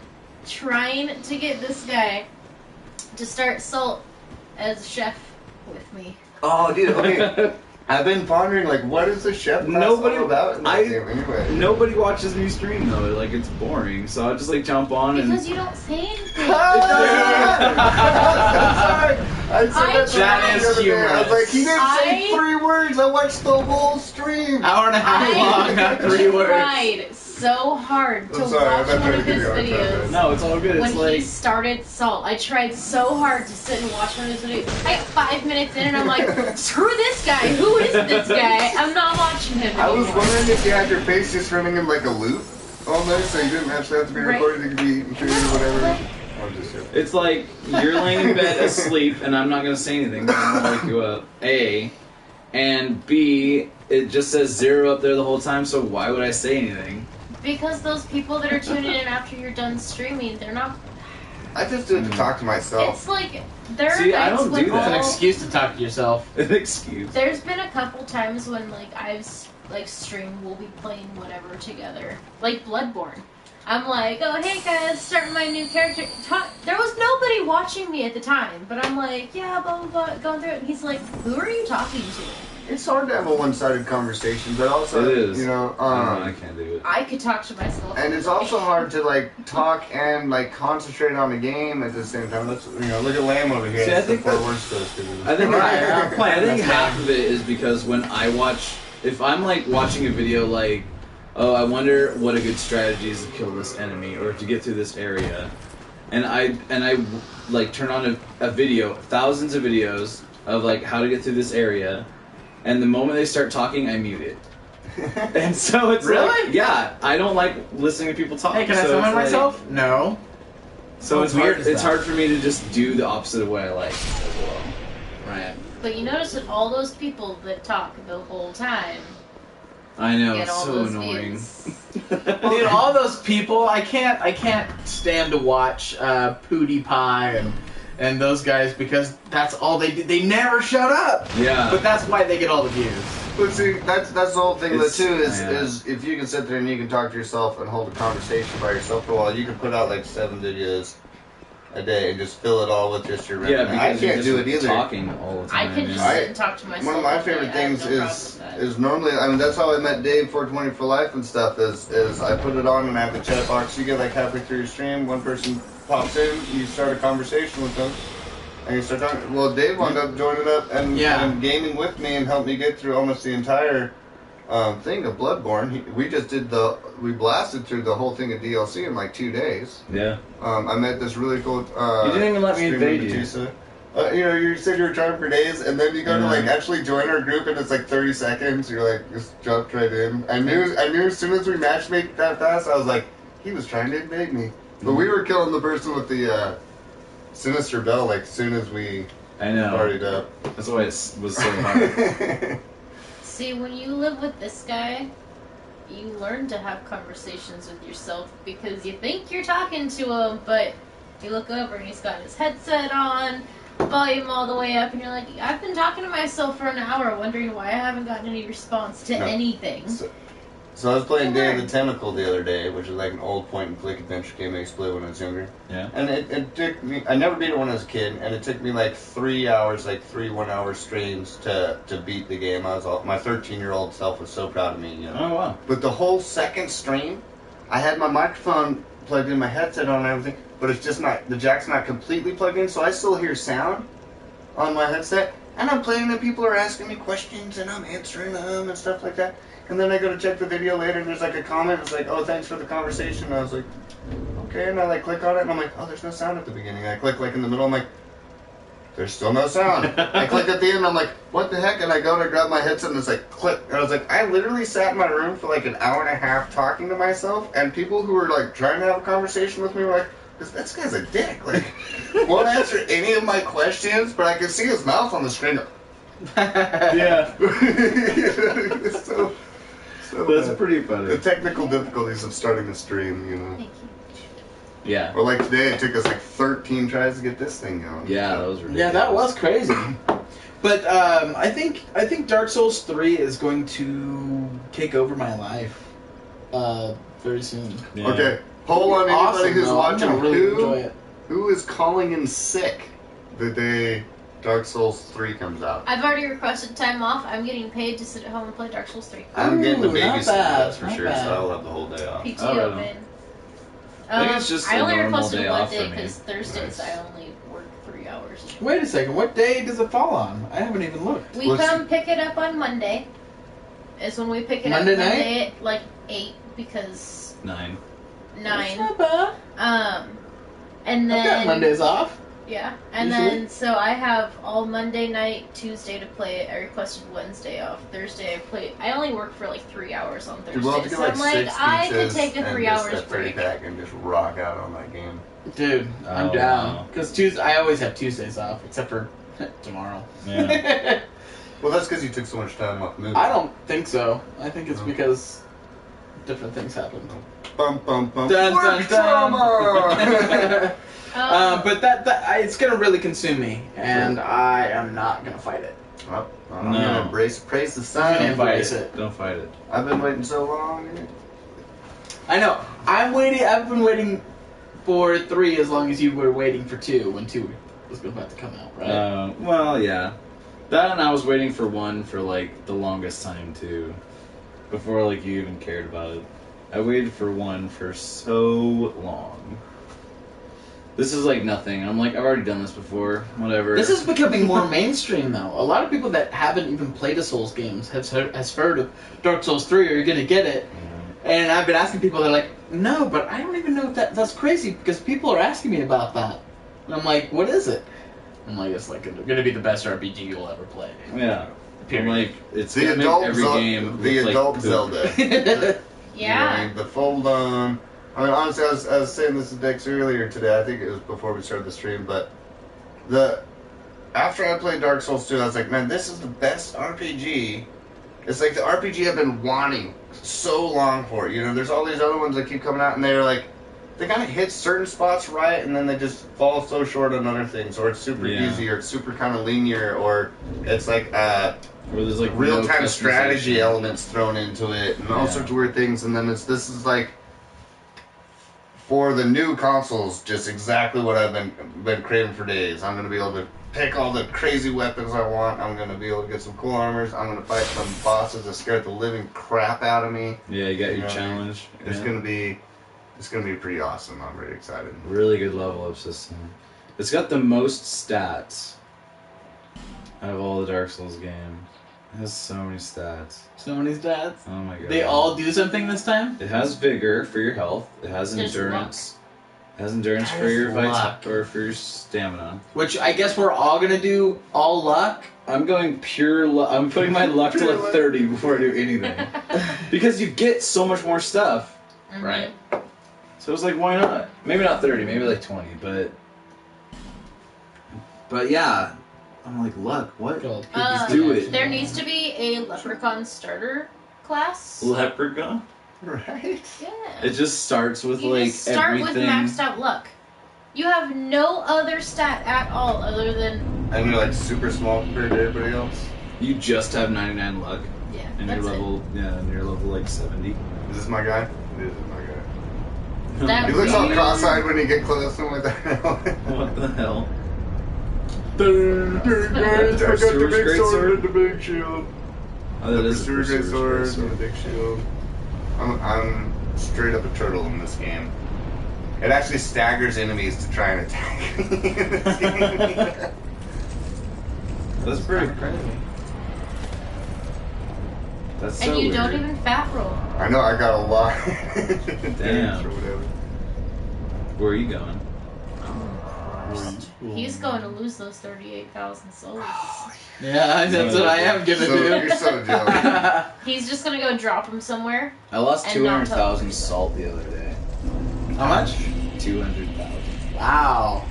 trying to get this guy to start Salt as chef with me. Oh, dude, okay. I've been pondering, like, what is the chef class Nobody- all about in that I- game anyway? Nobody watches me stream though. Like it's boring. So I just like jump on and. Because you don't say anything. Sorry. I said that to That him is the other day. I was like, he didn't say I- 3 words. I watched the whole stream. Hour and a half long, not 3 words. tried so hard to I'm sorry, watch I'm not one of trying his to give you a hard time, videos. No, it's all good. When It's he like started Salt, I tried so hard to sit and watch one of his videos. I got 5 minutes in and I'm like, screw this guy. Who is this guy? I'm not watching him I anymore. was wondering if you had your face just running in like a loop all night, so you didn't actually have to be Right. recorded. You could be eating food or whatever. I'm just joking. it's like you're laying in bed asleep, and I'm not gonna say anything. I'm gonna wake you up. A, and B, it just says 0 up there the whole time. So why would I say anything? Because those people that are tuning in after you're done streaming, they're not. I just do it to talk to myself. It's like there are See, I nights don't when do that. It's an all- excuse to talk to yourself. An excuse. There's been a couple times when like I've like streamed, we'll be playing whatever together, like Bloodborne. I'm like, oh hey guys, starting my new character. There was nobody watching me at the time, but I'm like, yeah, blah blah blah, going through it. And he's like, who are you talking to? It's hard to have a one-sided conversation, but also, It is. you know, I can't do it. I could talk to myself. and it's also hard to like talk and like concentrate on the game at the same time. Let's, you know, look at Lamb over here. See, I That's the think far that- worse to us, 'cause it was- I think Right, yeah. I think That's half fine. of it is because when I watch, if I'm like watching a video like, oh, I wonder what a good strategy is to kill this enemy or to get through this area, and I like turn on a video, thousands of videos of like how to get through this area, and the moment they start talking, I mute it. And so it's Really? like, yeah, I don't like listening to people talk. Hey, can I so film it's like- myself? No. So How it's weird hard. is It's that? hard for me to just do the opposite of what I like as well. Right. But you notice that all those people that talk the whole time I know, get it's all so those annoying. views. Dude, all those people, I can't stand to watch PewDiePie and those guys because that's all they do. They never shut up. Yeah. But that's why they get all the views. But see, that's the whole thing with It's- it too yeah. is if you can sit there and you can talk to yourself and hold a conversation by yourself for a while, you can put out like 7 videos a day and just fill it all with just your Yeah, rant. because I you're can't just do it either. talking all the I time. can just yeah. sit and talk to myself. One of my all day. favorite I have things no problem is with that. is normally, I mean, that's how I met Dave 420 for life and stuff. Is I put it on and I have the chat box. You get like halfway through your stream, one person pops in, you start a conversation with them, and you start talking. Well, Dave wound up joining up and, Yeah. and gaming with me and helped me get through almost the entire thing of Bloodborne. We blasted through the whole thing of DLC in like 2 days. Yeah. I met this really cool. You didn't even let me streamer, invade you. Batista. You know, you said you were trying for days, and then you go to like Yeah. actually join our group, and it's like 30 seconds. You're like just jumped right in. I knew as soon as we matchmade that fast, I was like, he was trying to invade me. But we were killing the person with the sinister bell like as soon as we I know. partied up. That's why it was so hard. See, when you live with this guy, you learn to have conversations with yourself because you think you're talking to him, but you look over and he's got his headset on, volume all the way up, and you're like, I've been talking to myself for an hour wondering why I haven't gotten any response to No. anything. So I was playing You Day of learn. the Tentacle the other day, which is like an old point-and-click adventure game I used to play when I was younger. Yeah. And it took me, I never beat it when I was a kid, and it took me like 3 hours, like 3 1-hour streams to beat the game. My 13-year-old self was so proud of me, you know. Oh wow. But the whole second stream, I had my microphone plugged in, my headset on and everything, but it's just not, the jack's not completely plugged in, so I still hear sound on my headset, and I'm playing and people are asking me questions and I'm answering them and stuff like that. And then I go to check the video later and there's like a comment, it's like, oh, thanks for the conversation. And I was like, okay, and I like click on it and I'm like, oh, there's no sound at the beginning. I click like in the middle, I'm like, there's still no sound. I click at the end, I'm like, what the heck? And I go to grab my headset and it's like, click. And I was like, I literally sat in my room for like an hour and a half talking to myself, and people who were like trying to have a conversation with me were like, this guy's a dick. Like, won't answer any of my questions, but I can see his mouth on the screen. Yeah. It's so That's bad. pretty The funny. technical difficulties of starting a stream, you know. Thank you. Yeah. Or like today, it took us like 13 tries to get this thing going. Yeah, that was ridiculous. Yeah, that was crazy. But I think Dark Souls 3 is going to take over my life very soon. Yeah. Okay, poll on anybody Awesome, who's though. I'm watching. gonna really enjoy it. Who is calling in sick the day Dark Souls 3 comes out. I've already requested time off. I'm getting paid to sit at home and play Dark Souls 3. I'm getting the Ooh, baby not school, bad, that's for not sure, bad. so I'll have the whole day off. PTO, I don't know. man. I think it's just I a only normal requested day one off day for me. because Thursdays Nice. I only work 3 hours. Wait a second. What day does it fall on? I haven't even looked. We Let's come pick it up on Monday. Is when we pick it Monday up night? Monday at like 8 because 9. 9. That's not bad. And I've got then Mondays off. yeah, and Usually. then so I have all Monday night, Tuesday to play it. I requested Wednesday off. Thursday I play. I only work for like 3 hours on Thursday, Dude, we'll have to get so like I'm like 6 I could pizzas take a and 3 just hours a 30 break. pack and just rock out on that game. Dude, I'm Oh, down. wow. Because Tuesday, I always have Tuesdays off, except for tomorrow. Yeah. Well, that's because you took so much time off moving. I don't think so. I think it's Oh. because different things happen. Bum, bum, bum. Dun, Work dun, dun. trauma! But it's gonna really consume me, and I am not gonna fight it. Well, I'm No. gonna praise the I'm sun. gonna Don't fight embrace it. it. Don't fight it. I've been waiting so long. Dude. I know. I'm waiting. I've been waiting for 3 as long as you were waiting for 2 when 2 was about to come out, right? Well, yeah. That and I was waiting for 1 for like the longest time too. Before like you even cared about it. I waited for 1 for so long. This is like nothing. I'm like, I've already done this before. Whatever. This is becoming more mainstream though. A lot of people that haven't even played a Souls games has heard of Dark Souls 3 or you're gonna get it. And I've been asking people, they're like, no, but I don't even know if that's crazy because people are asking me about that. And I'm like, what is it? I'm like, it's like gonna be the best RPG you'll ever play. Yeah. I'm like, it's The gonna make adult, every game the look adult like poop. Zelda. You know, Yeah. the fold on. I mean, honestly, I was saying this to Dex earlier today. I think it was before we started the stream, but after I played Dark Souls 2, I was like, man, this is the best RPG. It's like the RPG I've been wanting so long for. You know, there's all these other ones that keep coming out, and they're like, they kind of hit certain spots right, and then they just fall so short on other things, or it's super Yeah. easy, or it's super kind of linear, or it's like Where there's like real-time no strategy customization. elements thrown into it, and all Yeah. sorts of weird things. And then this is like for the new consoles, just exactly what I've been craving for days. I'm gonna be able to pick all the crazy weapons I want. I'm gonna be able to get some cool armors. I'm gonna fight some bosses that scared the living crap out of me. Yeah, you got You your know, challenge. It's Yeah. gonna be pretty awesome. I'm really excited. Really good level up system. It's got the most stats out of all the Dark Souls games. It has so many stats. So many stats. Oh my god. They all do something this time? It has vigor for your health. It has There's endurance. It has endurance That for is your luck. or for your stamina. Which I guess we're all gonna do all luck. I'm going pure luck. I'm putting my luck to Pure like luck. 30 before I do anything. Because you get so much more stuff. Mhm. Right. So it's like, why not? Maybe not 30, maybe like 20, but yeah. I'm like, luck, what? Do it. There needs to be a leprechaun starter class. Leprechaun? Right? Yeah. It just starts with You like just start everything. with maxed out luck. You have no other stat at all other than And you're like super small compared to everybody else. You just have 99 luck, yeah. and That's you're level and you're level like 70. Is this my guy? This is my guy. That He looks all really- cross-eyed when you get close to him with that helmet. What the hell? Guys, I got the Pursuer's big great sword sword? and the big shield. Oh, The that is a Pursuer's great sword sword. and the big shield. I'm straight up a turtle in this game. It actually staggers enemies to try and attack me in this game. That's pretty crazy. That's so And you weird. don't even fat roll. I know, I got a lot. Damn. Or whatever. Where are you going? He's going to lose those 38,000 souls. Yeah, that's what I am gonna So, do. you're so jealous. He's just gonna go drop them somewhere. I lost And not 200,000 tell salt the other day. How much? 200,000. Wow.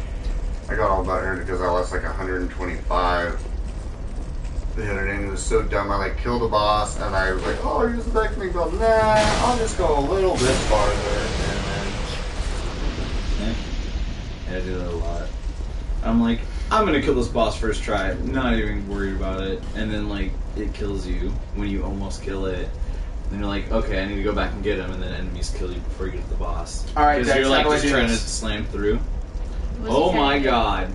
I got all butthurt because I lost like 125 the other day, and it was so dumb. I like killed a boss, and I was like, "Oh, I'll use the technique." But nah, I'll just go a little bit farther, and Yeah, I do that a lot. I'm like, I'm gonna kill this boss first try, not even worried about it, and then like it kills you when you almost kill it. Then you're like, okay, I need to go back and get him, and then enemies kill you before you get to the boss. All right, because Dex, you're like how do I just do trying this? to slam through. What's Oh he my trying to do? god!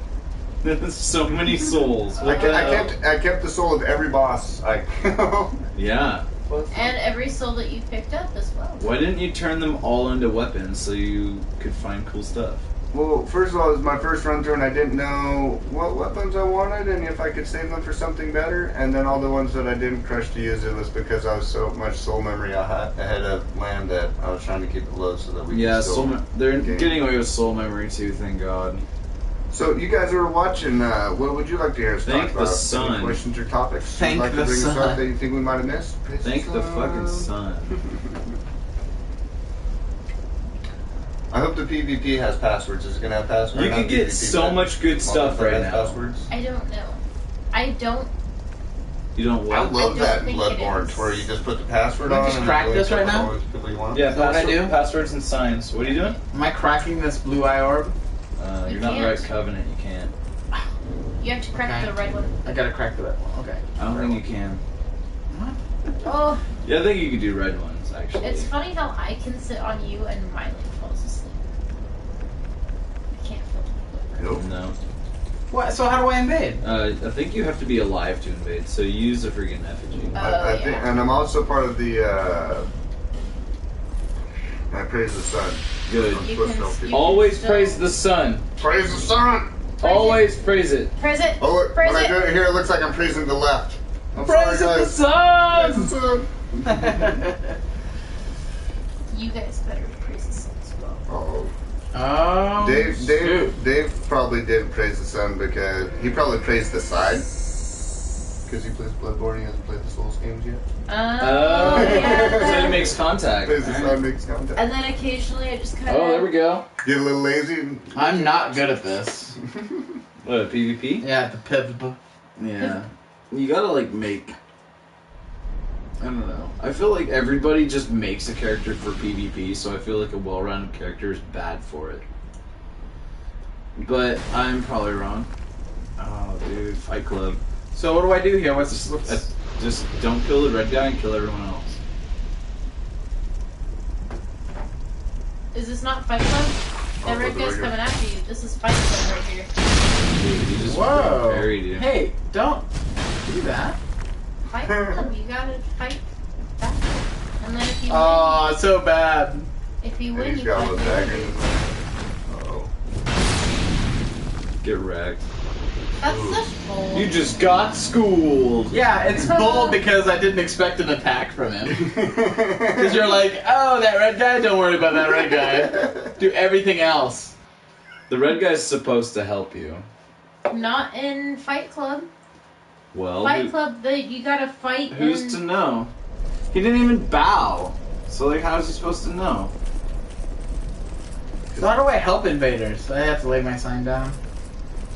So many souls. I What the hell? kept the soul of every boss I killed. Yeah. And every soul that you picked up as well. Why didn't you turn them all into weapons so you could find cool stuff? Well, first of all, it was my first run through, and I didn't know what weapons I wanted and if I could save them for something better. And then all the ones that I didn't crush to use, it was because I was so much soul memory ahead of land that I was trying to keep it low so that we Yeah, could still they're game. getting away with soul memory too, thank God. So you guys were watching. What would you like to hear us Thank talk the about? sun. Any questions or topics Thank you'd like the to bring us sun. up that you think we might have missed? Praise Thank the fucking sun. I hope the PvP has passwords. Is it gonna have passwords? You can get so much good stuff right now. Passwords. I don't know. I don't. You don't I what? love don't that in think it Bloodborne, is. where you just put the password Can I on. just and crack it this goes right to now? all those people you want. Yeah, that what I do? passwords and signs. What are you doing? Am I cracking this blue eye orb? You You're not can't. right covenant, you can't. You have to crack Okay. the red one. I gotta crack the red one. Okay. I don't think you can. What? Oh, Yeah, I think you could do red ones, actually. it's funny how I can sit on you and Miley falls asleep. I can't feel it. Nope. No. What? So how do I invade? I think you have to be alive to invade, so use a freaking effigy. I think, yeah. and I'm also part of the. I praise the sun. Good. I'm You supposed can- to help people. you- Always still- praise the sun. Praise the sun. Praise Always praise it. Praise it. Oh, look, Praise when it. I do it here, it looks like I'm praising the left. I'm Praise sorry, the guys. sun! Praise the sun. You guys better praise the sun as well. Oh. Oh. shoot. Dave probably didn't praise the sun because he probably praised the side. Because he plays Bloodborne, he hasn't played the Souls games yet. Oh, So yeah. it makes contact. Praise the sun makes contact. And then occasionally I just kind of. Oh, there we go. Get a little lazy. And I'm not good at this. What, PvP? Yeah, the pivot. Yeah. You gotta, like, make... I don't know. I feel like everybody just makes a character for PvP, so I feel like a well-rounded character is bad for it. But I'm probably wrong. Oh, dude. Fight Club. So what do I do here? What's Just don't kill the red guy and kill everyone else. Is this not Fight Club? Oh, The red the guy's regular. coming after you. This is Fight Club right here. Dude, you just Whoa. parried you. Hey, don't do that. Fight Club, you gotta fight back. And then if you Oh, it's so bad. win, if you And win, he's you got a fight little the dagger other in dude. his hand. Uh-oh. Get wrecked. That's such bull. You just got schooled. Yeah, it's bold because I didn't expect an attack from him. Because you're like, oh, that red guy? Don't worry about that red guy. Do everything else. The red guy's supposed to help you. Not in Fight Club. Well, Fight Club, you gotta fight who's in... to know? He didn't even bow. So, like, how is he supposed to know? So how do I help invaders? I have to lay my sign down.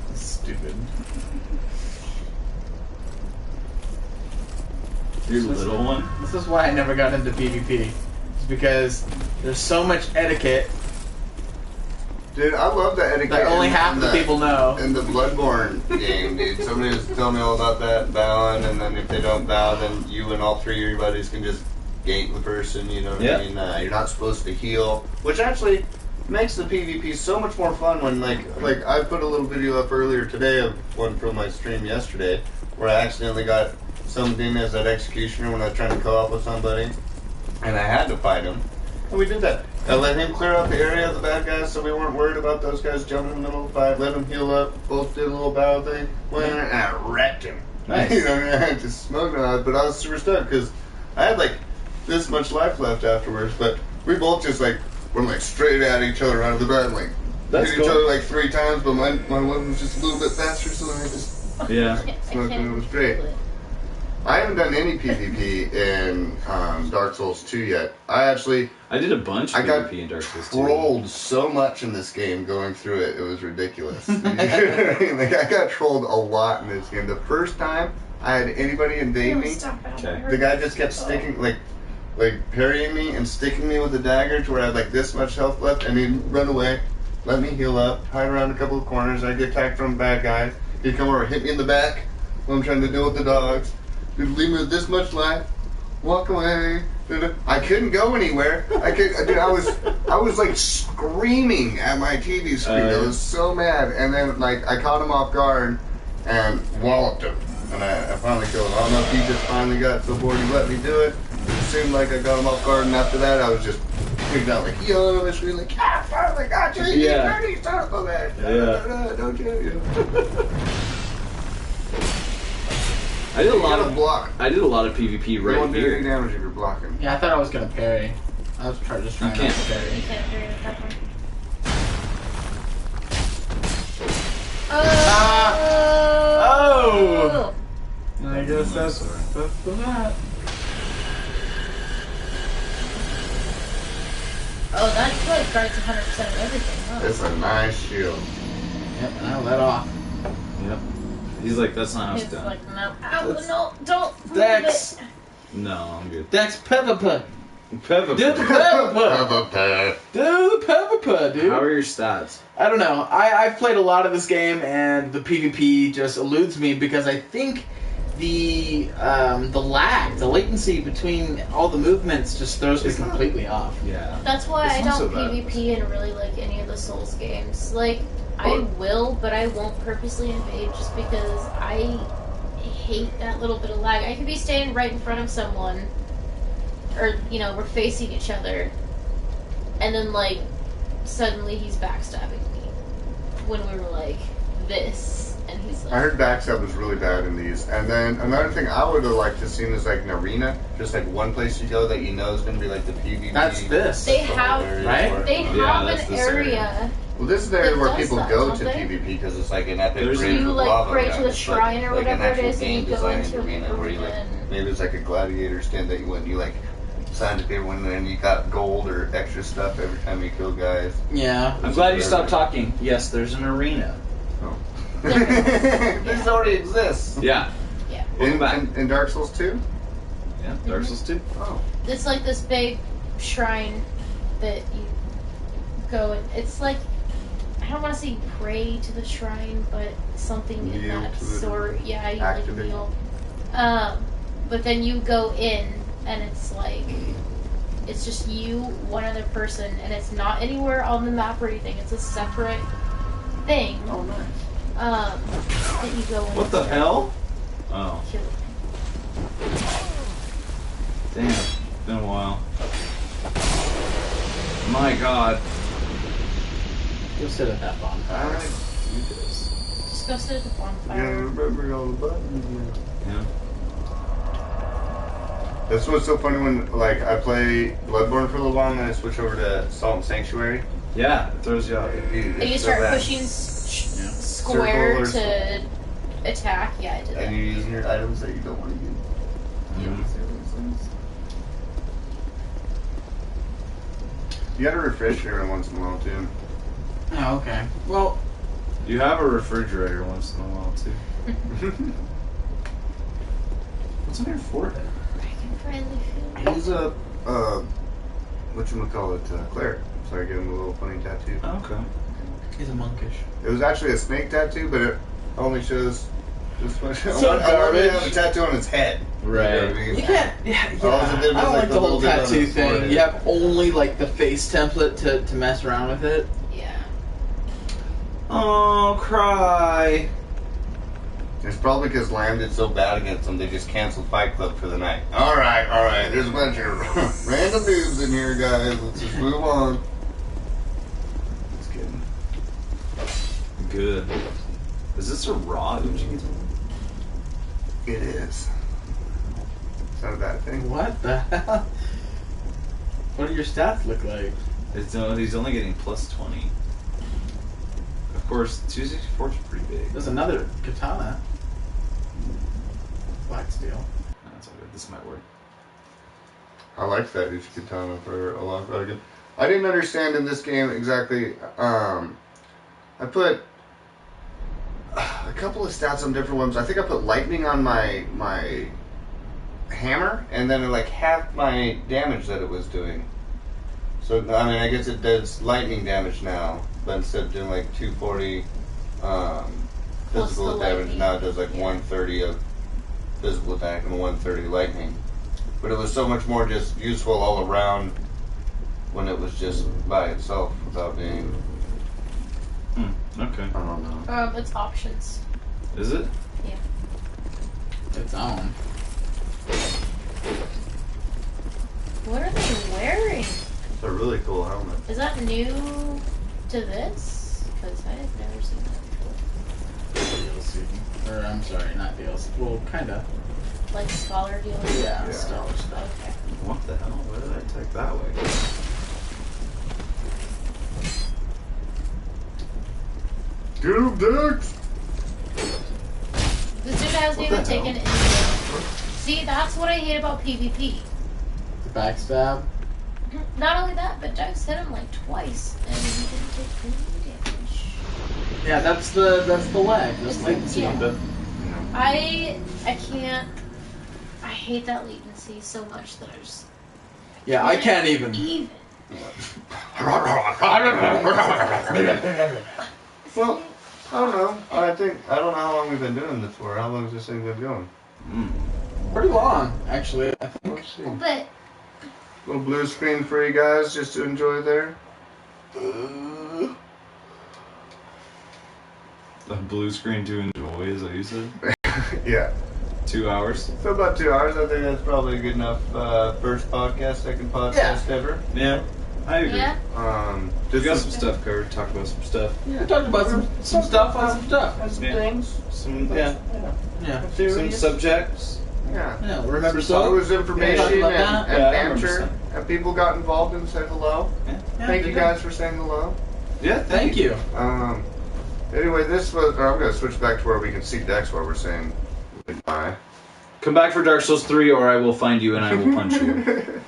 That's stupid. Your little one? This is why I never got into PvP. It's because there's so much etiquette Dude, I love the etiquette. that only half the people know. In the Bloodborne game, dude. Somebody was telling me all about that, bowing, and then if they don't bow, then you and all three of your buddies can just gank the person, you know what Yep. I mean? You're not supposed to heal, which actually makes the PvP so much more fun when, like I put a little video up earlier today of one from my stream yesterday, where I accidentally got summoned in as that executioner when I was trying to co-op with somebody, and I had to fight him. And we did that. I let him clear out the area of the bad guys so we weren't worried about those guys jumping in the middle of the fight, let him heal up, both did a little bow thing, went in and I wrecked him. Nice. You know, I just smoked him, but I was super stoked because I had like this much life left afterwards, but we both just like went like straight at each other out of the bed and like That's hit cool. each other like 3 times, but my one was just a little bit faster, so then I just Yeah. I Smoking, can't it was great. feel it. I haven't done any PvP in Dark Souls 2 yet. I did a bunch I of got PvP in Dark Souls 2. trolled so much in this game going through it. It was ridiculous. You know what I mean? Like, I got trolled a lot in this game. The first time I had anybody invade me, Okay. the guy just kept sticking, like parrying me and sticking me with a dagger to where I had like this much health left, and he'd run away, let me heal up, hide around a couple of corners. I'd get attacked from bad guys. He'd come over, hit me in the back while I'm trying to deal with the dogs. He'd leave me with this much life, walk away, I couldn't go anywhere. Dude, I was like screaming at my TV screen. I was so mad. And then like I caught him off guard and walloped him. And I finally killed him. I don't know if he just finally got so bored he let me do it. It seemed like I got him off guard, and after that I was just freaked out, like yelling at my screen, like, I finally got you, you dirty son of a bitch. Don't you? I did a lot of block. I did a lot of PvP You right won't do any here. damage if you're blocking. Yeah, I thought I was gonna parry. I was just trying can't. to parry. You can't parry with that one. Oh! I guess that's for that. Oh, that like guards 100% of everything, huh? It's a nice shield. Yep, and I let off. Yep. He's like, that's not how it's He's done. like, no, ow, no, don't move Dex. it. No, I'm good. Dex Peppa. Peppa. Do the Peppa. Do the Peppa, dude. How are your stats? I don't know. I've played a lot of this game, and the PvP just eludes me because I think the lag, the latency between all the movements just throws me completely off. Yeah. That's why It's I not so don't bad. PvP in really like any of the Souls games. Like, I will, but I won't purposely invade just because I hate that little bit of lag. I could be standing right in front of someone, or, you know, we're facing each other, and then, like, suddenly he's backstabbing me when we were, like, this, and he's like... I heard backstab was really bad in these. And then another thing I would have liked to seen is like an arena, just like one place you go that you know is going to be like the PvP. That's this. They have, right? they Yeah, have that's an this area. Well, this is the area It where does people that, go don't to they? PvP because it's like an epic There's- bridge You, with like, lava. pray to down. the It's shrine or like an whatever it actual is, and you go game-designed into arena an where you like, arena. maybe it's like a gladiator stand that you went and you like signed a paper and then you got gold or extra stuff every time you kill guys. Yeah. I'm glad you stopped talking. Yes, there's an arena. Oh. This already exists. Yeah. Yeah. Welcome back. In Dark Souls 2? Yeah, Dark Souls 2. Oh. It's like this big shrine that you go and it's like, I don't want to say pray to the shrine, but something in Kneel that to the sort. Yeah, you activate. like kneel. But then you go in and it's like, it's just you, one other person, and it's not anywhere on the map or anything. It's a separate thing. Oh, nice. That you go in. What the hell? Oh, Kill. damn. It's been a while. My god. Go sit at that bonfire. Alright. Just go sit at the You gotta bonfire. remember all the buttons, man. Yeah. That's what's so funny when, like, I play Bloodborne for a little while and then I switch over to Salt and Sanctuary. Yeah, it throws you out. Dude, And you it's so start bad. pushing square Circle or to attack. Yeah, I did that. And you're using your items that you don't want to use. Mhm. You gotta refresh it every once in a while, too. Oh, okay. Well, You have a refrigerator once in a while, too. What's on your forehead? Friendly food. He's a, whatchamacallit, cleric. So I gave him a little funny tattoo. Okay. he's a monkish. It was actually a snake tattoo, but it only shows this much. So I wanted to garbage. have a tattoo on his head. Right. You know what I mean? You can't. Yeah. All it did was, I don't like, like the the whole little bit on tattoo his thing. forehead. You have only like the face template to mess around with it. Yeah. Oh, cry. It's probably because Lamb did so bad against him, they just canceled Fight Club for the night. Alright, there's a bunch of random dudes in here, guys. Let's just move on. Just kidding. Good. Is this a rod? Did you get something? It is. Is that a bad thing? What the hell? What do your stats look like? It's, he's only getting plus 20. Of course, 264 is pretty big. There's another katana. Black steel. No, that's all good. This might work. I like that Uchikatana for a long time. I didn't understand in this game exactly. I put a couple of stats on different ones. I think I put lightning on my hammer, and then like half my damage that it was doing. So I mean, I guess it does lightning damage now, but instead of doing like 240 physical the damage, lightning. now it does like Yeah. 130 of physical attack and 130 lightning. but it was so much more just useful all around when it was just by itself without being. Okay. I don't know. It's options. Is it? Its own. What are they wearing? It's a really cool helmet. Is that new to this? Because I've never seen that before. DLC. Or, I'm sorry, not DLC. Well, kinda. Like scholar deals? Yeah, Yeah. scholar stuff. Okay. What the hell? Why did I type that way? Get him, Dex! This dude hasn't What even the taken any damage. See, that's what I hate about PvP. The backstab. Not only that, but Jax hit him like twice, and he didn't take any damage. Yeah, that's the lag. That's It's latency. yeah. I can't. I hate that latency so much that I just. Yeah, I can't even. Even. Well, I don't know. I don't know how long we've been doing this for. How long has this thing been going? Pretty long, actually. I think. Let's see. But Little blue screen for you guys just to enjoy there. The blue screen to enjoy, is that what you said? Yeah. 2 hours? So about 2 hours. I think that's probably a good enough first podcast, second podcast ever. Yeah, I agree. yeah, We got some stuff covered. Talked about some stuff. We talked about some stuff on some stuff. Some Yeah. things. Some yeah. Yeah. Some Theories. subjects. Yeah. Yeah, remember It so? was information Talk about that? and Yeah, I remember banter, some. and people got involved and said hello. Yeah, Thank you good. guys for saying hello. Yeah, Thank you. Anyway, this was. I'm gonna switch back to where we can see Dex while we're saying goodbye. Come back for Dark Souls 3 or I will find you and I will punch you.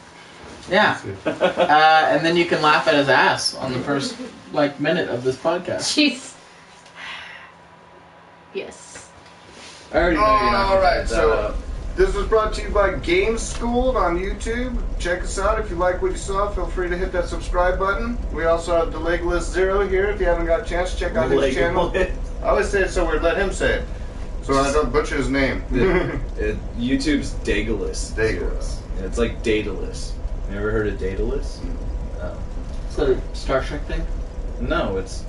Yeah. And then you can laugh at his ass on the first minute of this podcast. jeez. Yes. I already know you're not All right, gonna so that up. this was brought to you by GameSkooled on YouTube. Check us out. If you like what you saw, feel free to hit that subscribe button. We also have the Legolas Zero here. If you haven't got a chance, check out his channel. I always say it so weird. Let him say it, so I don't butcher his name. YouTube's Daedalus. Legolas. Yeah, it's like Daedalus. You ever heard of Daedalus? Oh. Is that a Star Trek thing? No, it's.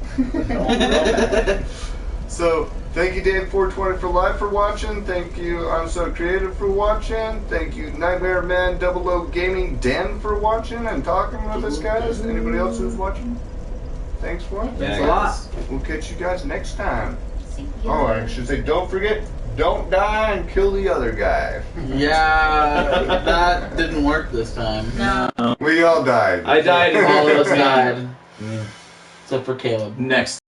So, thank you Dave420 for live for watching. Thank you I'm So Creative for watching. Thank you Nightmare Man 00 Gaming Den for watching and talking with us, guys. Anybody else who's watching? Thanks for watching. Yeah, Thanks a lot. guys. We'll catch you guys next time. See Oh, ya. I should say, don't forget, don't die and kill the other guy. Yeah, that didn't work this time. No. We all died. I died. All of us died. Except for Caleb. Next.